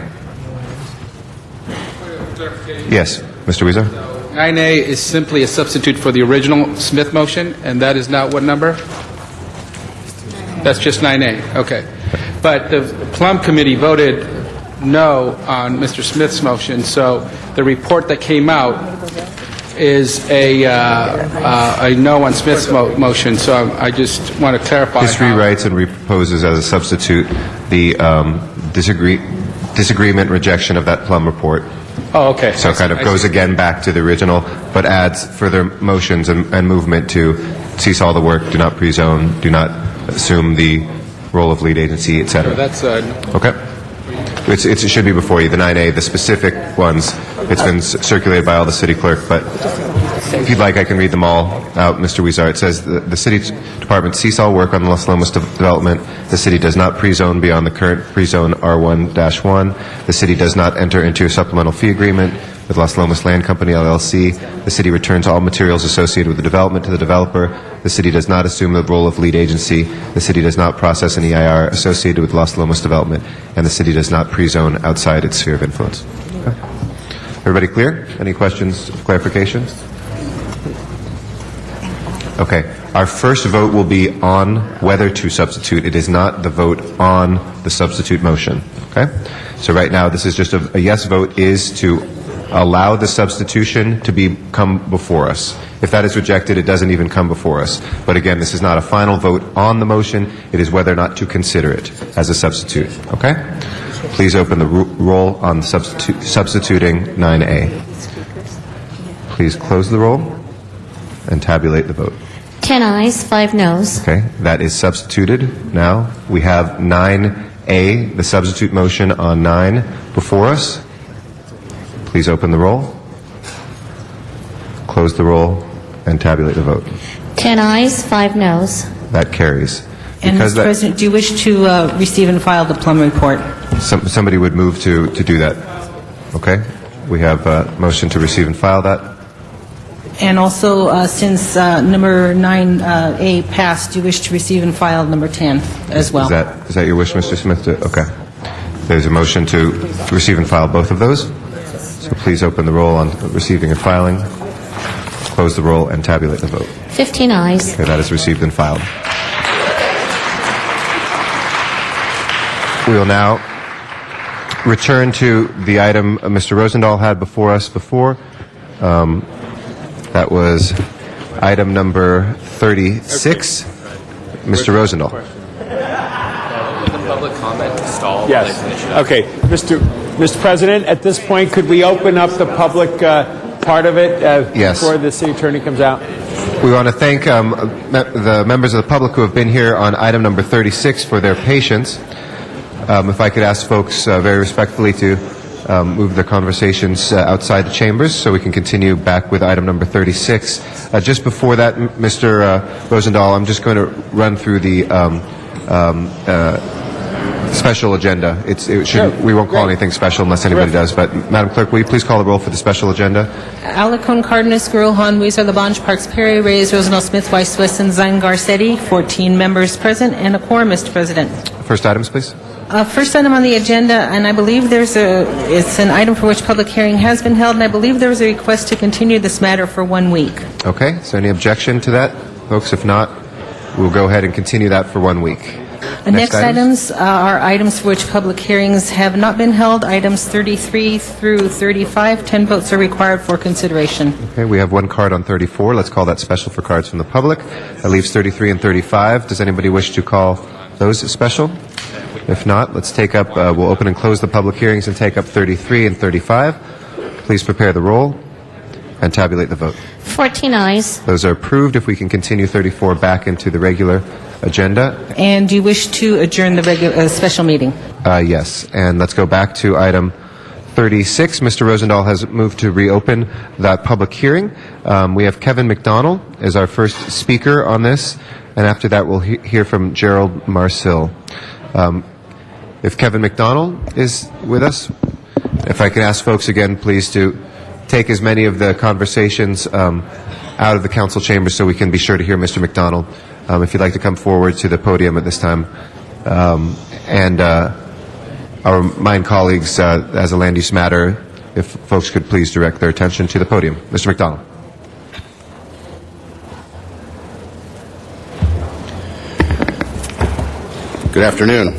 Yes, Mr. Weezer? 9A is simply a substitute for the original Smith motion, and that is not what number? That's just 9A, okay. But the Plum Committee voted no on Mr. Smith's motion, so the report that came out is a no on Smith's motion, so I just want to clarify. This rewrites and reproposes as a substitute the disagreement, rejection of that Plum report. Oh, okay. So it kind of goes again back to the original, but adds further motions and movement to cease all the work, do not pre-zone, do not assume the role of lead agency, et cetera. That's Okay. It should be before you, the 9A, the specific ones. It's been circulated by all the city clerk, but if you'd like, I can read them all out, Mr. Weezer. It says, the city department cease all work on the Los Lomos development. The city does not pre-zone beyond the current pre-zone R1-1. The city does not enter into a supplemental fee agreement with Los Lomos Land Company, LLC. The city returns all materials associated with the development to the developer. The city does not assume the role of lead agency. The city does not process an EIR associated with Los Lomos development. And the city does not pre-zone outside its sphere of influence. Okay. Everybody clear? Any questions, clarifications? Okay. Our first vote will be on whether to substitute. It is not the vote on the substitute motion. Okay? So right now, this is just a yes vote is to allow the substitution to come before us. If that is rejected, it doesn't even come before us. But again, this is not a final vote on the motion. It is whether or not to consider it as a substitute. Okay? Please open the roll on substituting 9A. Please close the roll and tabulate the vote. 10 ayes, 5 noes. Okay, that is substituted. Now we have 9A, the substitute motion on 9 before us. Please open the roll, close the roll, and tabulate the vote. 10 ayes, 5 noes. That carries. And, Mr. President, do you wish to receive and file the Plum report? Somebody would move to do that. Okay? We have a motion to receive and file that. And also, since number 9A passed, do you wish to receive and file number 10 as well? Is that your wish, Mr. Smith? Okay. There's a motion to receive and file both of those. So please open the roll on receiving and filing, close the roll, and tabulate the vote. 15 ayes. Okay, that is received and filed. We will now return to the item Mr. Rosendahl had before us before. That was item number 36. Mr. Rosendahl. The public comment stall. Yes. Okay. Mr. President, at this point, could we open up the public part of it Yes. before the city attorney comes out? We want to thank the members of the public who have been here on item number 36 for their patience. If I could ask folks very respectfully to move their conversations outside the chambers so we can continue back with item number 36. Just before that, Mr. Rosendahl, I'm just going to run through the special agenda. We won't call anything special unless anybody does. But Madam Clerk, will you please call the roll for the special agenda? Alarcon, Cardenas, Gruel, Han, Weezer, Labange, Parks, Perry, Reyes, Rosendahl, Smith, Weiss, Wesson, Zine, Garcetti, 14 members present, and a quorum, Mr. President. First items, please. First item on the agenda, and I believe it's an item for which public hearing has been held, and I believe there was a request to continue this matter for 1 week. Okay. Is there any objection to that, folks? If not, we'll go ahead and continue that for 1 week. Next items are items for which public hearings have not been held, items 33 through 35. 10 votes are required for consideration. Okay, we have one card on 34. Let's call that special for cards from the public. That leaves 33 and 35. Does anybody wish to call those special? If not, let's take up, we'll open and close the public hearings and take up 33 and 35. Please prepare the roll and tabulate the vote. 14 ayes. Those are approved. If we can continue 34 back into the regular agenda. And do you wish to adjourn the special meeting? Yes. And let's go back to item 36. Mr. Rosendahl has moved to reopen that public hearing. We have Kevin McDonald as our first speaker on this. And after that, we'll hear from Gerald Marcil. If Kevin McDonald is with us, if I could ask folks again, please, to take as many of the conversations out of the council chamber so we can be sure to hear Mr. McDonald. If you'd like to come forward to the podium at this time. And our mine colleagues, as a land use matter, if folks could please direct their attention to the podium. Mr. McDonald. Good afternoon.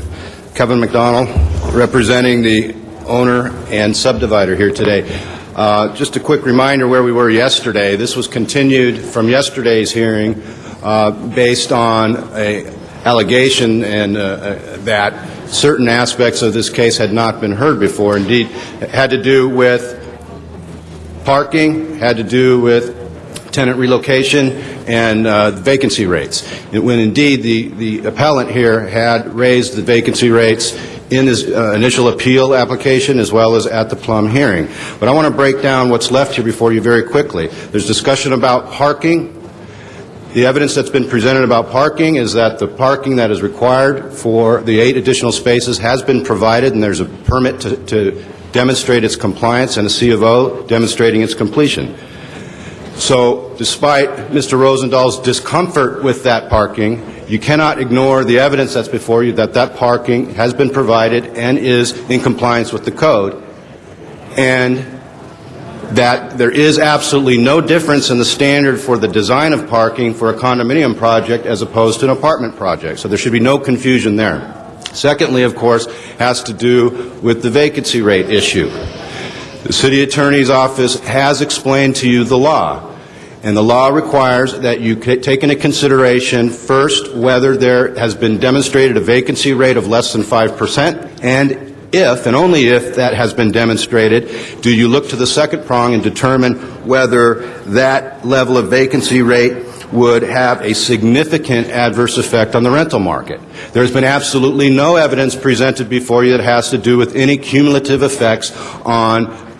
Kevin McDonald, representing the owner and subdivider here today. Just a quick reminder where we were yesterday. This was continued from yesterday's hearing based on an allegation and that certain aspects of this case had not been heard before. Indeed, it had to do with parking, had to do with tenant relocation, and vacancy rates. When indeed the appellant here had raised the vacancy rates in his initial appeal application as well as at the Plum hearing. But I want to break down what's left here before you very quickly. There's discussion about parking. The evidence that's been presented about parking is that the parking that is required for the 8 additional spaces has been provided, and there's a permit to demonstrate its compliance and a C of O demonstrating its completion. So despite Mr. Rosenthal's discomfort with that parking, you cannot ignore the evidence that's before you that that parking has been provided and is in compliance with the code, and that there is absolutely no difference in the standard for the design of parking for a condominium project as opposed to an apartment project. So there should be no confusion there. Secondly, of course, has to do with the vacancy rate issue. The city attorney's office has explained to you the law. And the law requires that you take into consideration first whether there has been demonstrated a vacancy rate of less than 5%, and if, and only if, that has been demonstrated, do you look to the second prong and determine whether that level of vacancy rate would have a significant adverse effect on the rental market. There's been absolutely no evidence presented before you that has to do with any cumulative effects on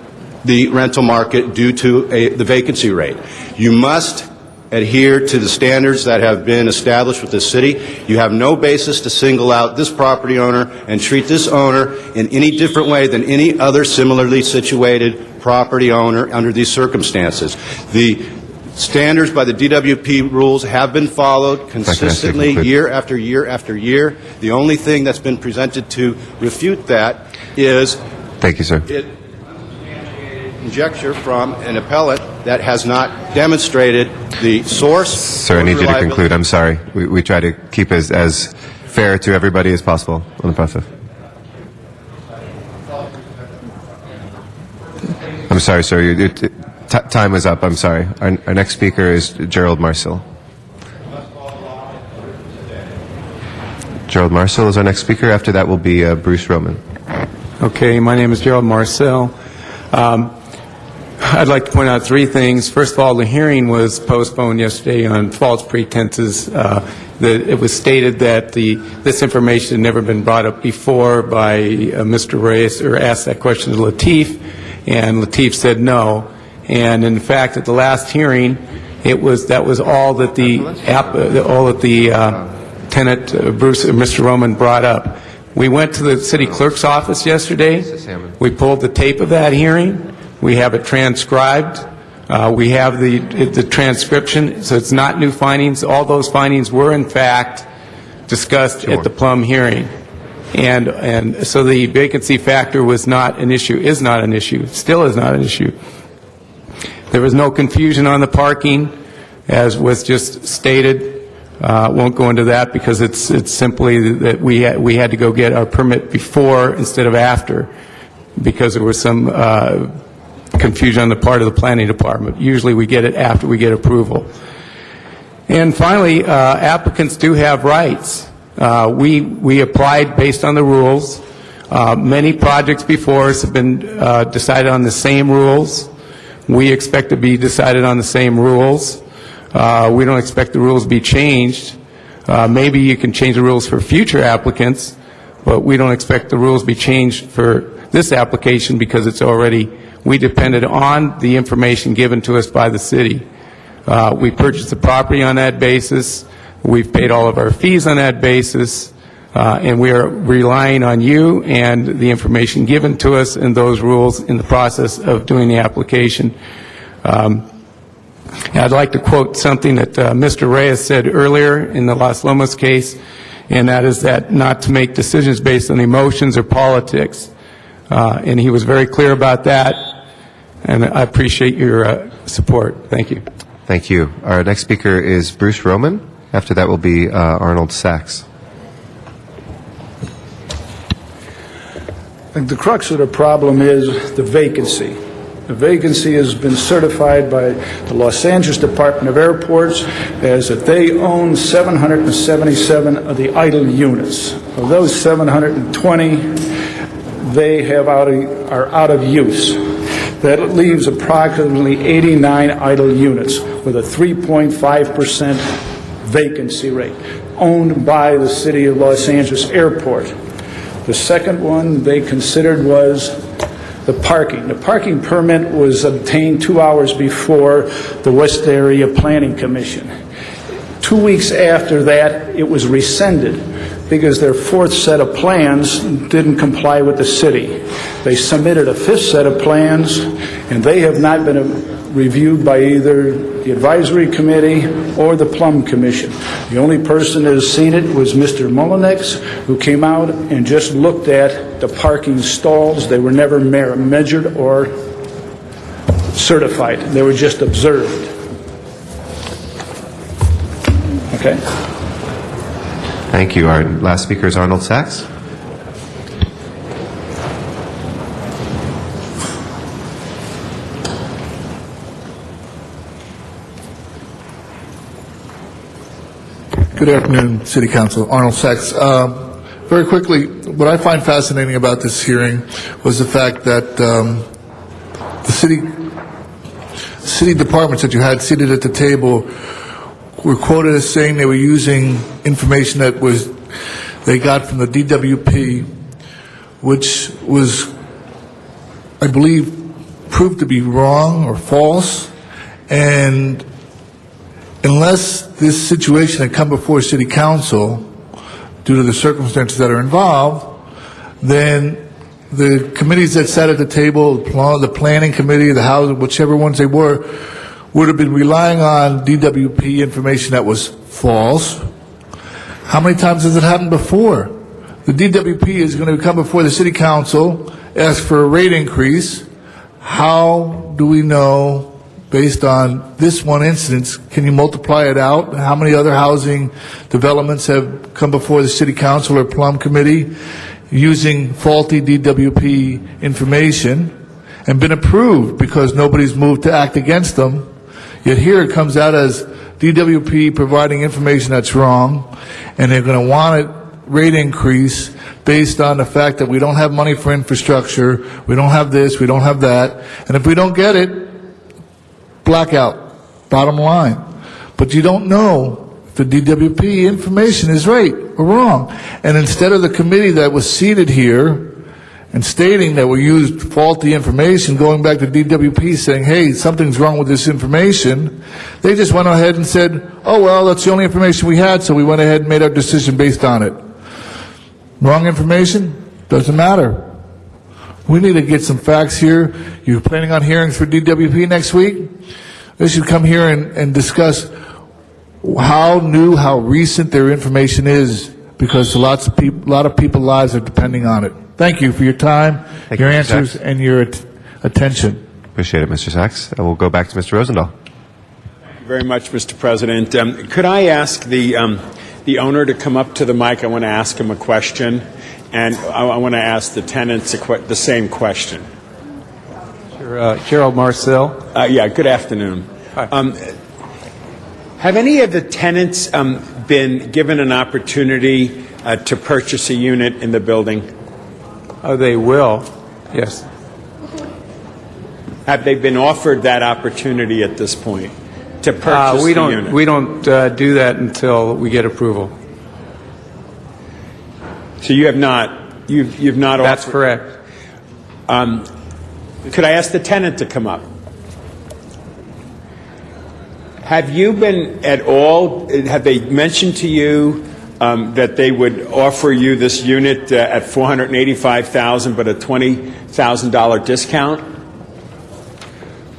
the rental market due to the vacancy rate. You must adhere to the standards that have been established with the city. You have no basis to single out this property owner and treat this owner in any different way than any other similarly situated property owner under these circumstances. The standards by the DWP rules have been followed consistently year after year after year. The only thing that's been presented to refute that is Thank you, sir. Conjecture from an appellate that has not demonstrated the source. Sir, I need you to conclude. I'm sorry. We try to keep as fair to everybody as possible on the process. I'm sorry, sir. Time is up. I'm sorry. Our next speaker is Gerald Marcel. Gerald Marcel is our next speaker. After that will be Bruce Roman. Okay, my name is Gerald Marcel. I'd like to point out 3 things. First of all, the hearing was postponed yesterday on false pretenses. It was stated that this information had never been brought up before by Mr. Reyes, or asked that question to Lateef, and Lateef said no. And in fact, at the last hearing, that was all that the tenant Bruce or Mr. Roman brought up. We went to the city clerk's office yesterday. We pulled the tape of that hearing. We have it transcribed. We have the transcription, so it's not new findings. All those findings were, in fact, discussed at the Plum hearing. And so the vacancy factor was not an issue, is not an issue, still is not an issue. There was no confusion on the parking, as was just stated. Won't go into that because it's simply that we had to go get our permit before instead of after, because there was some confusion on the part of the planning department. Usually we get it after we get approval. And finally, applicants do have rights. We applied based on the rules. Many projects before us have been decided on the same rules. We expect to be decided on the same rules. We don't expect the rules to be changed. Maybe you can change the rules for future applicants, but we don't expect the rules to be changed for this application because it's already, we depended on the information given to us by the city. We purchased the property on that basis. We've paid all of our fees on that basis, and we are relying on you and the information given to us and those rules in the process of doing the application. I'd like to quote something that Mr. Reyes said earlier in the Las Lomas case, and that is that not to make decisions based on emotions or politics. And he was very clear about that, and I appreciate your support. Thank you. Thank you. Our next speaker is Bruce Roman. After that will be Arnold Sachs. I think the crux of the problem is the vacancy. The vacancy has been certified by the Los Angeles Department of Airports as that they own 777 of the idle units. Of those 720, they are out of use. That leaves approximately 89 idle units with a 3.5% vacancy rate, owned by the City of Los Angeles Airport. The second one they considered was the parking. The parking permit was obtained 2 hours before the West Area Planning Commission. 2 weeks after that, it was rescinded because their fourth set of plans didn't comply with the city. They submitted a fifth set of plans, and they have not been reviewed by either the advisory committee or the Plum Commission. The only person that has seen it was Mr. Mullinex, who came out and just looked at the parking stalls. They were never measured or certified. They were just observed. Okay? Thank you. Our last speaker is Arnold Sachs. Good afternoon, City Council. Arnold Sachs. Very quickly, what I find fascinating about this hearing was the fact that the city departments that you had seated at the table were quoted as saying they were using information that they got from the DWP, which was, I believe, proved to be wrong or false. And unless this situation had come before City Council due to the circumstances that are involved, then the committees that sat at the table, the planning committee, the housing, whichever ones they were, would have been relying on DWP information that was false. How many times has it happened before? The DWP is going to come before the City Council, ask for a rate increase. How do we know, based on this one instance, can you multiply it out? How many other housing developments have come before the City Council or Plum Committee using faulty DWP information and been approved because nobody's moved to act against them? Yet here it comes out as DWP providing information that's wrong, and they're going to want a rate increase based on the fact that we don't have money for infrastructure, we don't have this, we don't have that, and if we don't get it, blackout, bottom line. But you don't know if the DWP information is right or wrong. And instead of the committee that was seated here and stating that we used faulty information, going back to DWP saying, hey, something's wrong with this information, they just went ahead and said, oh, well, that's the only information we had, so we went ahead and made our decision based on it. Wrong information? Doesn't matter. We need to get some facts here. You're planning on hearings for DWP next week? They should come here and discuss how new, how recent their information is, because a lot of people's lives are depending on it. Thank you for your time, your answers, and your attention. Appreciate it, Mr. Sachs. I will go back to Mr. Rosendahl. Thank you very much, Mr. President. Could I ask the owner to come up to the mic? I want to ask him a question, and I want to ask the tenants the same question. Sure. Gerald Marcel. Yeah, good afternoon. Hi. Have any of the tenants been given an opportunity to purchase a unit in the building? They will, yes. Have they been offered that opportunity at this point to purchase the unit? We don't do that until we get approval. So you have not. You've not. That's offered. correct. Could I ask the tenant to come up? Have you been at all? Have they mentioned to you that they would offer you this unit at $485,000, but a $20,000 discount?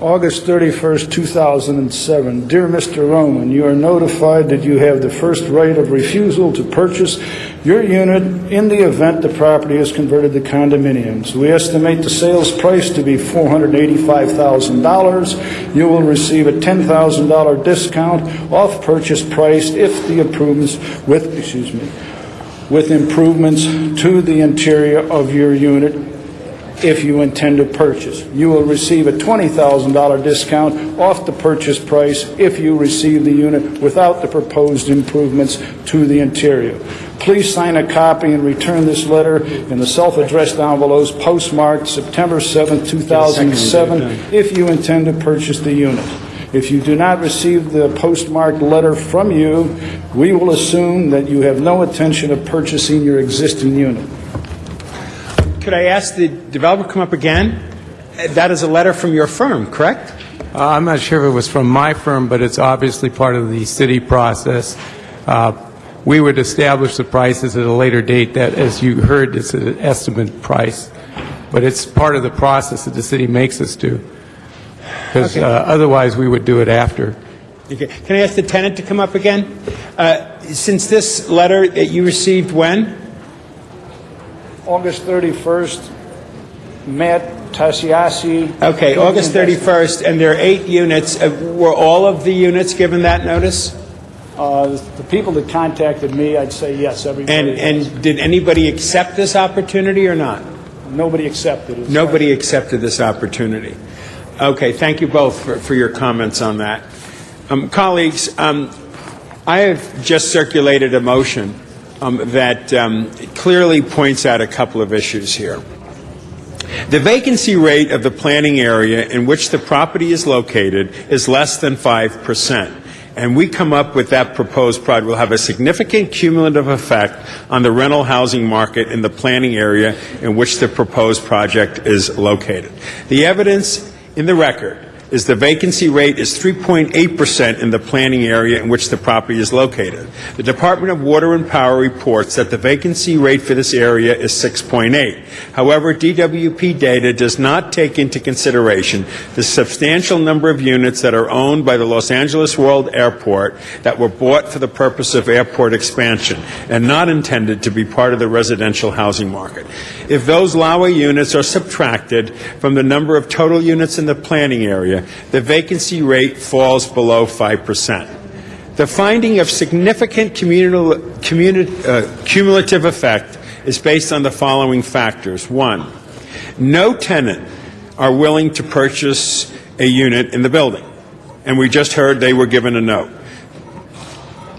August 31st, 2007. Dear Mr. Roman, you are notified that you have the first right of refusal to purchase your unit in the event the property is converted to condominiums. We estimate the sales price to be $485,000. You will receive a $10,000 discount off purchase price if the improvements with improvements to the interior of your unit if you intend to purchase. You will receive a $20,000 discount off the purchase price if you receive the unit without the proposed improvements to the interior. Please sign a copy and return this letter in the self-addressed envelopes postmarked September 7, 2007, if you intend to purchase the unit. If you do not receive the postmarked letter from you, we will assume that you have no intention of purchasing your existing unit. Could I ask the developer to come up again? That is a letter from your firm, correct? I'm not sure if it was from my firm, but it's obviously part of the city process. We would establish the prices at a later date. That, as you heard, it's an estimate price. But it's part of the process that the city makes us do. Because otherwise we would do it after. Okay. Can I ask the tenant to come up again? Since this letter that you received when? August 31st, Matt Tasiasi. Okay, August 31st, and there are 8 units. Were all of the units given that notice? The people that contacted me, I'd say yes, everybody. And did anybody accept this opportunity or not? Nobody accepted it. Nobody accepted this opportunity. Okay, thank you both for your comments on that. Colleagues, I have just circulated a motion that clearly points out a couple of issues here. The vacancy rate of the planning area in which the property is located is less than 5%. And we come up with that proposed project will have a significant cumulative effect on the rental housing market in the planning area in which the proposed project is located. The evidence in the record is the vacancy rate is 3.8% in the planning area in which the property is located. The Department of Water and Power reports that the vacancy rate for this area is 6.8. However, DWP data does not take into consideration the substantial number of units that are owned by the Los Angeles World Airport that were bought for the purpose of airport expansion and not intended to be part of the residential housing market. If those LAWA units are subtracted from the number of total units in the planning area, the vacancy rate falls below 5%. The finding of significant cumulative effect is based on the following factors. 1, no tenant are willing to purchase a unit in the building, and we just heard they were given a note.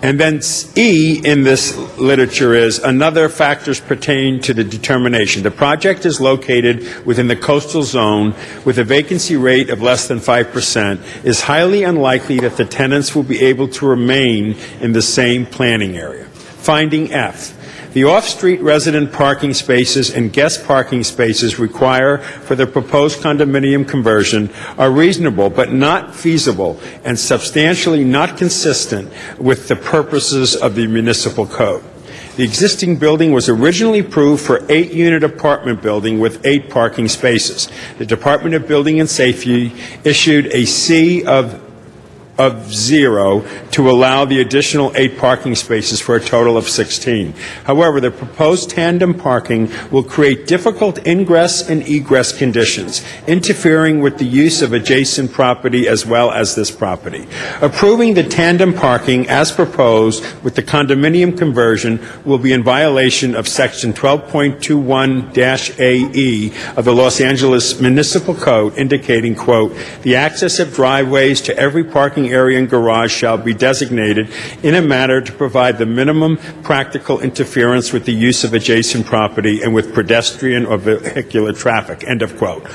And then E in this literature is another factors pertain to the determination. The project is located within the coastal zone with a vacancy rate of less than 5%. Is highly unlikely that the tenants will be able to remain in the same planning area. Finding F. The off-street resident parking spaces and guest parking spaces required for the proposed condominium conversion are reasonable but not feasible and substantially not consistent with the purposes of the municipal code. The existing building was originally approved for 8-unit apartment building with 8 parking spaces. The Department of Building and Safety issued a C of 0 to allow the additional 8 parking spaces for a total of 16. However, the proposed tandem parking will create difficult ingress and egress conditions, interfering with the use of adjacent property as well as this property. Approving the tandem parking as proposed with the condominium conversion will be in violation of Section 12.21-AE of the Los Angeles Municipal Code, indicating, quote, the access of driveways to every parking area and garage shall be designated in a manner to provide the minimum practical interference with the use of adjacent property and with pedestrian or vehicular traffic, end of quote.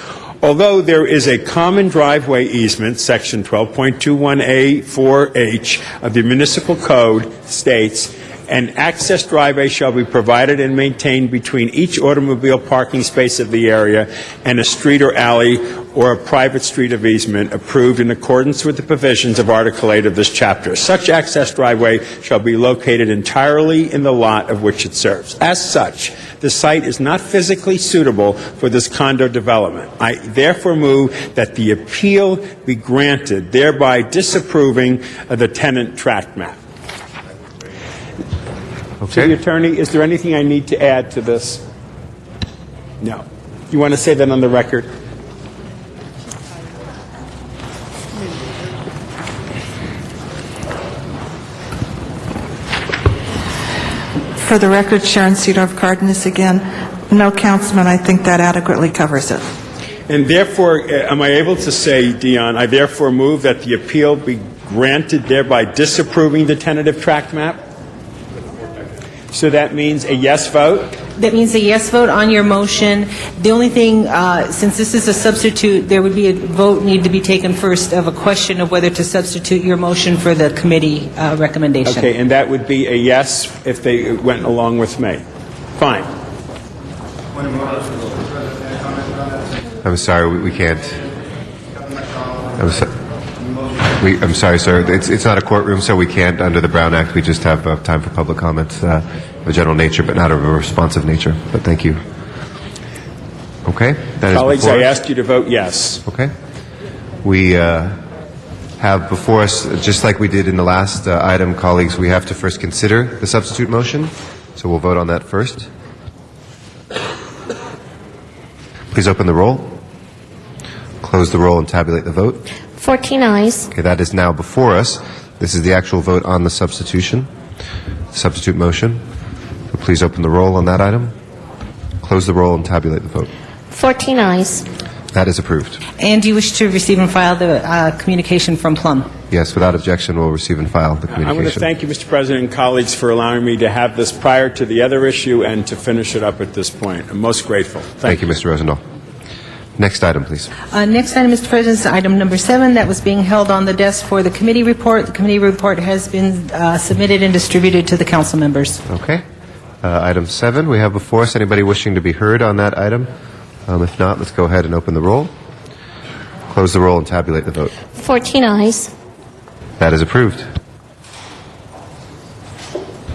Although there is a common driveway easement, Section 12.21A4H of the Municipal Code states, an access driveway shall be provided and maintained between each automobile parking space of the area and a street or alley or a private street of easement approved in accordance with the provisions of Article 8 of this chapter. Such access driveway shall be located entirely in the lot of which it serves. As such, the site is not physically suitable for this condo development. I therefore move that the appeal be granted, thereby disapproving the tenant tract map. Okay. City Attorney, is there anything I need to add to this? No. You want to say that on the record? For the record, Sharon Cedorf Cardenas again. No, Councilman, I think that adequately covers it. And therefore, am I able to say, Dion, I therefore move that the appeal be granted, thereby disapproving the tentative tract map? So that means a yes vote? That means a yes vote on your motion. The only thing, since this is a substitute, there would be a vote need to be taken first of a question of whether to substitute your motion for the committee recommendation. Okay, and that would be a yes if they went along with me. Fine. I'm sorry, we can't. I'm sorry, sir. It's not a courtroom, so we can't. Under the Brown Act, we just have time for public comments of a general nature, but not of a responsive nature. But thank you. Okay. That Colleagues, is I asked you to vote yes. Okay. We have before us, just like we did in the last item, colleagues, we have to first consider the substitute motion. So we'll vote on that first. Please open the roll. Close the roll and tabulate the vote. 14 ayes. Okay, that is now before us. This is the actual vote on the substitute motion. So please open the roll on that item. Close the roll and tabulate the vote. 14 ayes. That is approved. And do you wish to receive and file the communication from Plum? Yes, without objection, we'll receive and file the communication. I want to thank you, Mr. President and colleagues, for allowing me to have this prior to the other issue and to finish it up at this point. I'm most grateful. Thank you, Mr. Rosendahl. Next item, please. Next item, Mr. President, is item number 7 that was being held on the desk for the committee report. The committee report has been submitted and distributed to the council members. Okay. Item 7, we have before us anybody wishing to be heard on that item. If not, let's go ahead and open the roll. Close the roll and tabulate the vote. 14 ayes. That is approved.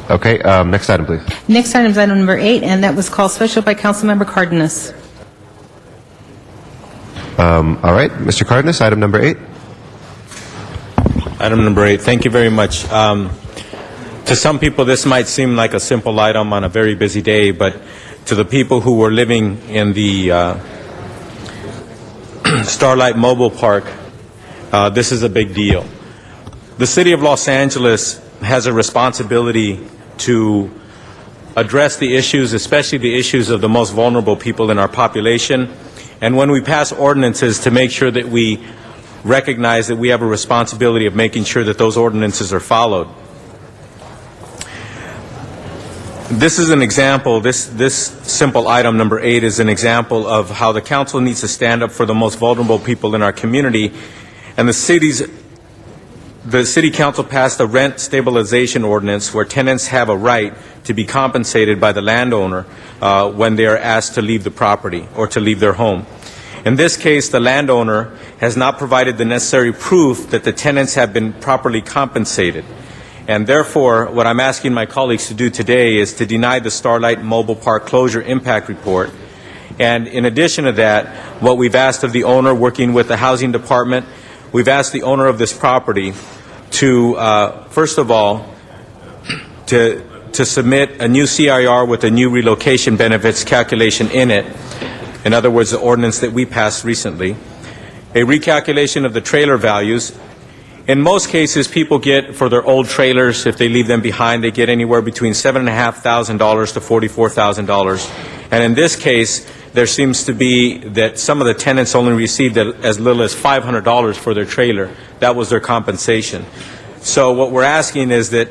Okay, next item, please. Next item is item number 8, and that was called special by Councilmember Cardenas. All right, Mr. Cardenas, item number 8. Item number 8. Thank you very much. To some people, this might seem like a simple item on a very busy day, but to the people who were living in the Starlight Mobile Park, this is a big deal. The City of Los Angeles has a responsibility to address the issues, especially the issues of the most vulnerable people in our population. And when we pass ordinances, to make sure that we recognize that we have a responsibility of making sure that those ordinances are followed. This is an example, this simple item, number 8, is an example of how the council needs to stand up for the most vulnerable people in our community. And the city council passed a rent stabilization ordinance where tenants have a right to be compensated by the landowner when they are asked to leave the property or to leave their home. In this case, the landowner has not provided the necessary proof that the tenants have been properly compensated. And therefore, what I'm asking my colleagues to do today is to deny the Starlight Mobile Park closure impact report. And in addition to that, what we've asked of the owner, working with the housing department, we've asked the owner of this property to, first of all, to submit a new CIR with a new relocation benefits calculation in it. In other words, the ordinance that we passed recently. A recalculation of the trailer values. In most cases, people get, for their old trailers, if they leave them behind, they get anywhere between $7,500 to $44,000. And in this case, there seems to be that some of the tenants only received as little as $500 for their trailer. That was their compensation. So what we're asking is that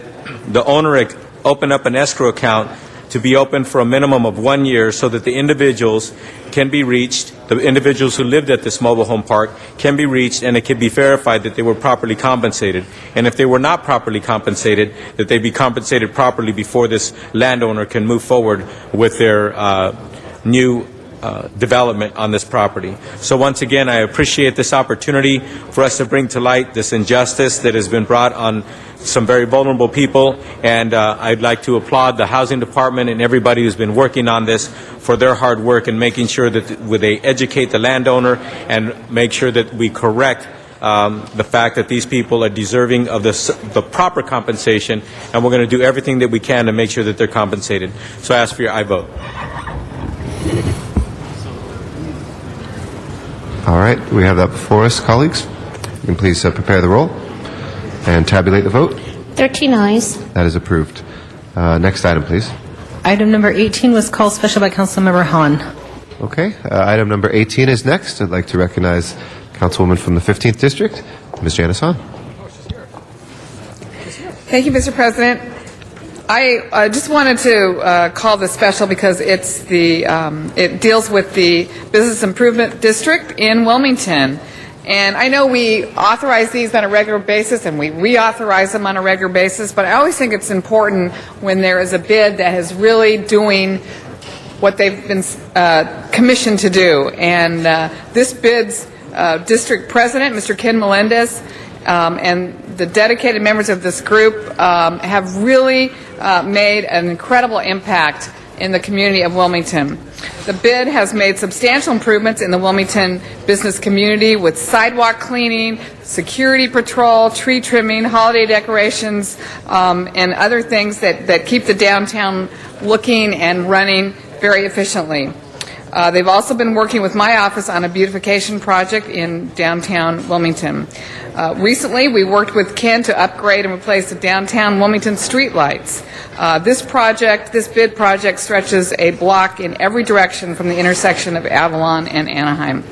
the owner open up an escrow account to be open for a minimum of 1 year so that the individuals can be reached, the individuals who lived at this mobile home park can be reached, and it can be verified that they were properly compensated. And if they were not properly compensated, that they be compensated properly before this landowner can move forward with their new development on this property. So once again, I appreciate this opportunity for us to bring to light this injustice that has been brought on some very vulnerable people, and I'd like to applaud the housing department and everybody who's been working on this for their hard work and making sure that they educate the landowner and make sure that we correct the fact that these people are deserving of the proper compensation, and we're going to do everything that we can to make sure that they're compensated. So I ask for your aye vote. All right, we have that before us, colleagues. You can please prepare the roll and tabulate the vote. 13 ayes. That is approved. Next item, please. Item number 18 was called special by Councilmember Hahn. Okay. Item number 18 is next. I'd like to recognize Councilwoman from the 15th District, Ms. Janice Hahn. Thank you, Mr. President. I just wanted to call this special because it deals with the Business Improvement District in Wilmington. And I know we authorize these on a regular basis and we reauthorize them on a regular basis, but I always think it's important when there is a bid that is really doing what they've been commissioned to do. And this bid's district president, Mr. Ken Melendez, and the dedicated members of this group have really made an incredible impact in the community of Wilmington. The bid has made substantial improvements in the Wilmington business community with sidewalk cleaning, security patrol, tree trimming, holiday decorations, and other things that keep the downtown looking and running very efficiently. They've also been working with my office on a beautification project in downtown Wilmington. Recently, we worked with Ken to upgrade and replace the downtown Wilmington streetlights. This bid project stretches a block in every direction from the intersection of Avalon and Anaheim.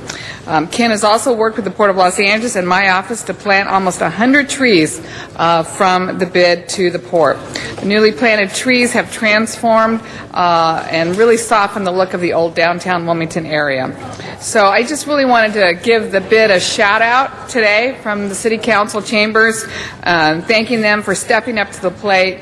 Ken has also worked with the Port of Los Angeles and my office to plant almost 100 trees from the bid to the port. The newly planted trees have transformed and really softened the look of the old downtown Wilmington area. So I just really wanted to give the bid a shout out today from the City Council chambers, thanking them for stepping up to the plate.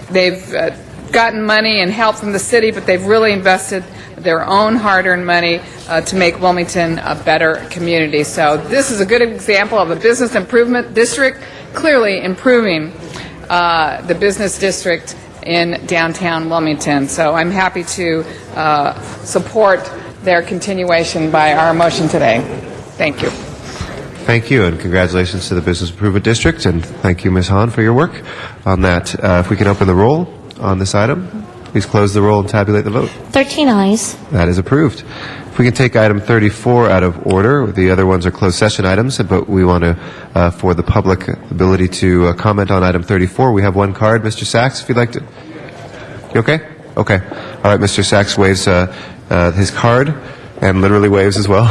They've gotten money and help from the city, but they've really invested their own hard-earned money to make Wilmington a better community. So this is a good example of a business improvement district clearly improving the business district in downtown Wilmington. So I'm happy to support their continuation by our motion today. Thank you. Thank you, and congratulations to the Business Improvement District, and thank you, Ms. Hahn, for your work on that. If we can open the roll on this item, please close the roll and tabulate the vote. 13 ayes. That is approved. If we can take item 34 out of order, the other ones are closed session items, but we want to, for the public ability to comment on item 34, we have one card. Mr. Sachs, if you'd like to. You okay? Okay. All right, Mr. Sachs waves his card and literally waves as well.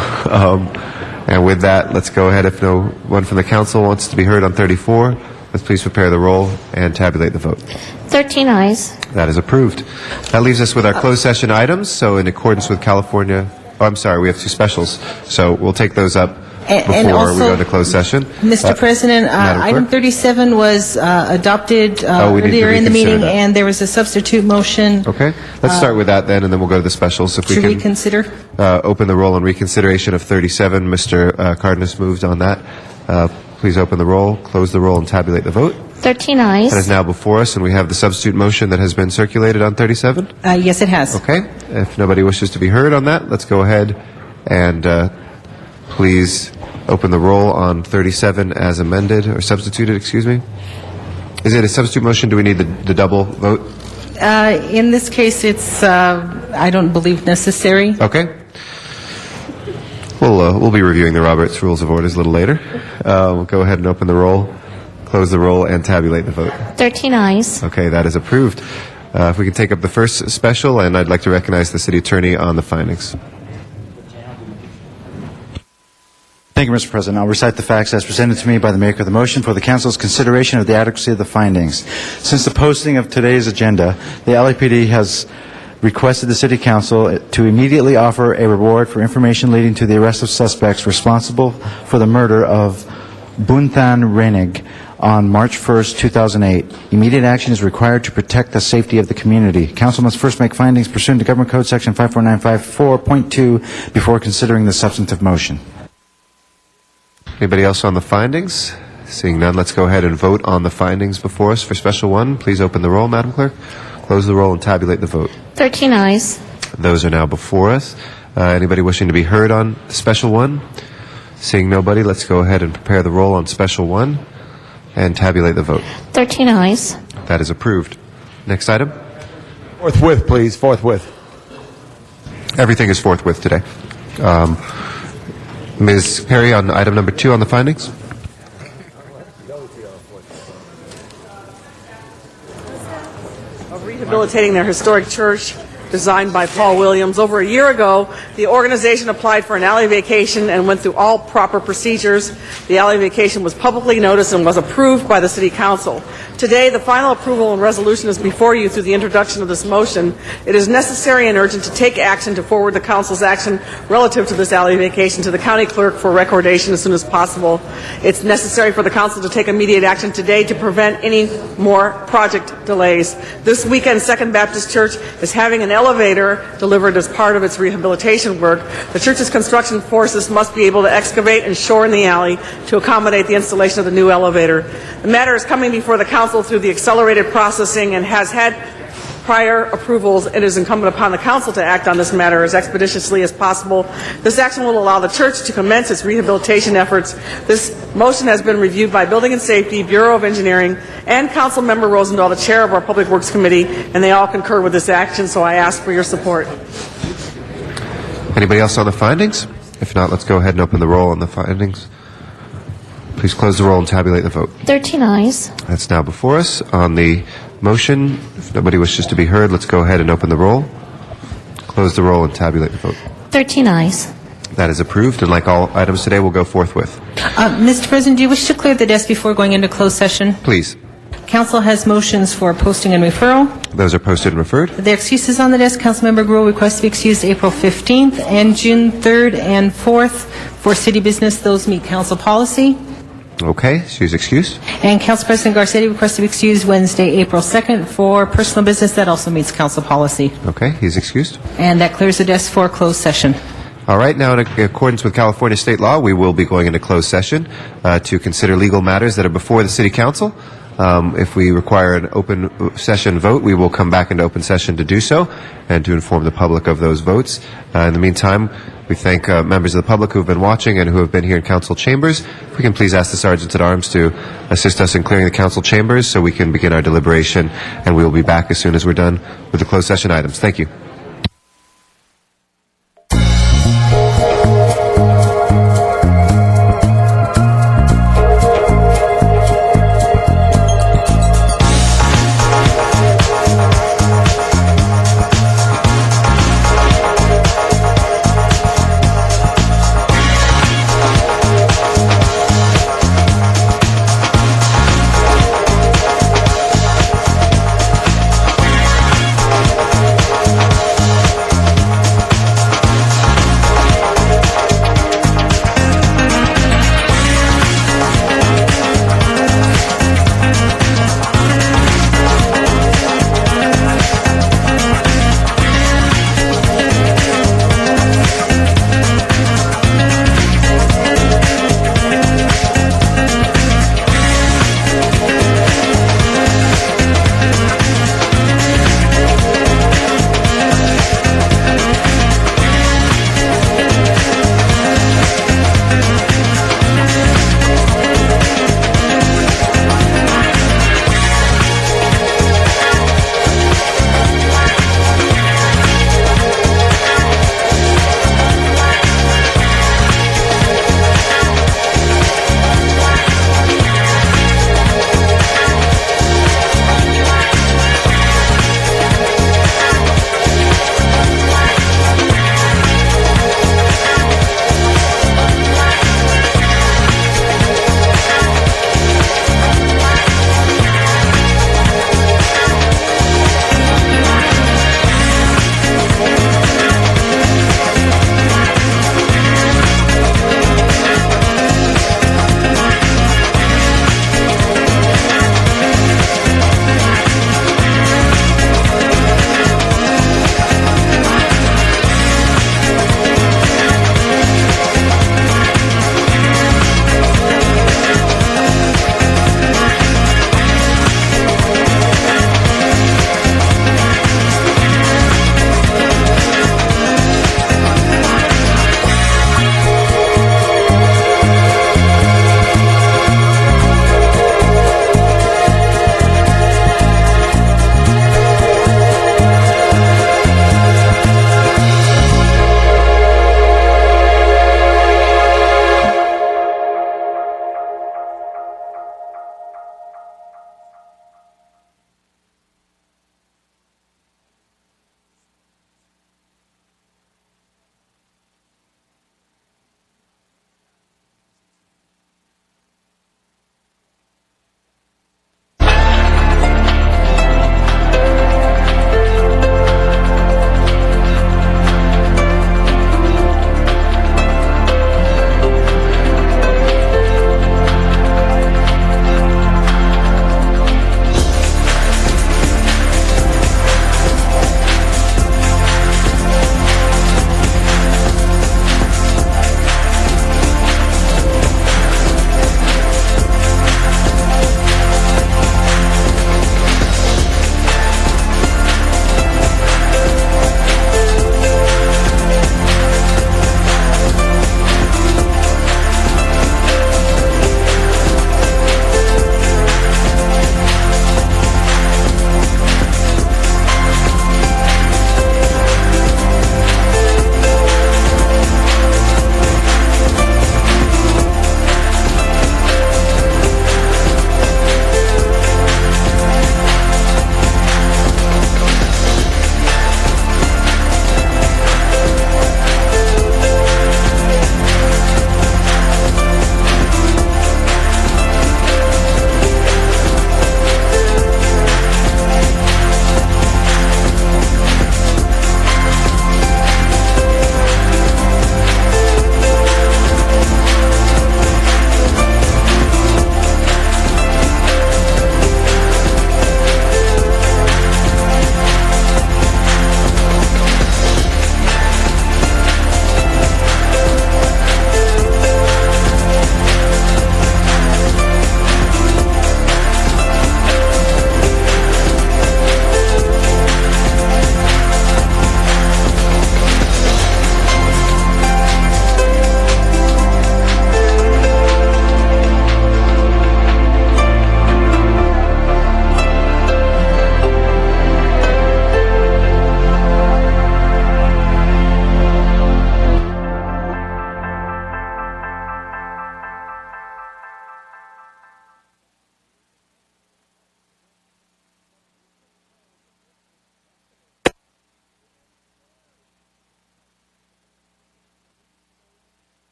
And with that, let's go ahead. If no one from the council wants to be heard on 34, let's please prepare the roll and tabulate the vote. 13 ayes. That is approved. That leaves us with our closed session items. So in accordance with California, we have two specials. So we'll take those up before we go to closed session. Mr. President, item 37 was adopted earlier in the meeting, and there was a substitute motion. Okay. Let's start with that then, and then we'll go to the specials. If we to can reconsider. Open the roll on reconsideration of 37. Mr. Cardenas moved on that. Please open the roll, close the roll, and tabulate the vote. 13 ayes. That is now before us, and we have the substitute motion that has been circulated on 37. Yes, it has. Okay. If nobody wishes to be heard on that, let's go ahead and please open the roll on 37 as amended, or substituted, excuse me. Is it a substitute motion? Do we need the double vote? In this case, it's, I don't believe, necessary. Okay. We'll be reviewing the Roberts Rules of Orders a little later. We'll go ahead and open the roll, close the roll, and tabulate the vote. 13 ayes. Okay, that is approved. If we can take up the first special, and I'd like to recognize the city attorney on the findings. Thank you, Mr. President. I'll recite the facts as presented to me by the maker of the motion for the Council's consideration of the adequacy of the findings. Since the posting of today's agenda, the LAPD has requested the City Council to immediately offer a reward for information leading to the arrest of suspects responsible for the murder of Bunthan Renig on March 1st, 2008. Immediate action is required to protect the safety of the community. Council must first make findings pursuant to Government Code Section 54954.2 before considering the substantive motion. Anybody else on the findings? Seeing none, let's go ahead and vote on the findings before us for Special 1. Please open the roll, Madam Clerk. Close the roll and tabulate the vote. 13 ayes. Those are now before us. Anybody wishing to be heard on Special 1? Seeing nobody, let's go ahead and prepare the roll on Special 1 and tabulate the vote. 13 ayes. That is approved. Next item. Forthwith, please. Forthwith. Everything is forthwith today. Ms. Perry, on item number 2 on the findings. rehabilitating their historic church designed by Paul Williams. Over a year ago, the organization applied for an alley vacation and went through all proper procedures. The alley vacation was publicly noticed and was approved by the City Council. Today, the final approval and resolution is before you through the introduction of this motion. It is necessary and urgent to take action to forward the Council's action relative to this alley vacation to the County Clerk for recordation as soon as possible. It's necessary for the Council to take immediate action today to prevent any more project delays. This weekend, Second Baptist Church is having an elevator delivered as part of its rehabilitation work. The church's construction forces must be able to excavate and shore in the alley to accommodate the installation of the new elevator. The matter is coming before the Council through the accelerated processing and has had prior approvals. It is incumbent upon the Council to act on this matter as expeditiously as possible. This action will allow the church to commence its rehabilitation efforts. This motion has been reviewed by Building and Safety, Bureau of Engineering, and Council Member Rosendahl, the chair of our Public Works Committee, and they all concur with this action, so I ask for your support. Anybody else on the findings? If not, let's go ahead and open the roll on the findings. Please close the roll and tabulate the vote. 13 ayes. That's now before us. On the motion, if nobody wishes to be heard, let's go ahead and open the roll. Close the roll and tabulate the vote. 13 ayes. That is approved, and like all items today, we'll go forthwith. Mr. President, do you wish to clear the desk before going into closed session? Please. Council has motions for posting and referral. Those are posted and referred. There are excuses on the desk. Councilmember Gruhl requests to be excused April 15th and June 3rd and 4th for city business. Those meet council policy. Okay, she's excused. And Council President Garcetti requests to be excused Wednesday, April 2nd for personal business. That also meets council policy. Okay, he's excused. And that clears the desk for closed session. All right, now in accordance with California state law, we will be going into closed session to consider legal matters that are before the City Council. If we require an open session vote, we will come back into open session to do so and to inform the public of those votes. In the meantime, we thank members of the public who have been watching and who have been here in council chambers. If we can please ask the sergeants at arms to assist us in clearing the council chambers so we can begin our deliberation, and we will be back as soon as we're done with the closed session items. Thank you.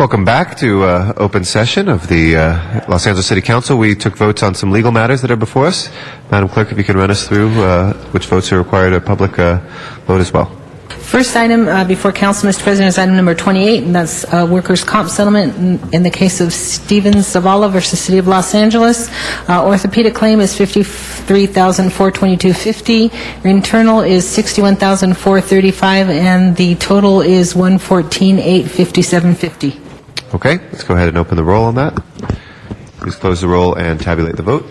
welcome back to open session of the Los Angeles City Council. We took votes on some legal matters that are before us. Madam Clerk, if you can run us through which votes are required a public vote as well. First item before council, Mr. President, is item number 28, and that's workers' comp settlement in the case of Stevens Zavala versus City of Los Angeles. Orthopedic claim is $53,422.50. Internal is $61,435, and the total is $114,857.50. Okay, let's go ahead and open the roll on that. Please close the roll and tabulate the vote.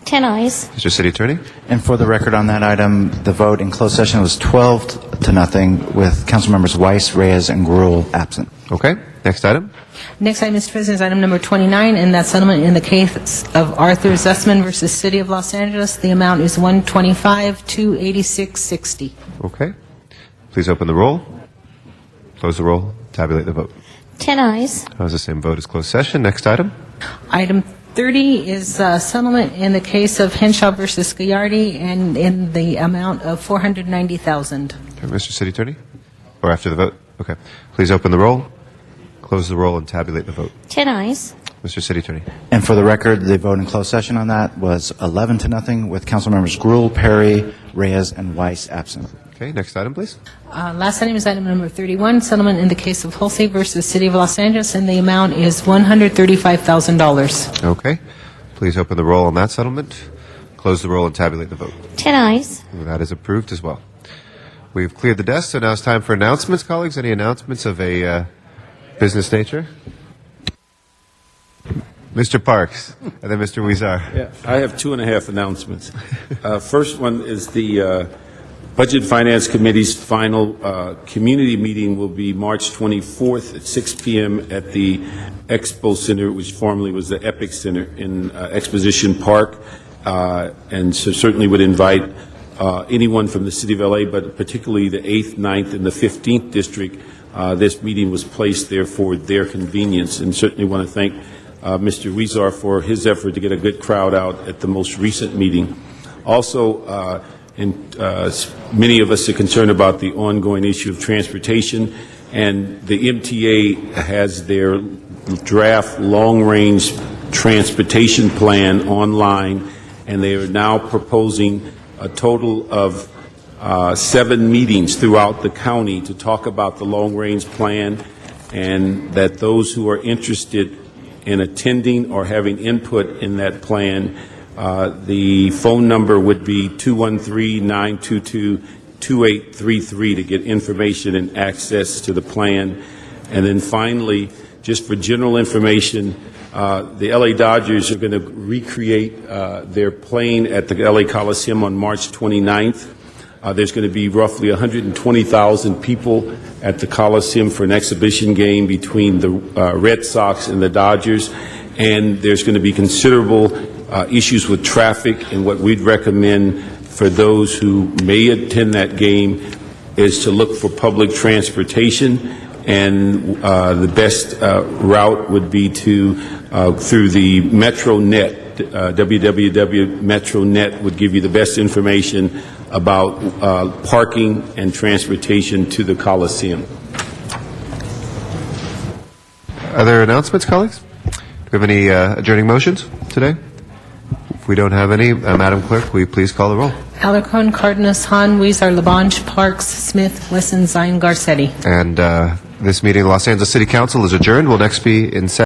10 ayes. Mr. City Attorney? And for the record on that item, the vote in closed session was 12-0 with council members Weiss, Reyes, and Gruhl absent. Okay, next item. Next item, Mr. President, is item number 29, and that settlement in the case of Arthur Zussman versus City of Los Angeles. The amount is $125,286.60. Okay. Please open the roll. Close the roll. Tabulate the vote. 10 ayes. That was the same vote as closed session. Next item. Item 30 is settlement in the case of Henshaw versus Gallardi, and in the amount of $490,000. Okay, Mr. City Attorney? Or after the vote? Okay. Please open the roll. Close the roll and tabulate the vote. 10 ayes. Mr. City Attorney? And for the record, the vote in closed session on that was 11-0 with council members Gruhl, Perry, Reyes, and Weiss absent. Okay, next item, please. Last item is item number 31, settlement in the case of Hulsey versus City of Los Angeles, and the amount is $135,000. Okay. Please open the roll on that settlement. Close the roll and tabulate the vote. 10 ayes. That is approved as well. We've cleared the desk, so now it's time for announcements, colleagues. Any announcements of a business nature? Mr. Parks, and then Mr. Huizar. Yeah, I have 2.5 announcements. First one is the Budget Finance Committee's final community meeting will be March 24th at 6 p.m. at the Expo Center, which formerly was the Epic Center in Exposition Park, and so certainly would invite anyone from the City of L.A., but particularly the 8th, 9th, and the 15th District. This meeting was placed there for their convenience, and certainly want to thank Mr. Huizar for his effort to get a good crowd out at the most recent meeting. Also, many of us are concerned about the ongoing issue of transportation, and the MTA has their draft long-range transportation plan online, and they are now proposing a total of 7 meetings throughout the county to talk about the long-range plan, and that those who are interested in attending or having input in that plan, the phone number would be 213-922-2833 to get information and access to the plan. And then finally, just for general information, the LA Dodgers are going to recreate their playing at the LA Coliseum on March 29th. There's going to be roughly 120,000 people at the Coliseum for an exhibition game between the Red Sox and the Dodgers, and there's going to be considerable issues with traffic, and what we'd recommend for those who may attend that game is to look for public transportation, and the best route would be to through the MetroNet. www.metronet would give you the best information about parking and transportation to the Coliseum. Other announcements, colleagues? Do we have any adjourning motions today? If we don't have any, Madam Clerk, will you please call the roll? Alarcon, Cardenas, Han, Huizar, Labange, Parks, Smith, Wesson, Zine, Garcetti. And this meeting of the Los Angeles City Council is adjourned. We'll next be in session.